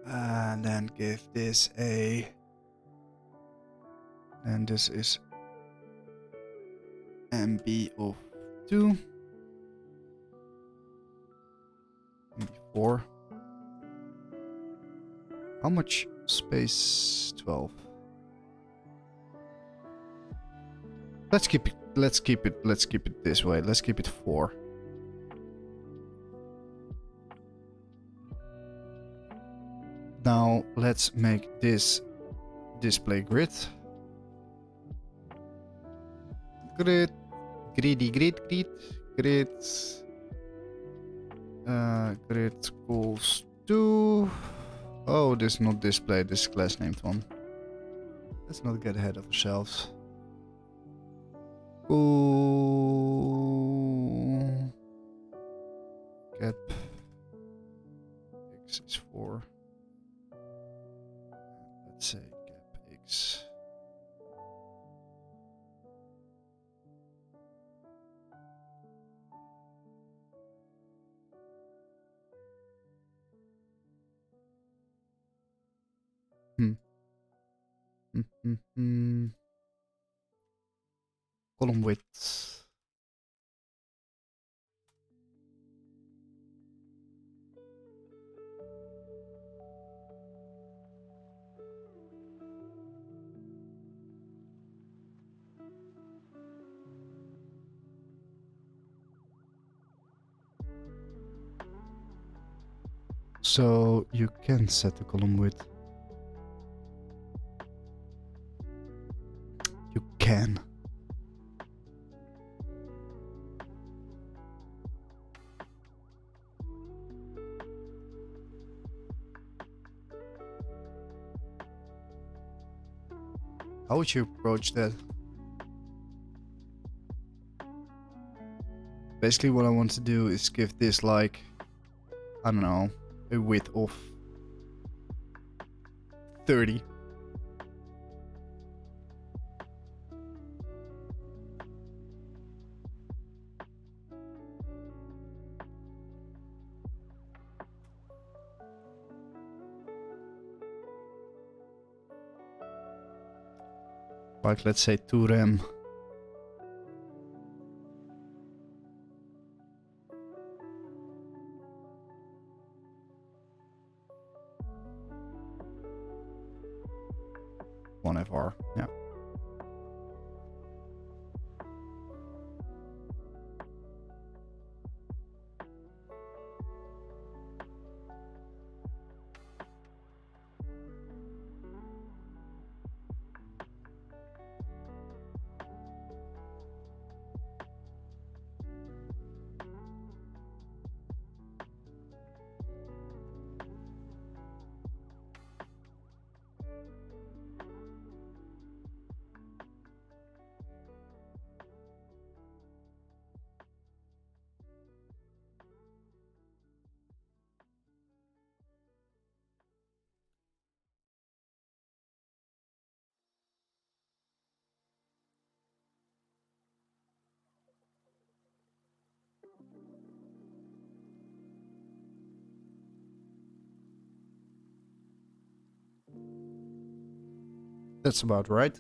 And then give this a... And this is MB of 2. MB 4. How much space? 12. Let's keep it this way. Let's keep it 4. Now let's make this display grid. Grid equals to... Oh, this is not display, this is class named one. Let's not get ahead of ourselves. Ooh. Gap x is 4. Let's say gap x. Column width. So you can set the column width. You can. How would you approach that? Basically what I want to do is give this like, I don't know, a width of 30. Like let's say 2 rem. One FR, yeah. That's about right.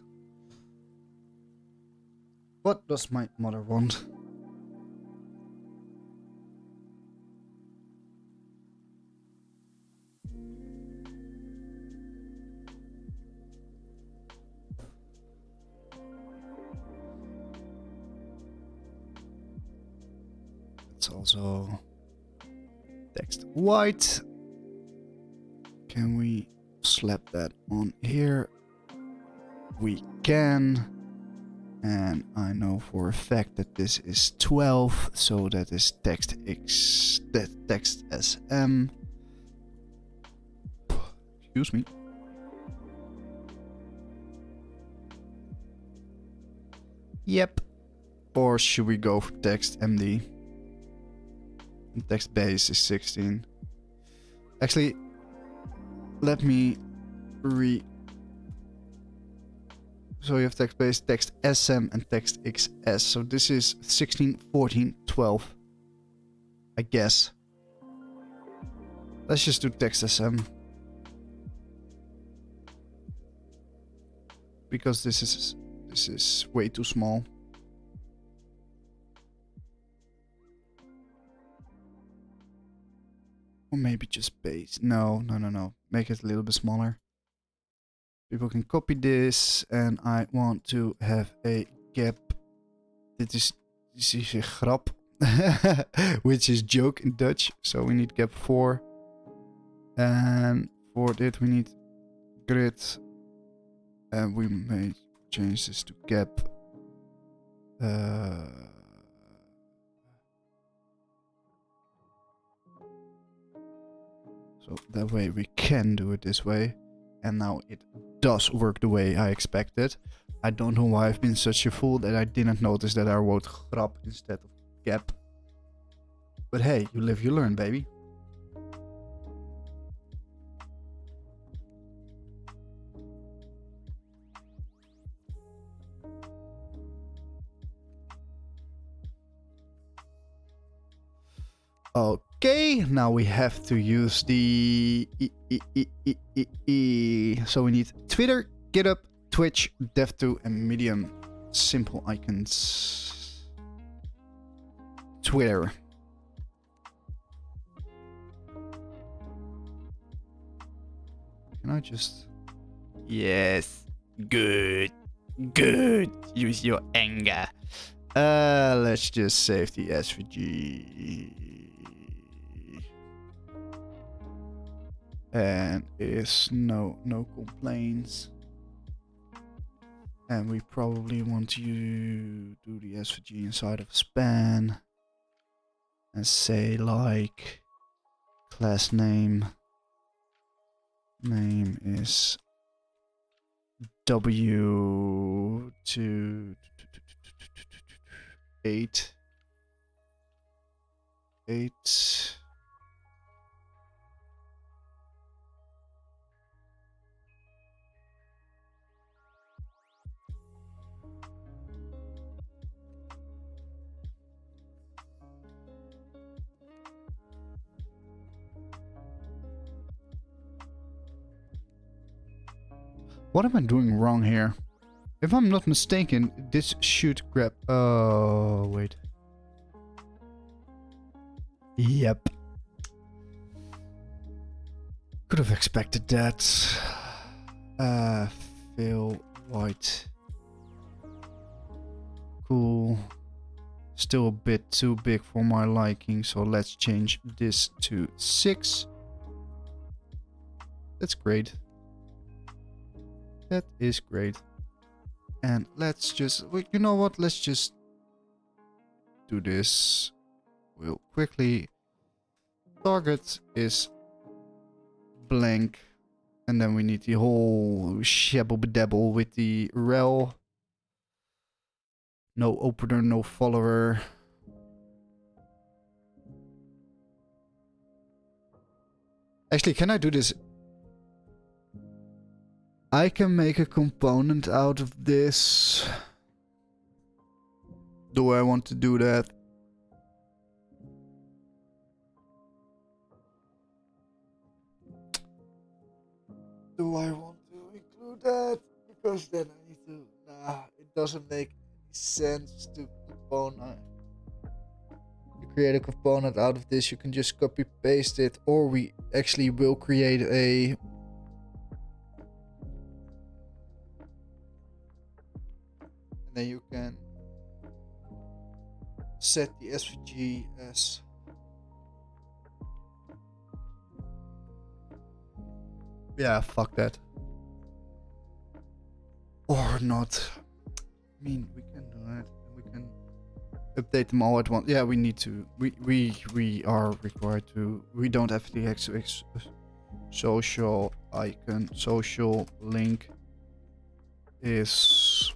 What does my mother want? let's also text white. Can we slap that on here? We can. And I know for a fact that this is 12, so that is text SM. Excuse me. Yep. Or should we go for text MD? And text base is 16. Actually, let me so you have text base, text SM, and text XS. So this is 16, 14, 12. I guess. Let's just do text SM. Because this is way too small. Or maybe just base. No. Make it a little bit smaller. People can copy this, and I want to have a gap. Dit is een grap, which is joke in Dutch. So we need gap 4. And for this we need grid. And we may change this to gap. So that way we can do it this way. And now it does work the way I expected. I don't know why I've been such a fool that I didn't notice that I wrote grap instead of gap. But hey, you live, you learn, baby. Okay, now we have to use the So we need Twitter, GitHub, Twitch, Dev2, and Medium. Simple icons. Twitter. Can I just... Yes. Good. Good. Use your anger. Let's just save the SVG. And is no complaints. And we probably want to do the SVG inside of a span. And say like class name is W to 8. What am I doing wrong here? If I'm not mistaken, this should grab... Oh, wait. Yep. Could have expected that. Fill white. Cool. Still a bit too big for my liking, so let's change this to 6. That's great. That is great. And let's just... Wait, you know what? Let's just do this. We'll quickly... Target is blank. And then we need the whole shabble-bedabble with the rel. No opener, no follower. Actually, can I do this? I can make a component out of this. Do I want to do that? Do I want to include that? Because then I need to... Nah, it doesn't make any sense to create a component out of this. You can just copy paste it, or we actually will create a... And then you can set the SVG as fuck that. Or not. I mean, we can do that. We can update them all at once. Yeah, we need to. We are required to. We don't have the social icon. Social link is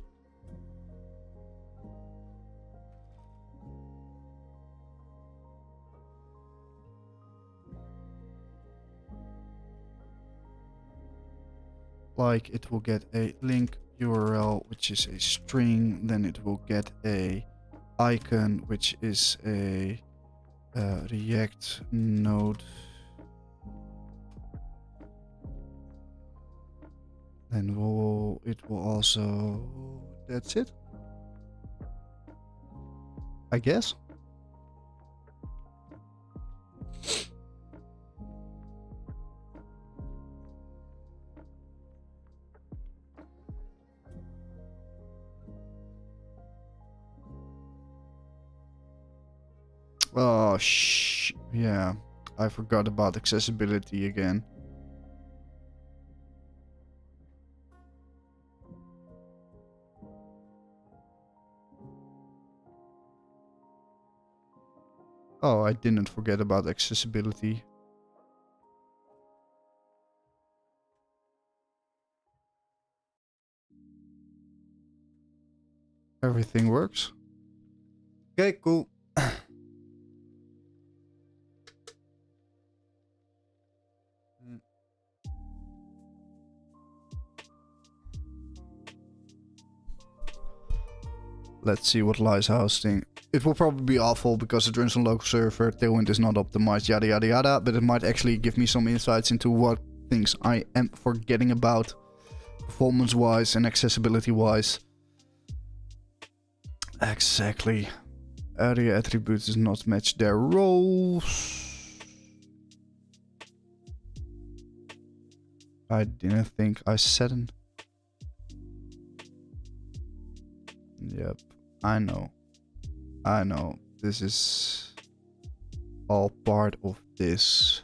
like it will get a link URL which is a string, then it will get a icon which is a React node, then it will also, that's it, I guess. Oh, yeah, I forgot about accessibility again. Oh, I didn't forget about accessibility. Everything works. Okay, cool. Let's see what lies hosting. It will probably be awful because it runs on local server, Tailwind is not optimized, yada yada yada, but it might actually give me some insights into what things I am forgetting about, performance-wise and accessibility-wise. Exactly. Area attributes does not match their roles. I didn't think I said it. Yep, I know. I know. This is all part of this.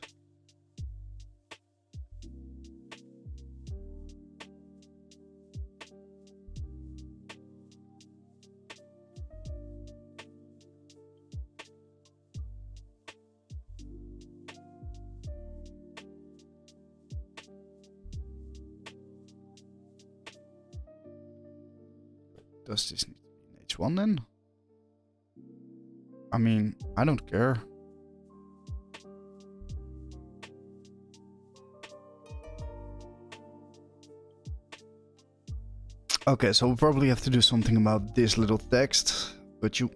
Does this need to be in H1 then? I mean, I don't care. Okay, so we'll probably have to do something about this little text, but you...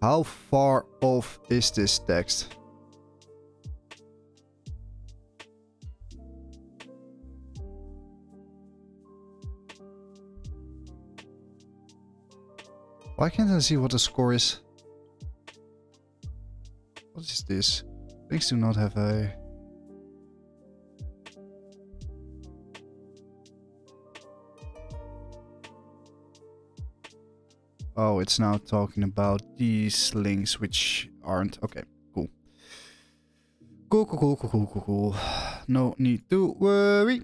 How far off is this text? Why can't I see what the score is? What is this? Things do not have a... Oh, it's now talking about these links which aren't... Okay, cool. Cool. No need to worry.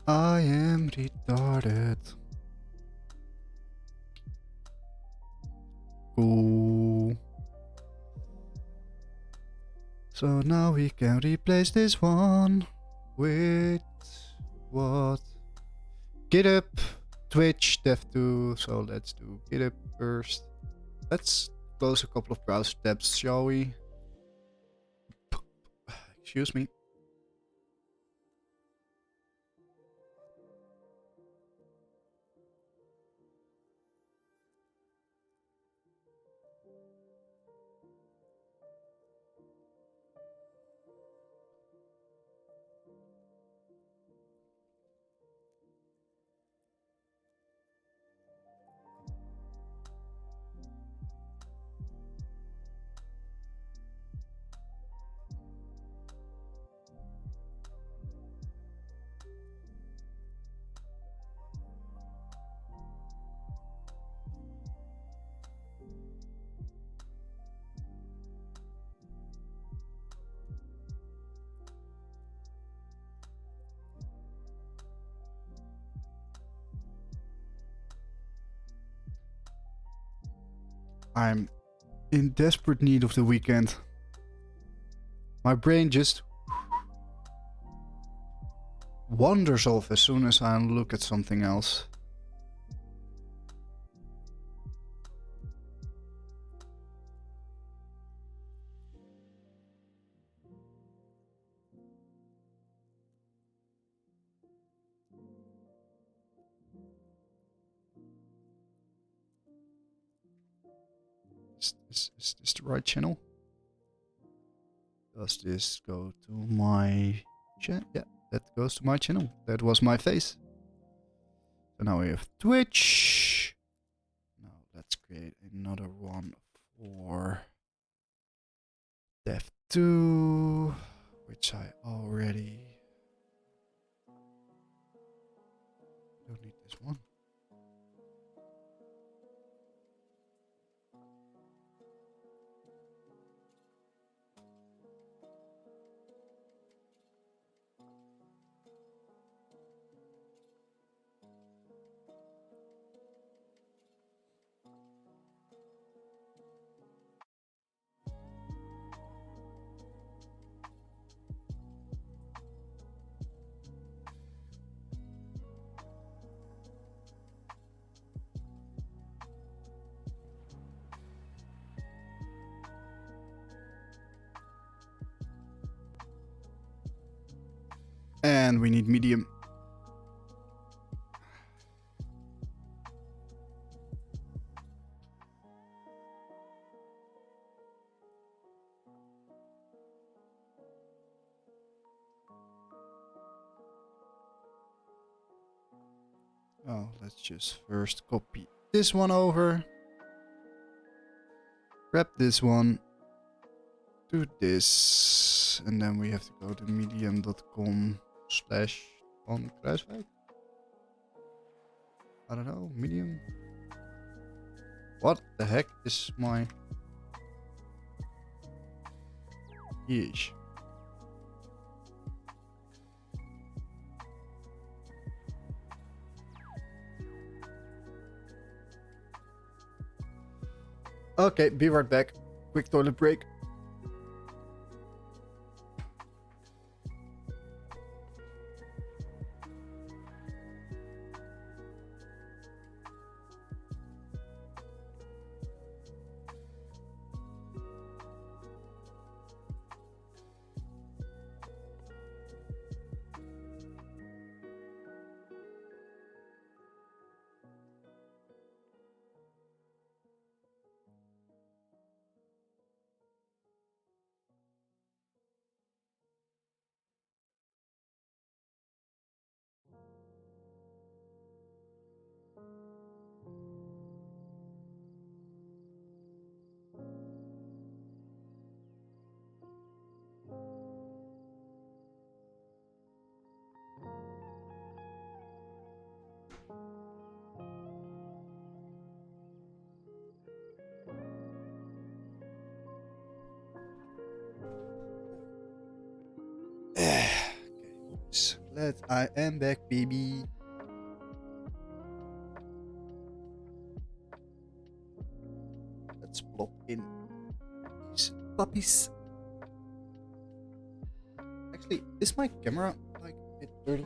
I am retarded. Cool. So now we can replace this one with what? GitHub, Twitch, Dev2. So let's do GitHub first. Let's close a couple of browser tabs, shall we? Excuse me. I'm in desperate need of the weekend. My brain just wanders off as soon as I look at something else. Is this the right channel? Does this go to my channel? Yeah, that goes to my channel. That was my face. So now we have Twitch. Now let's create another one for Dev2, which I already don't need this one. And we need medium. Oh, let's just first copy this one over. Grab this one. Do this. And then we have to go to medium.com/on Kruiswijk. I don't know, medium. What the heck is my... Yeesh. Okay, be right back. Quick toilet break. I am back, baby. Let's plop in these puppies. Actually, is my camera like a bit dirty?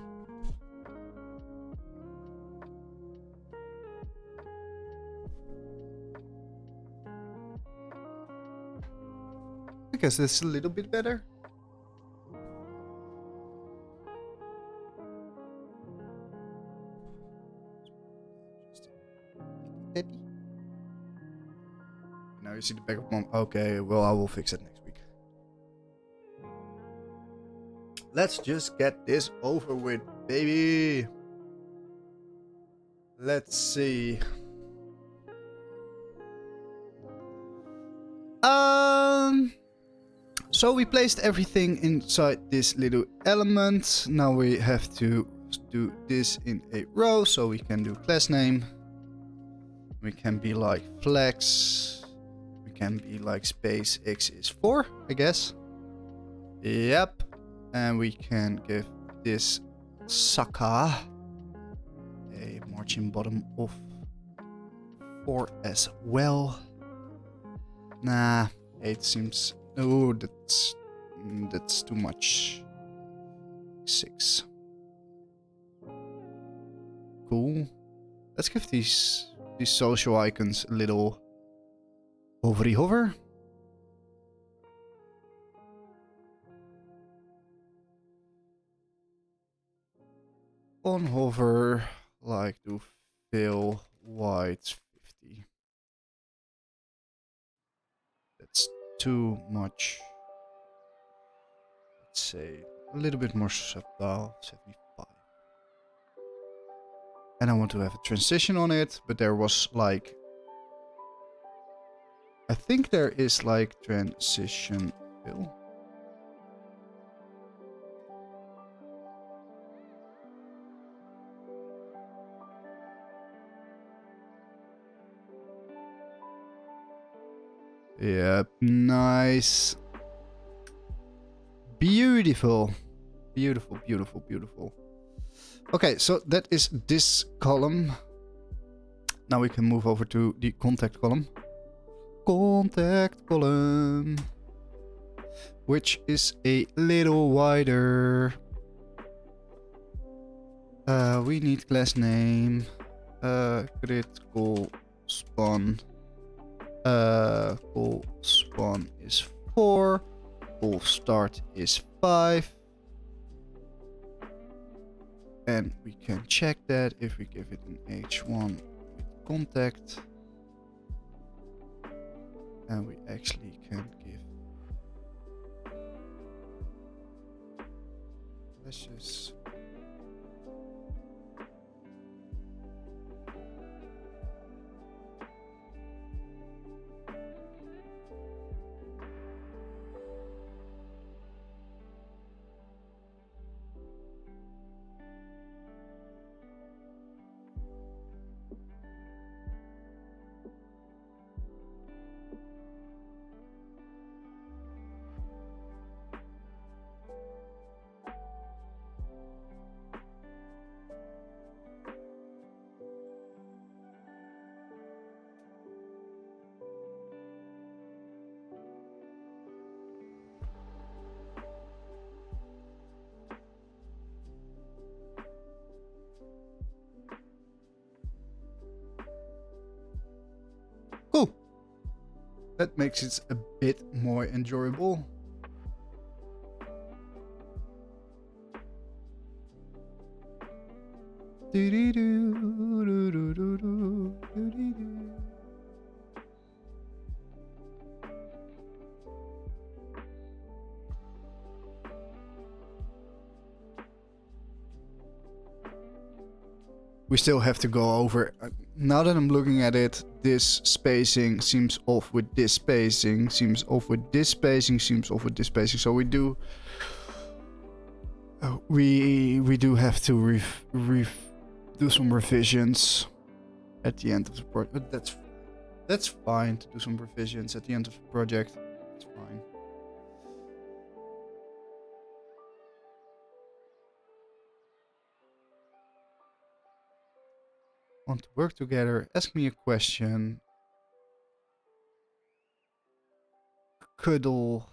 I guess this is a little bit better. Now you see the back of mom. Okay, well, I will fix it next week. Let's just get this over with, baby. Let's see. So we placed everything inside this little element. Now we have to do this in a row, so we can do class name. We can be like flex. We can be like space x is 4, I guess. Yep. And we can give this sucker a margin bottom of 4 as well. Nah, 8 seems... Oh, that's too much. 6. Cool. Let's give these social icons a little hover. On hover, like to fill white 50. That's too much. Let's say a little bit more subtle, 75. And I want to have a transition on it, but there was like... I think there is like transition fill. Yep, nice. Beautiful. Beautiful. Okay, so that is this column. Now we can move over to the contact column. Contact column. Which is a little wider. We need class name. Critical spawn. Call spawn is 4. Call start is 5. And we can check that if we give it an H1 with contact. And we actually can give... Let's just... Cool. That makes it a bit more enjoyable. We still have to go over. Now that I'm looking at it, this spacing seems off with this spacing, seems off with this spacing, seems off with this spacing. So we do have to do some revisions at the end of the project. That's fine to do some revisions at the end of the project. It's fine. Want to work together, ask me a question, cuddle,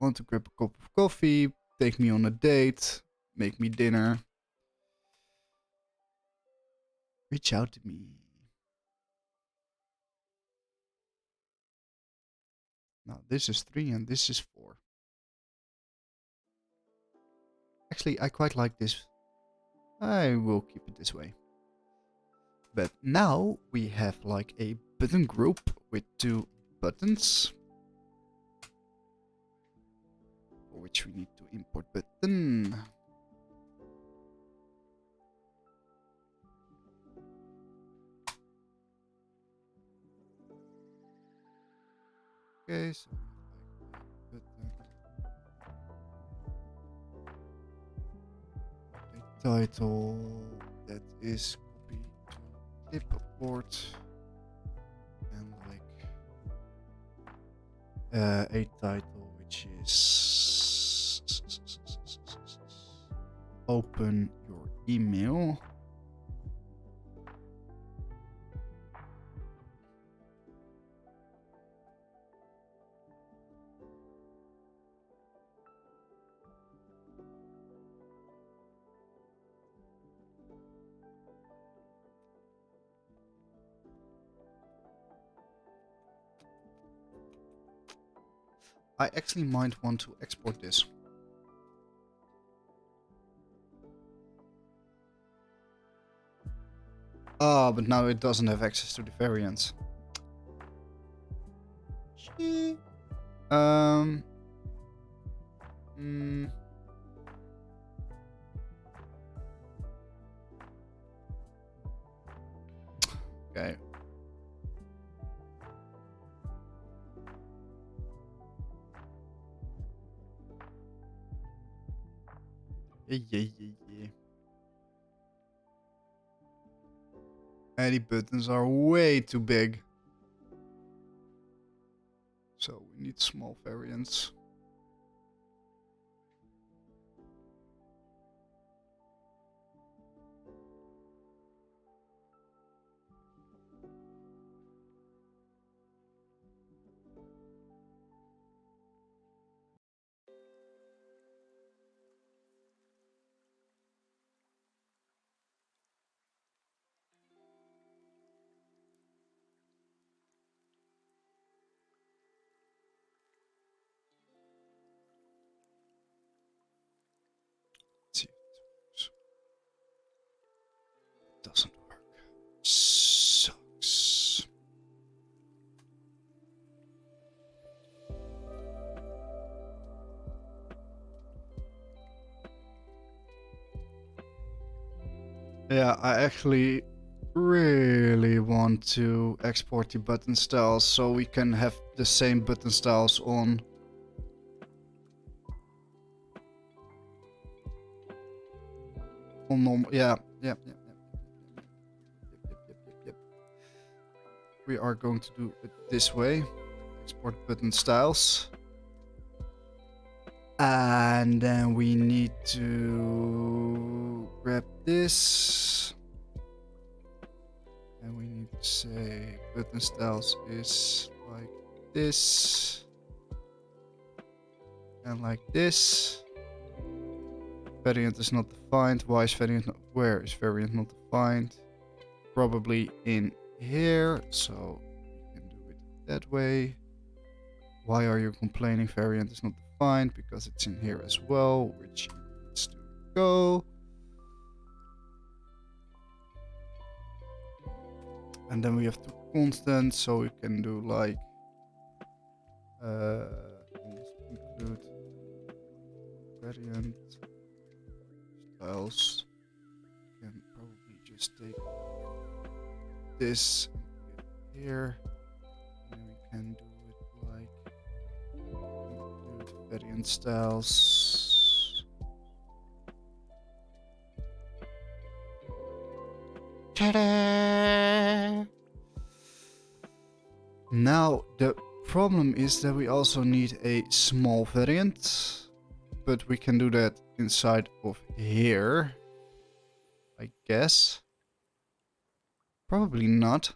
want to grab a cup of coffee, take me on a date, make me dinner, reach out to me. Now this is 3 and this is 4. Actually, I quite like this. I will keep it this way. But now we have like a button group with 2 buttons, for which we need to import button. Okay, so we have a title that is copied to clipboard, and like a title which is open your email. I actually might want to export this. Ah, but now it doesn't have access to the variants. Um. Okay. Yeah. The buttons are way too big. So we need small variants. Let's see. It doesn't work. Sucks. Yeah, I actually really want to export the button styles so we can have the same button styles on normal. Yeah. We are going to do it this way. Export button styles. And then we need to grab this. And we need to say button styles is like this. And like this. Variant is not defined. Why is variant not? Where is variant not defined? Probably in here. So we can do it that way. Why are you complaining variant is not defined? Because it's in here as well, which needs to go. And then we have two constants, so we can do like include variant styles. We can probably just take this and put it here, and then we can do it like include variant styles. Ta-da! Now the problem is that we also need a small variant, but we can do that inside of here, I guess. Probably not.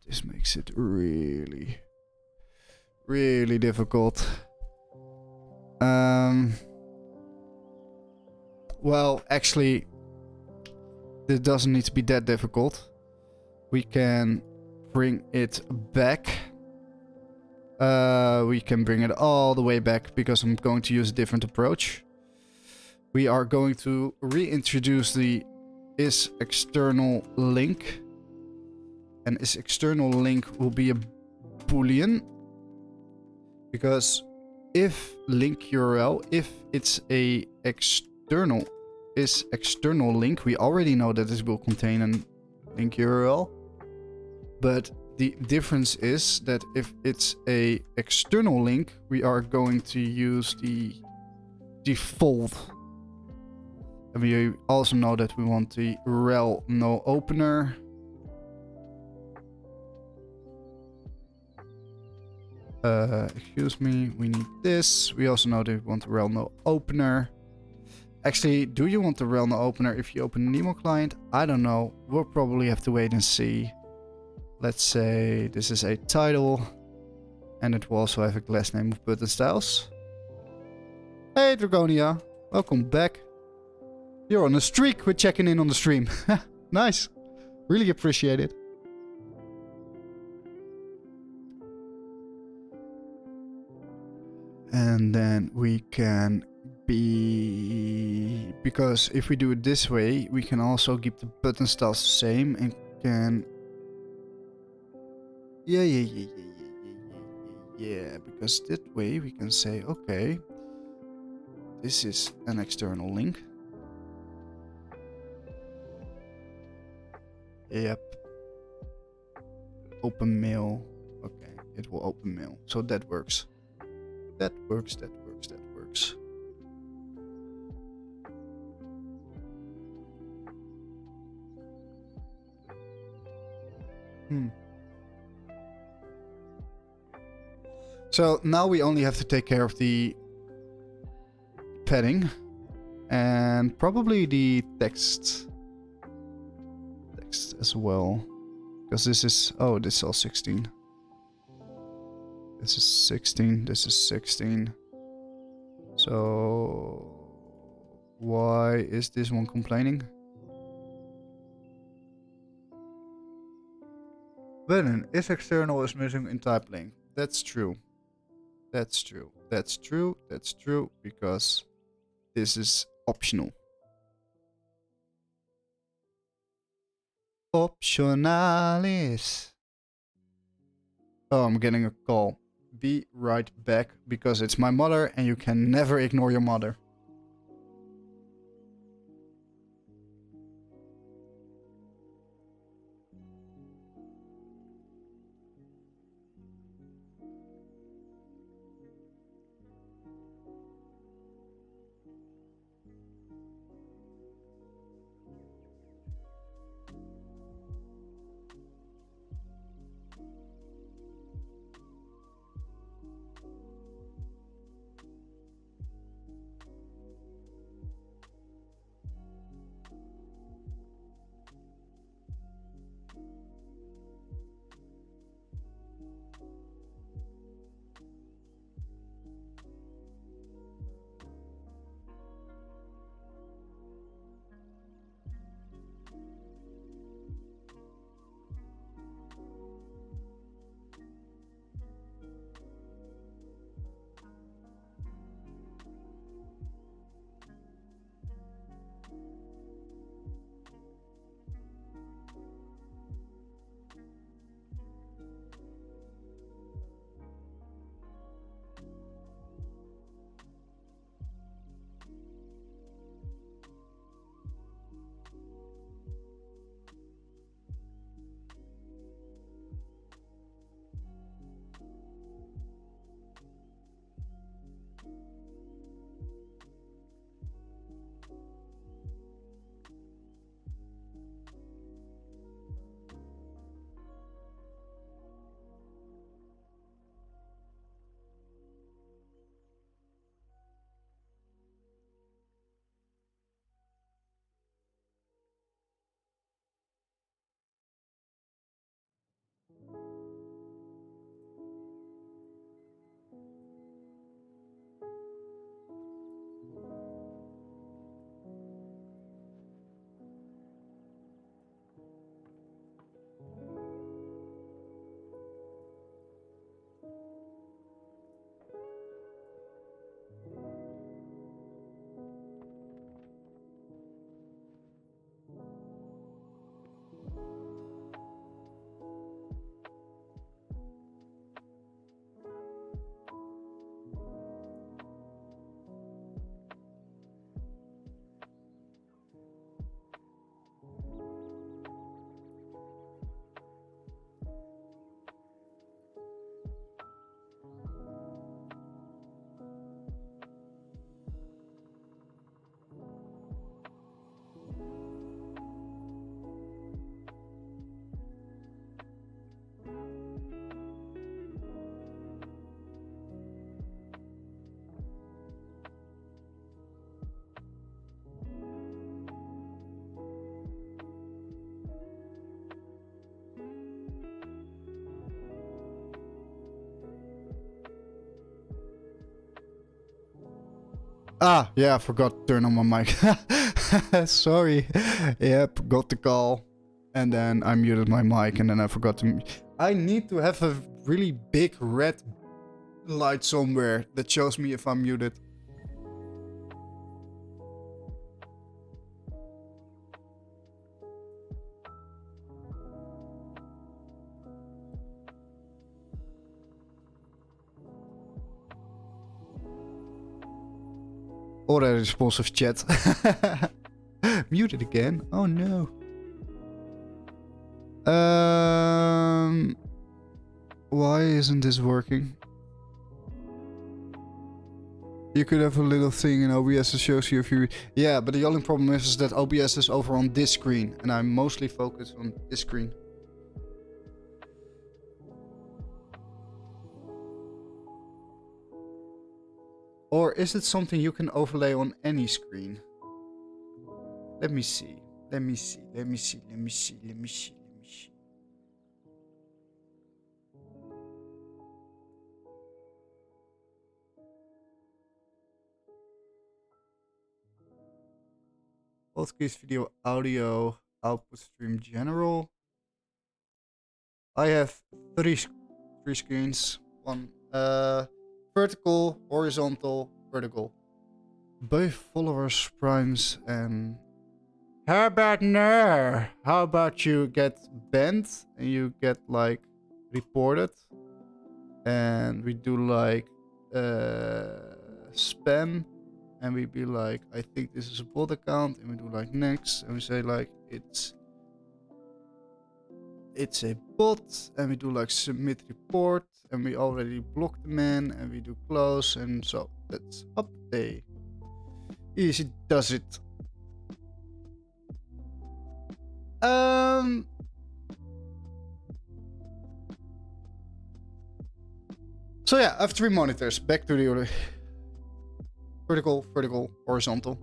This makes it really, really difficult. Well, actually, it doesn't need to be that difficult. We can bring it back. We can bring it all the way back because I'm going to use a different approach. We are going to reintroduce the isExternal link. And isExternal link will be a boolean. Because if link URL, if it's a external isExternal link, we already know that this will contain a link URL. But the difference is that if it's a external link, we are going to use the default. And we also know that we want the rel no opener. Excuse me, we need this. We also know that we want the rel no opener. Actually, do you want the rel no opener if you open Nemo client? I don't know. We'll probably have to wait and see. Let's say this is a title. And it will also have a class name of button styles. Hey Dragonia, welcome back. You're on a streak with checking in on the stream. Nice. Really appreciate it. And then we can be... Because if we do it this way, we can also keep the button styles the same and can... Yeah, because that way we can say, okay, this is an external link. Yep. Open mail. Okay, it will open mail. So that works. That works. So now we only have to take care of the padding and probably the text as well, because this is this is all 16. This is 16. This is 16. So why is this one complaining? Button is external is missing in type link. That's true. That's true. That's true. That's true because this is optional. Optionalis. Oh, I'm getting a call. Be right back because it's my mother and you can never ignore your mother. Ah, yeah, I forgot to turn on my mic. Sorry. Yep, got the call. And then I muted my mic and then I forgot to... I need to have a really big red light somewhere that shows me if I'm muted. Already responsive chat. Muted again? Oh no. Why isn't this working? You could have a little thing in OBS that shows you if you... Yeah, but the only problem is that OBS is over on this screen. And I'm mostly focused on this screen. Or is it something you can overlay on any screen? Let me see. Let me see. Let me see. Let me see. Let me see. Let me see. Podcast, video, audio, output stream general. I have three screens. One vertical, horizontal, vertical. Both followers, primes, and... How about no? How about you get banned and you get like reported? And we do like spam. And we be like, I think this is a bot account. And we do like next. And we say like, it's a bot. And we do like submit report. And we already block the man. And we do close. And so that's update. Easy does it. So yeah, I have 3 monitors. Back to the other. Vertical, vertical, horizontal.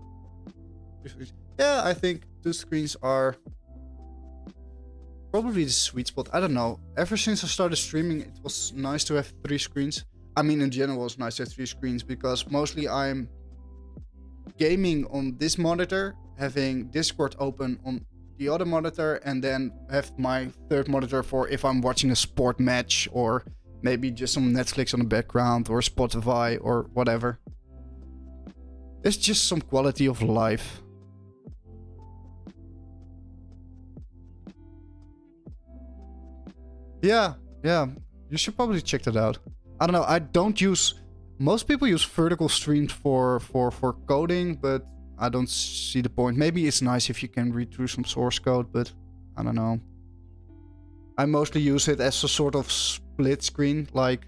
Yeah, I think 2 screens are probably the sweet spot. I don't know. Ever since I started streaming, it was nice to have 3 screens. I mean, in general, it's nice to have 3 screens because mostly I'm gaming on this monitor, having Discord open on the other monitor, and then have my 3rd monitor for if I'm watching a sport match or maybe just some Netflix on the background or Spotify or whatever. It's just some quality of life. Yeah, you should probably check that out. I don't know, I don't use... Most people use vertical streams for coding, but I don't see the point. Maybe it's nice if you can read through some source code, but I don't know. I mostly use it as a sort of split screen, like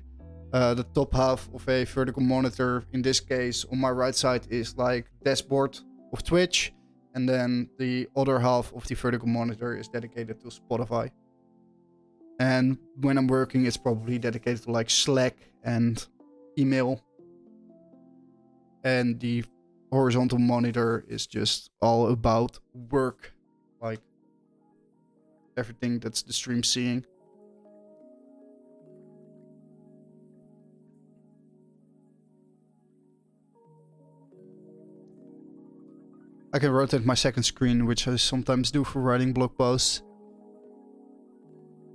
the top half of a vertical monitor, in this case, on my right side is like dashboard of Twitch, and then the other half of the vertical monitor is dedicated to Spotify. And when I'm working, it's probably dedicated to like Slack and email. And the horizontal monitor is just all about work, like everything that's the stream seeing. I can rotate my second screen, which I sometimes do for writing blog posts.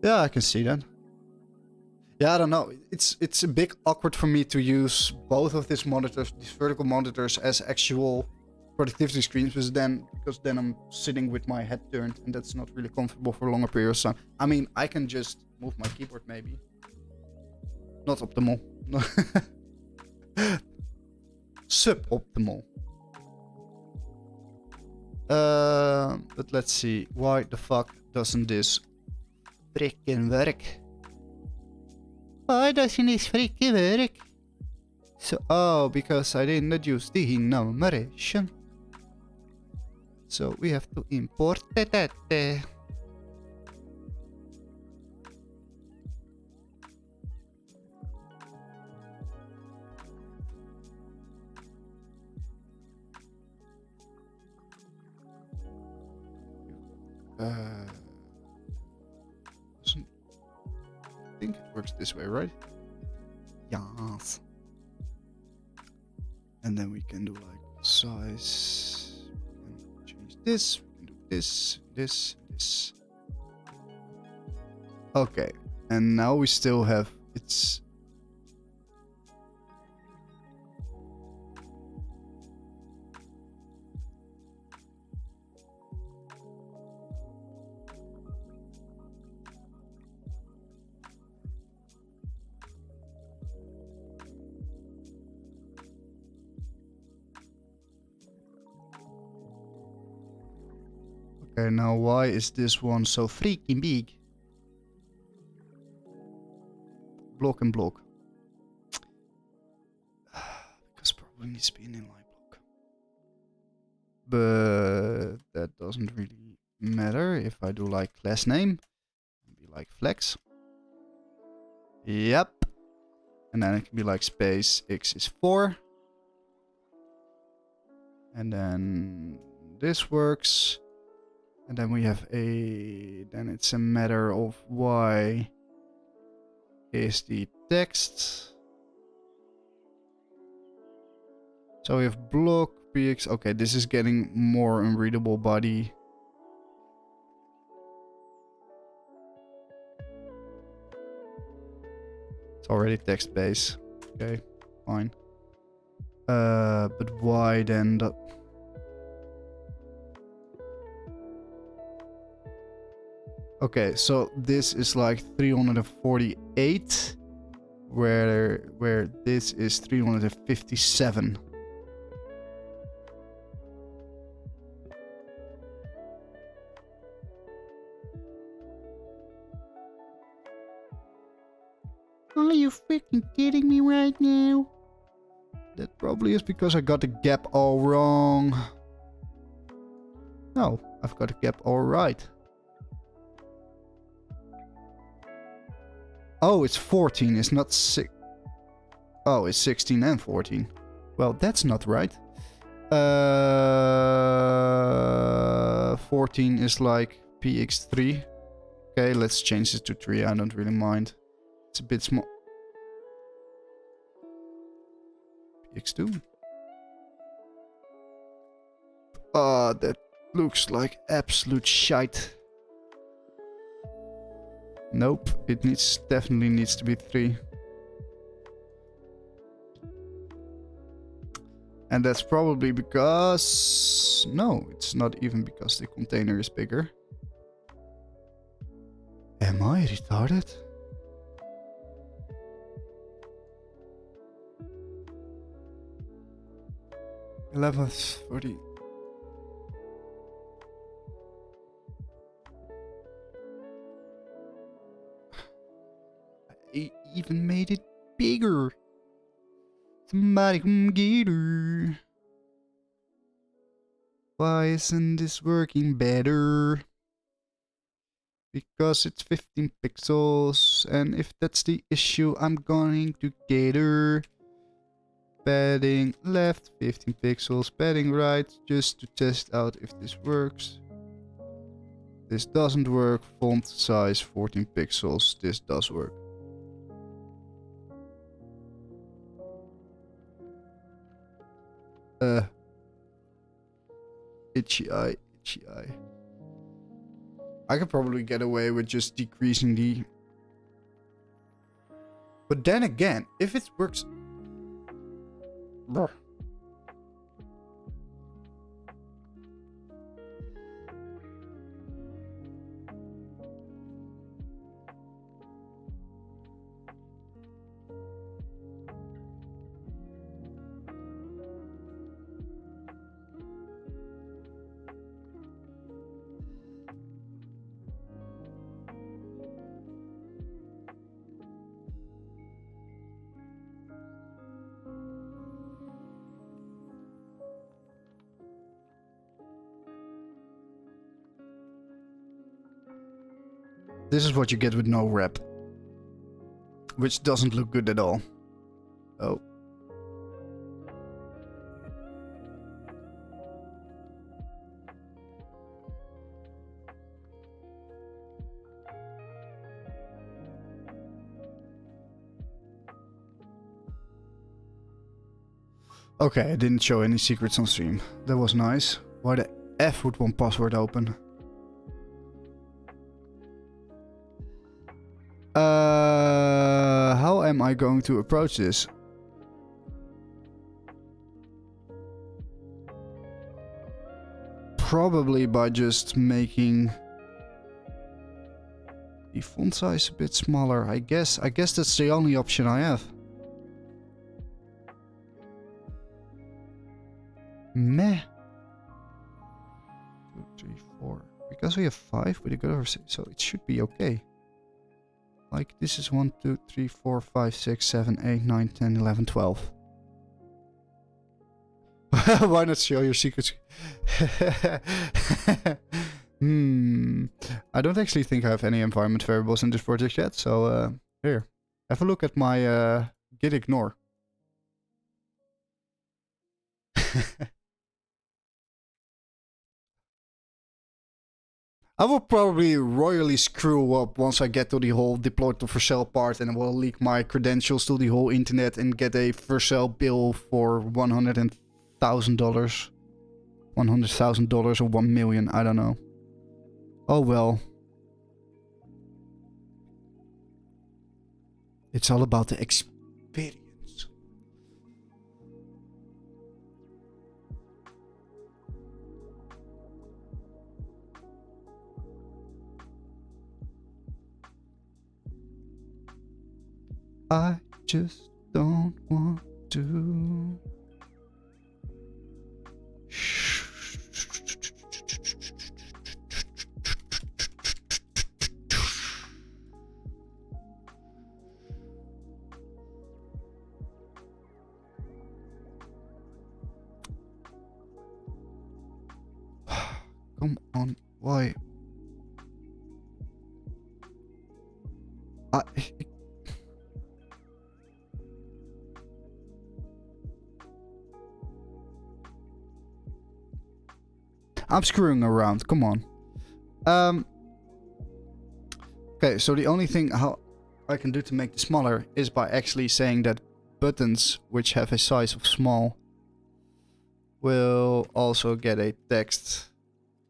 Yeah, I can see that. Yeah, I don't know. It's a bit awkward for me to use both of these monitors, these vertical monitors, as actual productivity screens, because then I'm sitting with my head turned, and that's not really comfortable for longer periods of time. I mean, I can just move my keyboard maybe. Not optimal. Suboptimal. But let's see. Why the fuck doesn't this freaking work? Why doesn't this freaking work? So, because I didn't use the enumeration. So we have to import that. I think it works this way, right? Yes. And then we can do like size. And change this. We can do this, this. Okay, and now we still have it's. Okay, now why is this one so freaking big? Block and block. Because probably needs to be an inline block. But that doesn't really matter if I do like class name. Be like flex. Yep. And then it can be like space x is 4. And then this works. And then we have a... Then it's a matter of y is the text. So we have block px. Okay, this is getting more unreadable body. It's already text base. Okay, fine. But why then? Okay, so this is like 348, where this is 357. Are you freaking kidding me right now? That probably is because I got the gap all wrong. No, I've got the gap all right. Oh, it's 14, it's not 6. Oh, it's 16 and 14. Well, that's not right. 14 is like px3. Okay, let's change this to 3. I don't really mind. It's a bit small. px2. That looks like absolute shite. Nope, it definitely needs to be 3. And that's probably because... No, it's not even because the container is bigger. Am I retarded? $11.40. I even made it bigger. Somebody come get her. Why isn't this working better? Because it's 15 pixels, and if that's the issue, I'm going to get her. Padding left 15 pixels, padding right, just to test out if this works. This doesn't work. Font size 14 pixels. This does work. Itchy eye, itchy eye. I could probably get away with just decreasing the... But then again, if it works... Brr. This is what you get with no wrap. Which doesn't look good at all. Oh. Okay, I didn't show any secrets on stream. That was nice. Why the F would one password open? How am I going to approach this? Probably by just making the font size a bit smaller. I guess that's the only option I have. Meh. 2, 3, 4. Because we have 5 with a good over 6, so it should be okay. Like this is 1, 2, 3, 4, 5, 6, 7, 8, 9, 10, 11, 12. Why not show your secrets? I don't actually think I have any environment variables in this project yet, so here. Have a look at my git ignore. I will probably royally screw up once I get to the whole deploy to for sale part, and I will leak my credentials to the whole internet and get a for sale bill for $100,000, $100,000 or 1 million. I don't know. Oh well. It's all about the experience. I just don't want to. Come on, why? I'm screwing around, come on. Okay, so the only thing how I can do to make it smaller is by actually saying that buttons which have a size of small will also get a text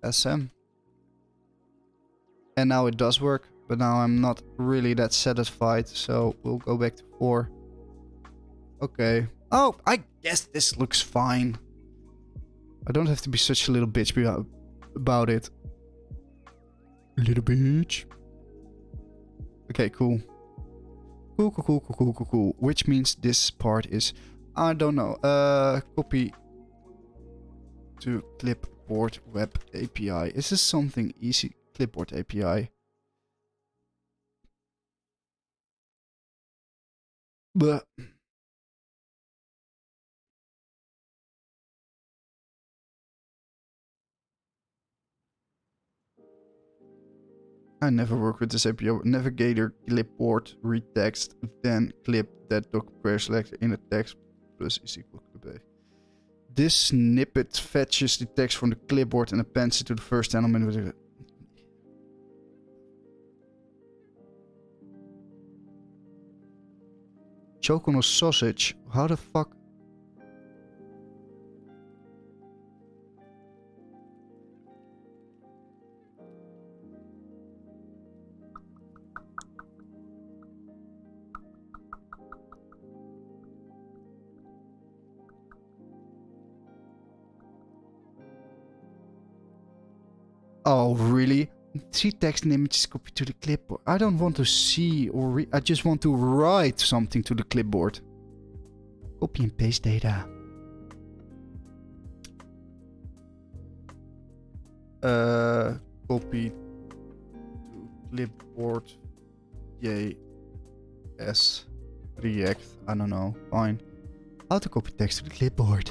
SM. And now it does work, but now I'm not really that satisfied, so we'll go back to 4. Okay. Oh, I guess this looks fine. I don't have to be such a little bitch about it. Little bitch. Okay, cool. Cool. Which means this part is... I don't know. Copy to clipboard web API. Is this something easy? Clipboard API. But... I never work with this API. Navigator, clipboard, read text, then clip that doc prayer selector in the text plus is equal to clip A. This snippet fetches the text from the clipboard and appends it to the first element with it. Choke on a sausage. How the fuck? Oh, really? See text and images copied to the clipboard. I don't want to see or read. I just want to write something to the clipboard. Copy and paste data. Copy to clipboard. Yay. S. React. I don't know. Fine. How to copy text to the clipboard.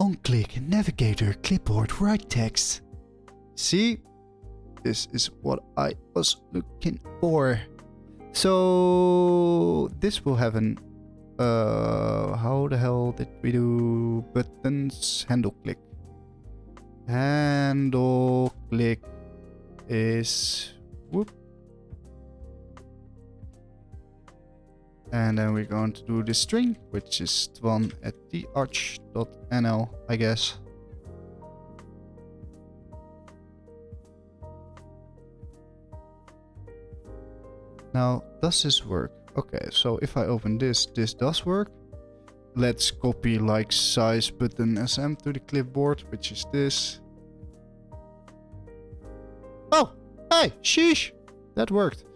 On click, navigator, clipboard, write text. See? This is what I was looking for. So this will have an how the hell did we do buttons? Handle click. Handle click is whoop. And then we're going to do the string, which is Y2.M2.D11, I guess. Now, does this work? Okay, so if I open this, this does work. Let's copy like size button SM to the clipboard, which is this. Oh, hey, sheesh, that worked.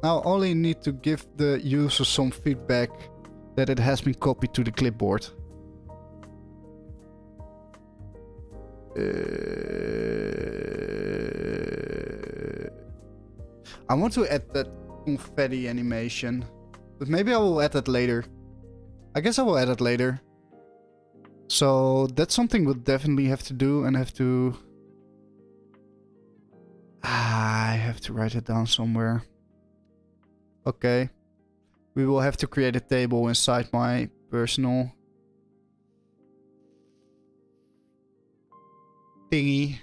Now only need to give the user some feedback that it has been copied to the clipboard. I want to add that confetti animation, but maybe I will add that later. I guess I will add it later. So that's something we'll definitely have to do, and have to... I have to write it down somewhere. Okay. We will have to create a table inside my personal thingy.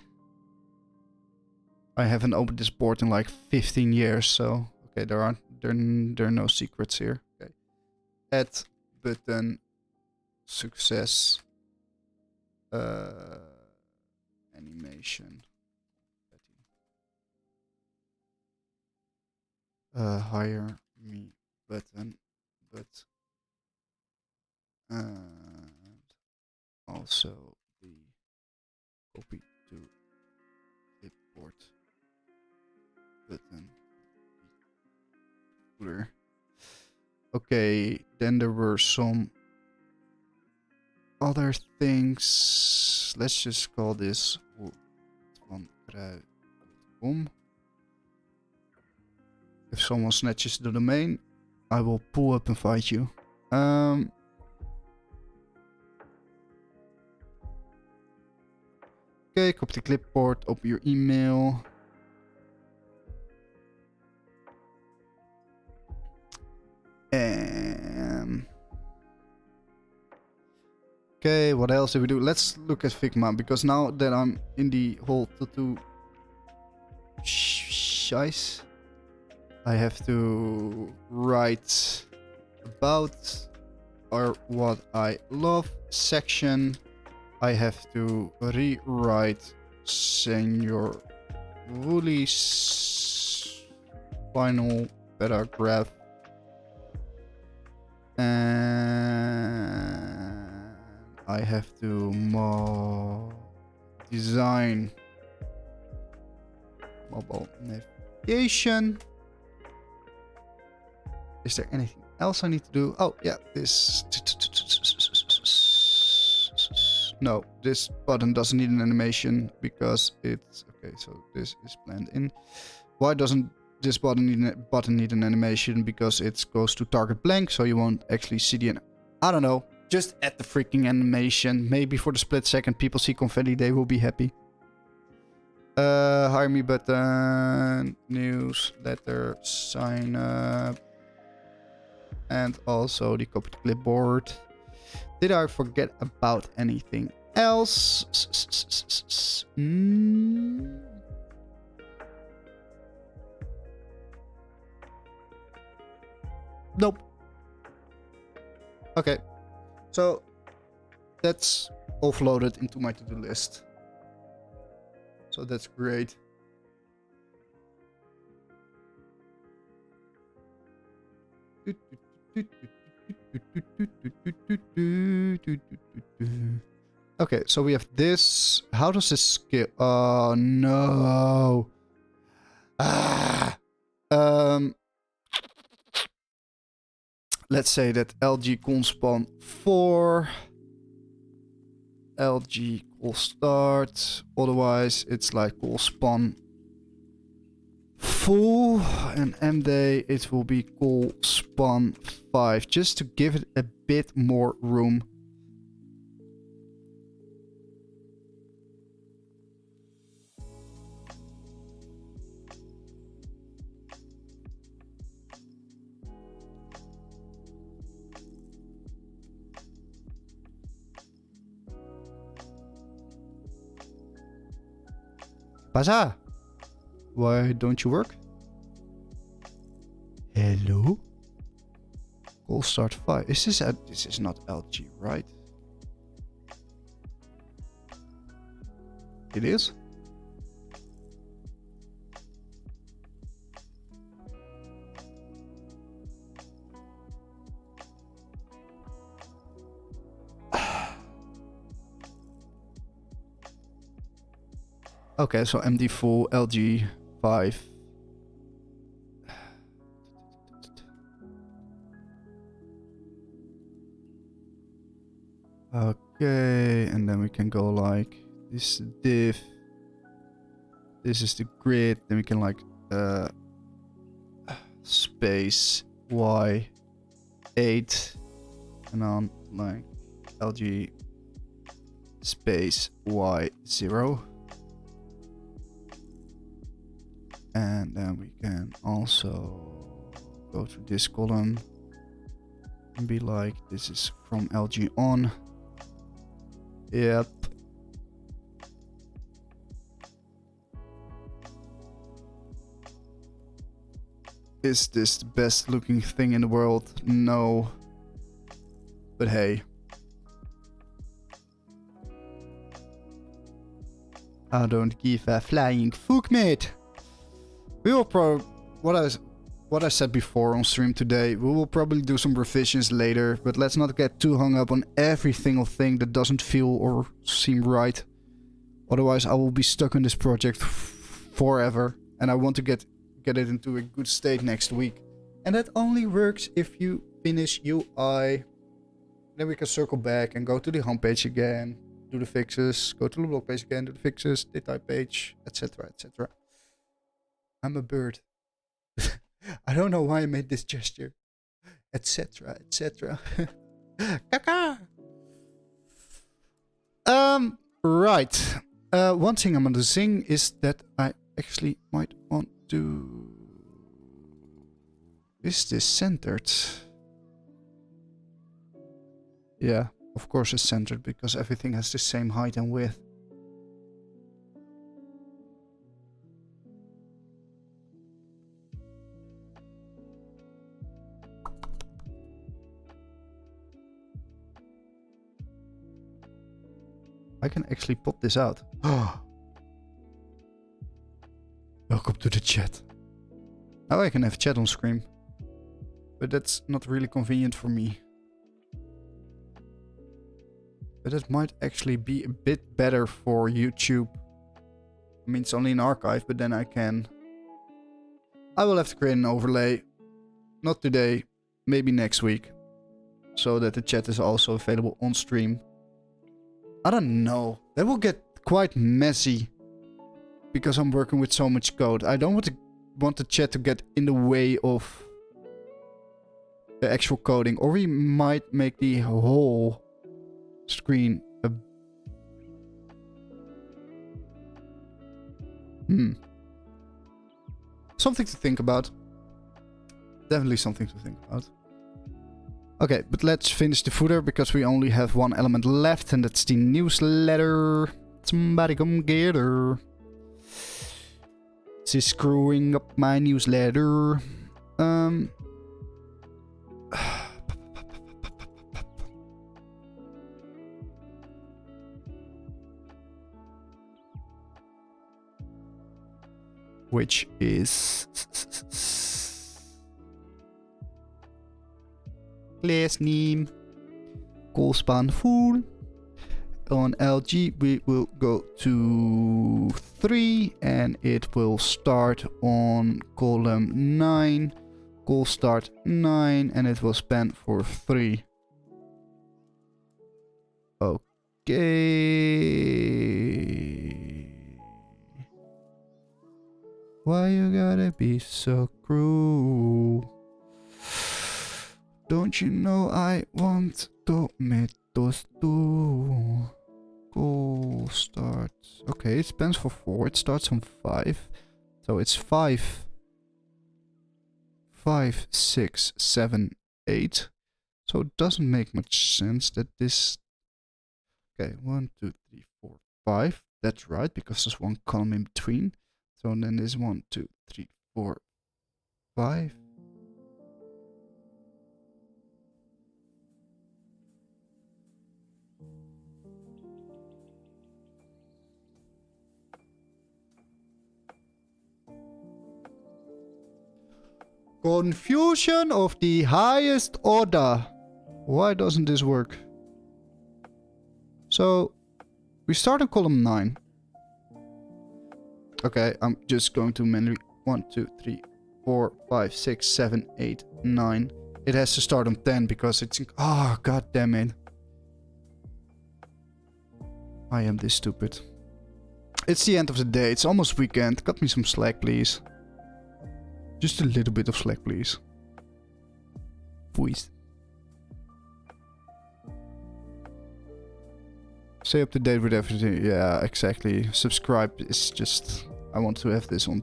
I haven't opened this board in like 15 years, so okay, there are no secrets here. Okay. Add button success animation. Hire me button, but also the copy to clipboard button. Okay, then there were some other things. Let's just call this Y2.M2.D11. If someone snatches the domain, I will pull up and fight you. Okay, copy the clipboard, open your email. Okay, what else did we do? Let's look at Figma, because now that I'm in the whole tattoo shice, I have to write about or what I love section. I have to rewrite Senior Woolly's final paragraph. And I have to design mobile navigation. Is there anything else I need to do? Oh, yeah, this. No, this button doesn't need an animation because it's okay. So this is planned in. Why doesn't this button need an animation? Because it goes to target blank, so you won't actually see the. I don't know. Just add the freaking animation. Maybe for the split second people see confetti, they will be happy. Hire me button, newsletter, sign up, and also the copy to clipboard. Did I forget about anything else? Nope. Okay. So that's offloaded into my to-do list. So that's great. Okay, so we have this. How does this scale? Oh no. Let's say that LG conspan 4. LG call start. Otherwise, it's like call span full, and MD it will be call span 5, just to give it a bit more room. Pasa? Why don't you work? Hello? Goal start 5. Is this this is not LG, right? It is? Okay, so MD full LG 5. Okay, and then we can go like this div. This is the grid. Then we can like space Y8 and on like LG space Y0. And then we can also go to this column and be like, this is from LG on. Yep. Is this the best looking thing in the world? No. But hey. I don't give a flying fuck, mate. We will what I said before on stream today, we will probably do some revisions later, but let's not get too hung up on every single thing that doesn't feel or seem right. Otherwise I will be stuck in this project forever, and I want to get it into a good state next week. And that only works if you finish UI. Then we can circle back and go to the homepage again, do the fixes, go to the blog page again, do the fixes, the type page, etc, etc. I'm a bird. I don't know why I made this gesture. Etc, etc. Kaka! Right. One thing I'm gonna sing is that I actually might want to... Is this centered? Yeah, of course it's centered because everything has the same height and width. I can actually pop this out. Welcome to the chat. Now I can have chat on screen. But that's not really convenient for me. But it might actually be a bit better for YouTube. I mean, it's only an archive, but then I will have to create an overlay. Not today, maybe next week. So that the chat is also available on stream. I don't know. That will get quite messy. Because I'm working with so much code. I don't want the chat to get in the way of the actual coding. Or we might make the whole screen a... Something to think about. Definitely something to think about. Okay, but let's finish the footer because we only have one element left, and that's the newsletter. Somebody come get her. This is screwing up my newsletter. Which is... class name, goal span full. On LG we will go to 3 and it will start on column 9, goal start 9, and it will span for 3. Okay. Why you gotta be so cruel? Don't you know I want tomatoes too? Goal start. Okay, it spans for 4. It starts on 5. So it's 5. 5, 6, 7, 8. So it doesn't make much sense that this... Okay, 1, 2, 3, 4, 5. That's right, because there's one column in between. So then there's 1, 2, 3, 4, 5. Confusion of the highest order. Why doesn't this work? So, we start on column 9. Okay, I'm just going to manually 1, 2, 3, 4, 5, 6, 7, 8, 9. It has to start on 10 because it's... Oh, god damn it. I am this stupid. It's the end of the day. It's almost weekend. Cut me some slack, please. Just a little bit of slack, please. Please. Stay up to date with everything. Yeah, exactly. Subscribe is just... I want to have this on...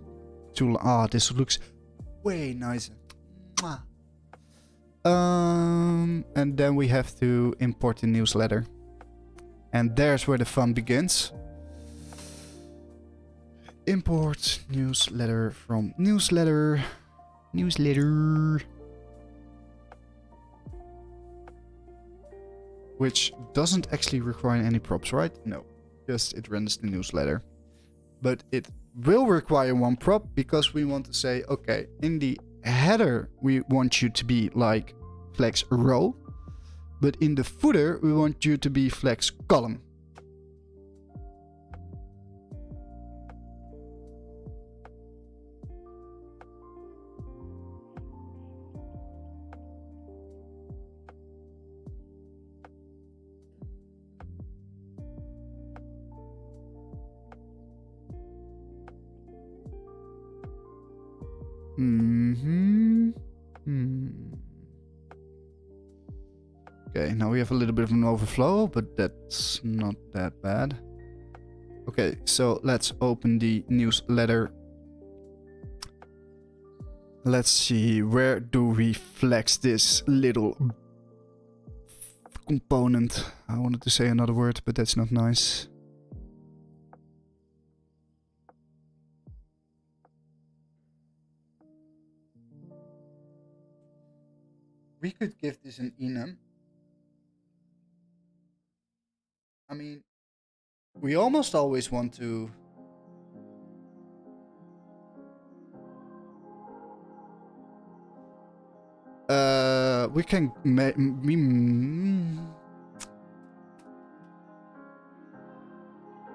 this looks way nicer. Mwah. And then we have to import the newsletter. And there's where the fun begins. Import newsletter from newsletter. Which doesn't actually require any props, right? No. Just it renders the newsletter. But it will require one prop because we want to say, okay, in the header we want you to be like flex row. But in the footer we want you to be flex column. Okay, now we have a little bit of an overflow, but that's not that bad. Okay, so let's open the newsletter. Let's see, where do we flex this little component? I wanted to say another word, but that's not nice. We could give this an enum. I mean, we almost always want to... we can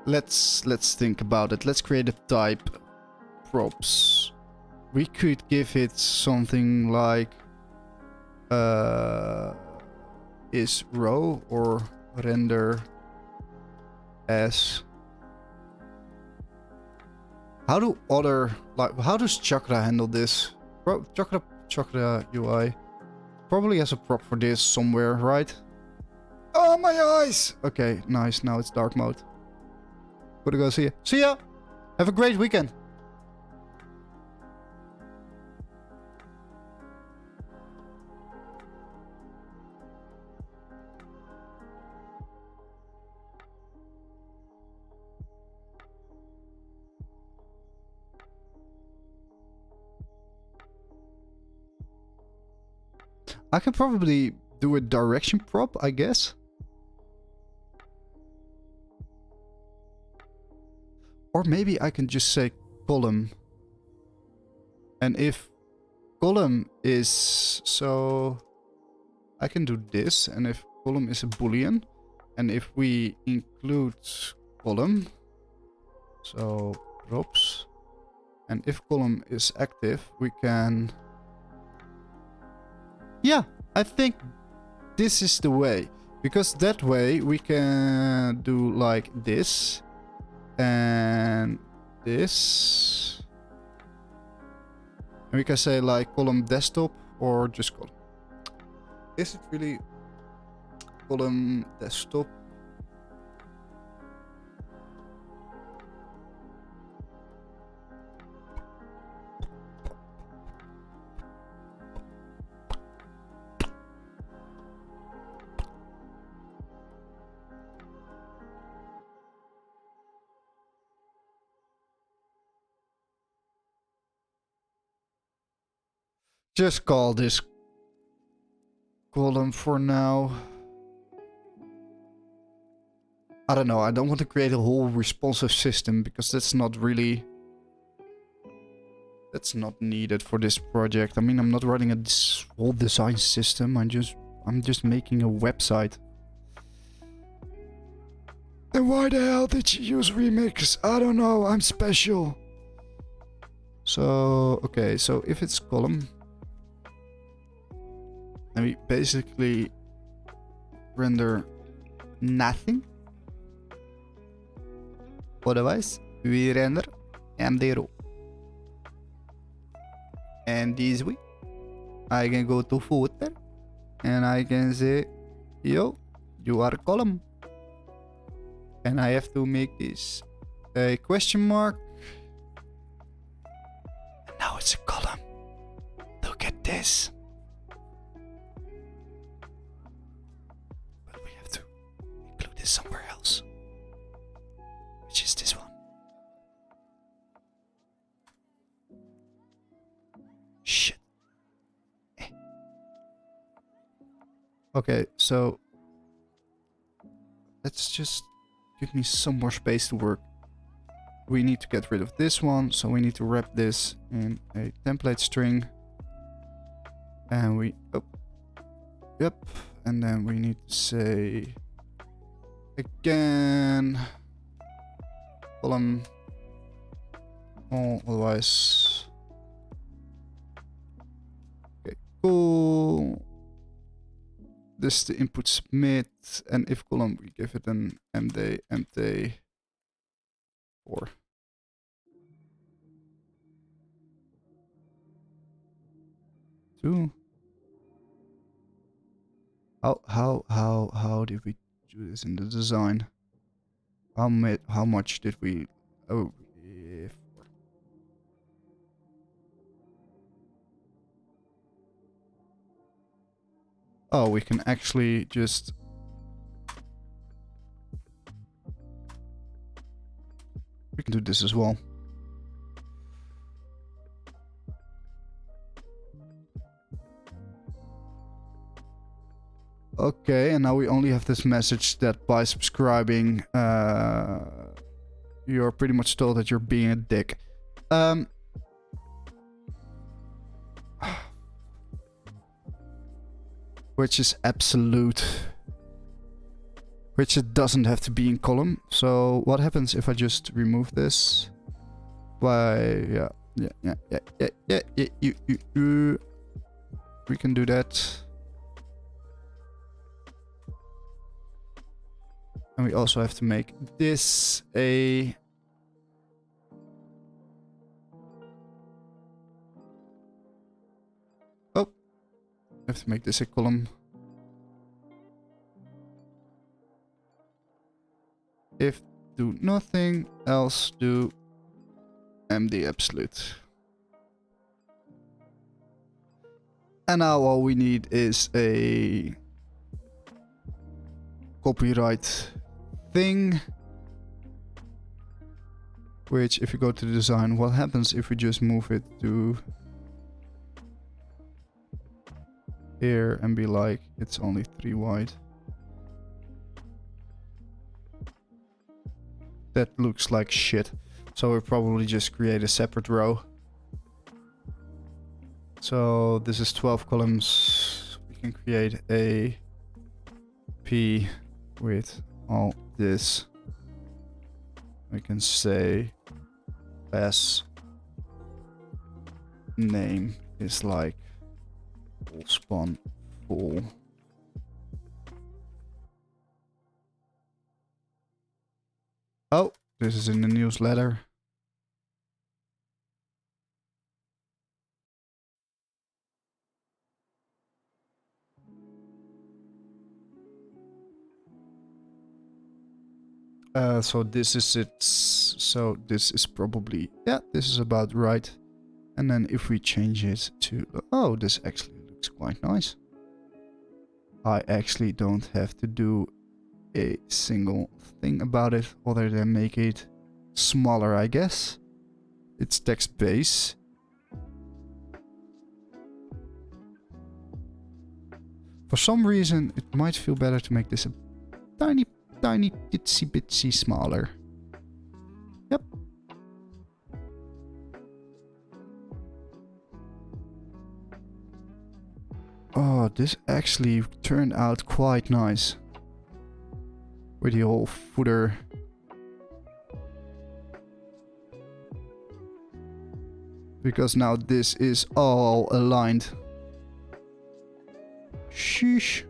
let's think about it. Let's create a type props. We could give it something like is row or render as. How do other, like, how does Chakra handle this? Chakra UI probably has a prop for this somewhere, right? Oh, my eyes! Okay, nice. Now it's dark mode. Gotta go see ya. See ya! Have a great weekend. I can probably do a direction prop, I guess. Or maybe I can just say column. And if column is... So I can do this. And if column is a boolean. And if we include column. So props. And if column is active, we can... Yeah, I think this is the way. Because that way we can do like this. And this. And we can say like column desktop or just column. Is it really column desktop? Just call this column for now. I don't know, I don't want to create a whole responsive system because that's not really That's not needed for this project. I mean, I'm not running a whole design system. I'm just making a website. Then why the hell did you use Remix? I don't know. I'm special. So, okay. So if it's column, then we basically render nothing. Otherwise, we render empty row. And this way, I can go to footer and I can say, yo, you are a column. And I have to make this a question mark. And now it's a column. Look at this. But we have to include this somewhere else. Which is this one. Shit. Okay, so let's just give me some more space to work. We need to get rid of this one, so we need to wrap this in a template string. And we, yep, and then we need to say again column, otherwise. Okay, cool. This is the input submit, and if column we give it an empty 4. How did we do this in the design? How much did we? Oh, yeah, 4. Oh, we can actually just... We can do this as well. Okay, and now we only have this message that by subscribing, you're pretty much told that you're being a dick. Which is absolute. Which it doesn't have to be in column. So what happens if I just remove this? Why, yeah, we can do that. And we also have to make this a... Oh, I have to make this a column. If do nothing else, do MD absolute. And now all we need is a copyright thing. Which, if you go to the design, what happens if we just move it to here and be like, it's only 3 wide. That looks like shit. So we'll probably just create a separate row. So this is 12 columns. We can create a P with all this. We can say class name is like full span full. Oh, this is in the newsletter. So this is it. So this is probably, yeah, this is about right. And then if we change it to, oh, this actually looks quite nice. I actually don't have to do a single thing about it other than make it smaller, I guess. It's text base. For some reason, it might feel better to make this a tiny itsy bitsy smaller. Yep. Oh, this actually turned out quite nice. With the whole footer. Because now this is all aligned. Sheesh.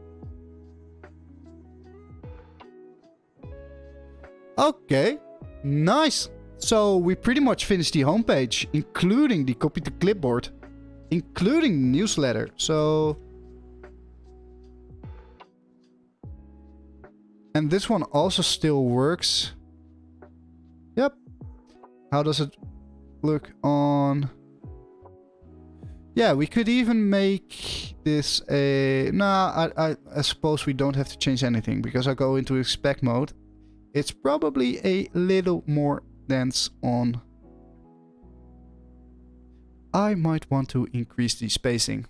Okay, nice. So we pretty much finished the homepage, including the copy to clipboard, including the newsletter. So, and this one also still works. Yep. How does it look on? Yeah, we could even make this a... Nah, I suppose we don't have to change anything because I go into spec mode. It's probably a little more dense on... I might want to increase the spacing.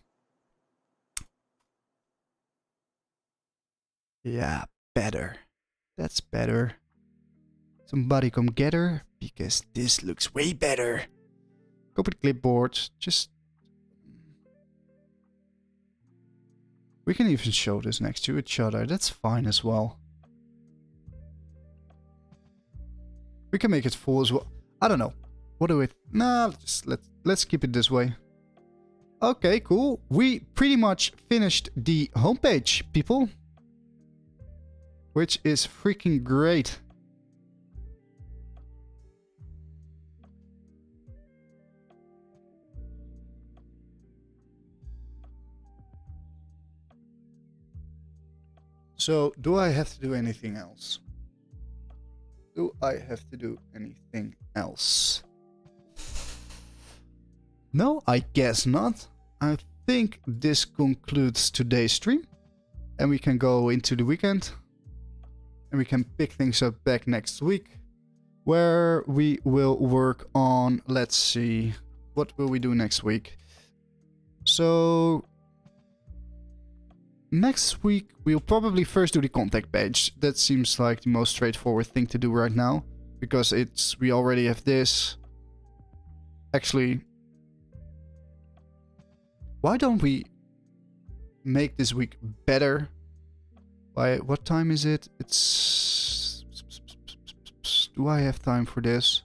Yeah, better. That's better. Somebody come get her, because this looks way better. Copy the clipboard, just... We can even show this next to each other, that's fine as well. We can make it full as well. I don't know. What do we... Nah, just let's keep it this way. Okay, cool. We pretty much finished the homepage, people. Which is freaking great. So, do I have to do anything else? Do I have to do anything else? No, I guess not. I think this concludes today's stream. And we can go into the weekend. And we can pick things up back next week. Where we will work on, let's see, what will we do next week? So... Next week, we'll probably first do the contact page. That seems like the most straightforward thing to do right now. Because we already have this. Actually, why don't we make this week better? By what time is it? It's... Do I have time for this?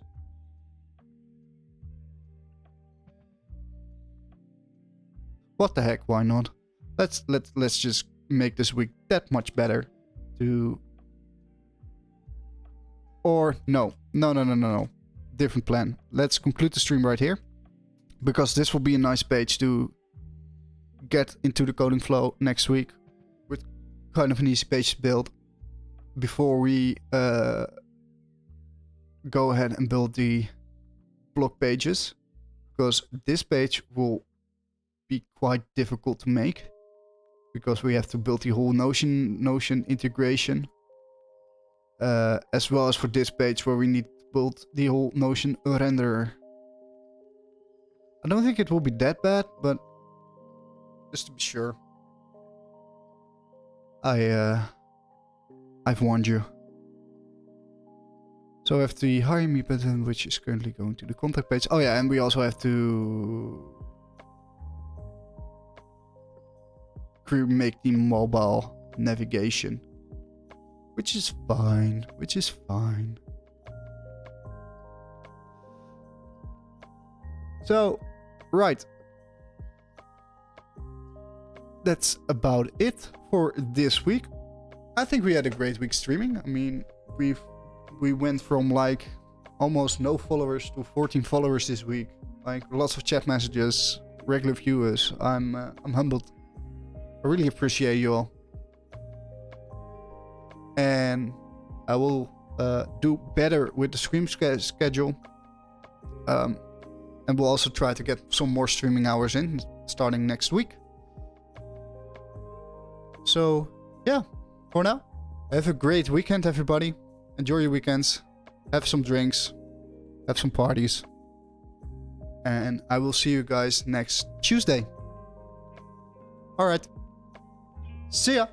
What the heck, why not? Let's just make this week that much better to... Or no. Different plan. Let's conclude the stream right here. Because this will be a nice page to get into the coding flow next week. With kind of an easy page to build. Before we go ahead and build the blog pages. Because this page will be quite difficult to make. Because we have to build the whole Notion integration. As well as for this page where we need to build the whole Notion renderer. I don't think it will be that bad, but just to be sure. I've warned you. So I have the hire me button, which is currently going to the contact page. Oh yeah, and we also have to make the mobile navigation, which is fine, So, right. That's about it for this week. I think we had a great week streaming. I mean, we went from like almost no followers to 14 followers this week. Like lots of chat messages, regular viewers. I'm humbled. I really appreciate you all. And I will do better with the stream schedule. And we'll also try to get some more streaming hours in starting next week. So, yeah, for now, have a great weekend, everybody. Enjoy your weekends. Have some drinks. Have some parties. And I will see you guys next Tuesday. Alright. See ya.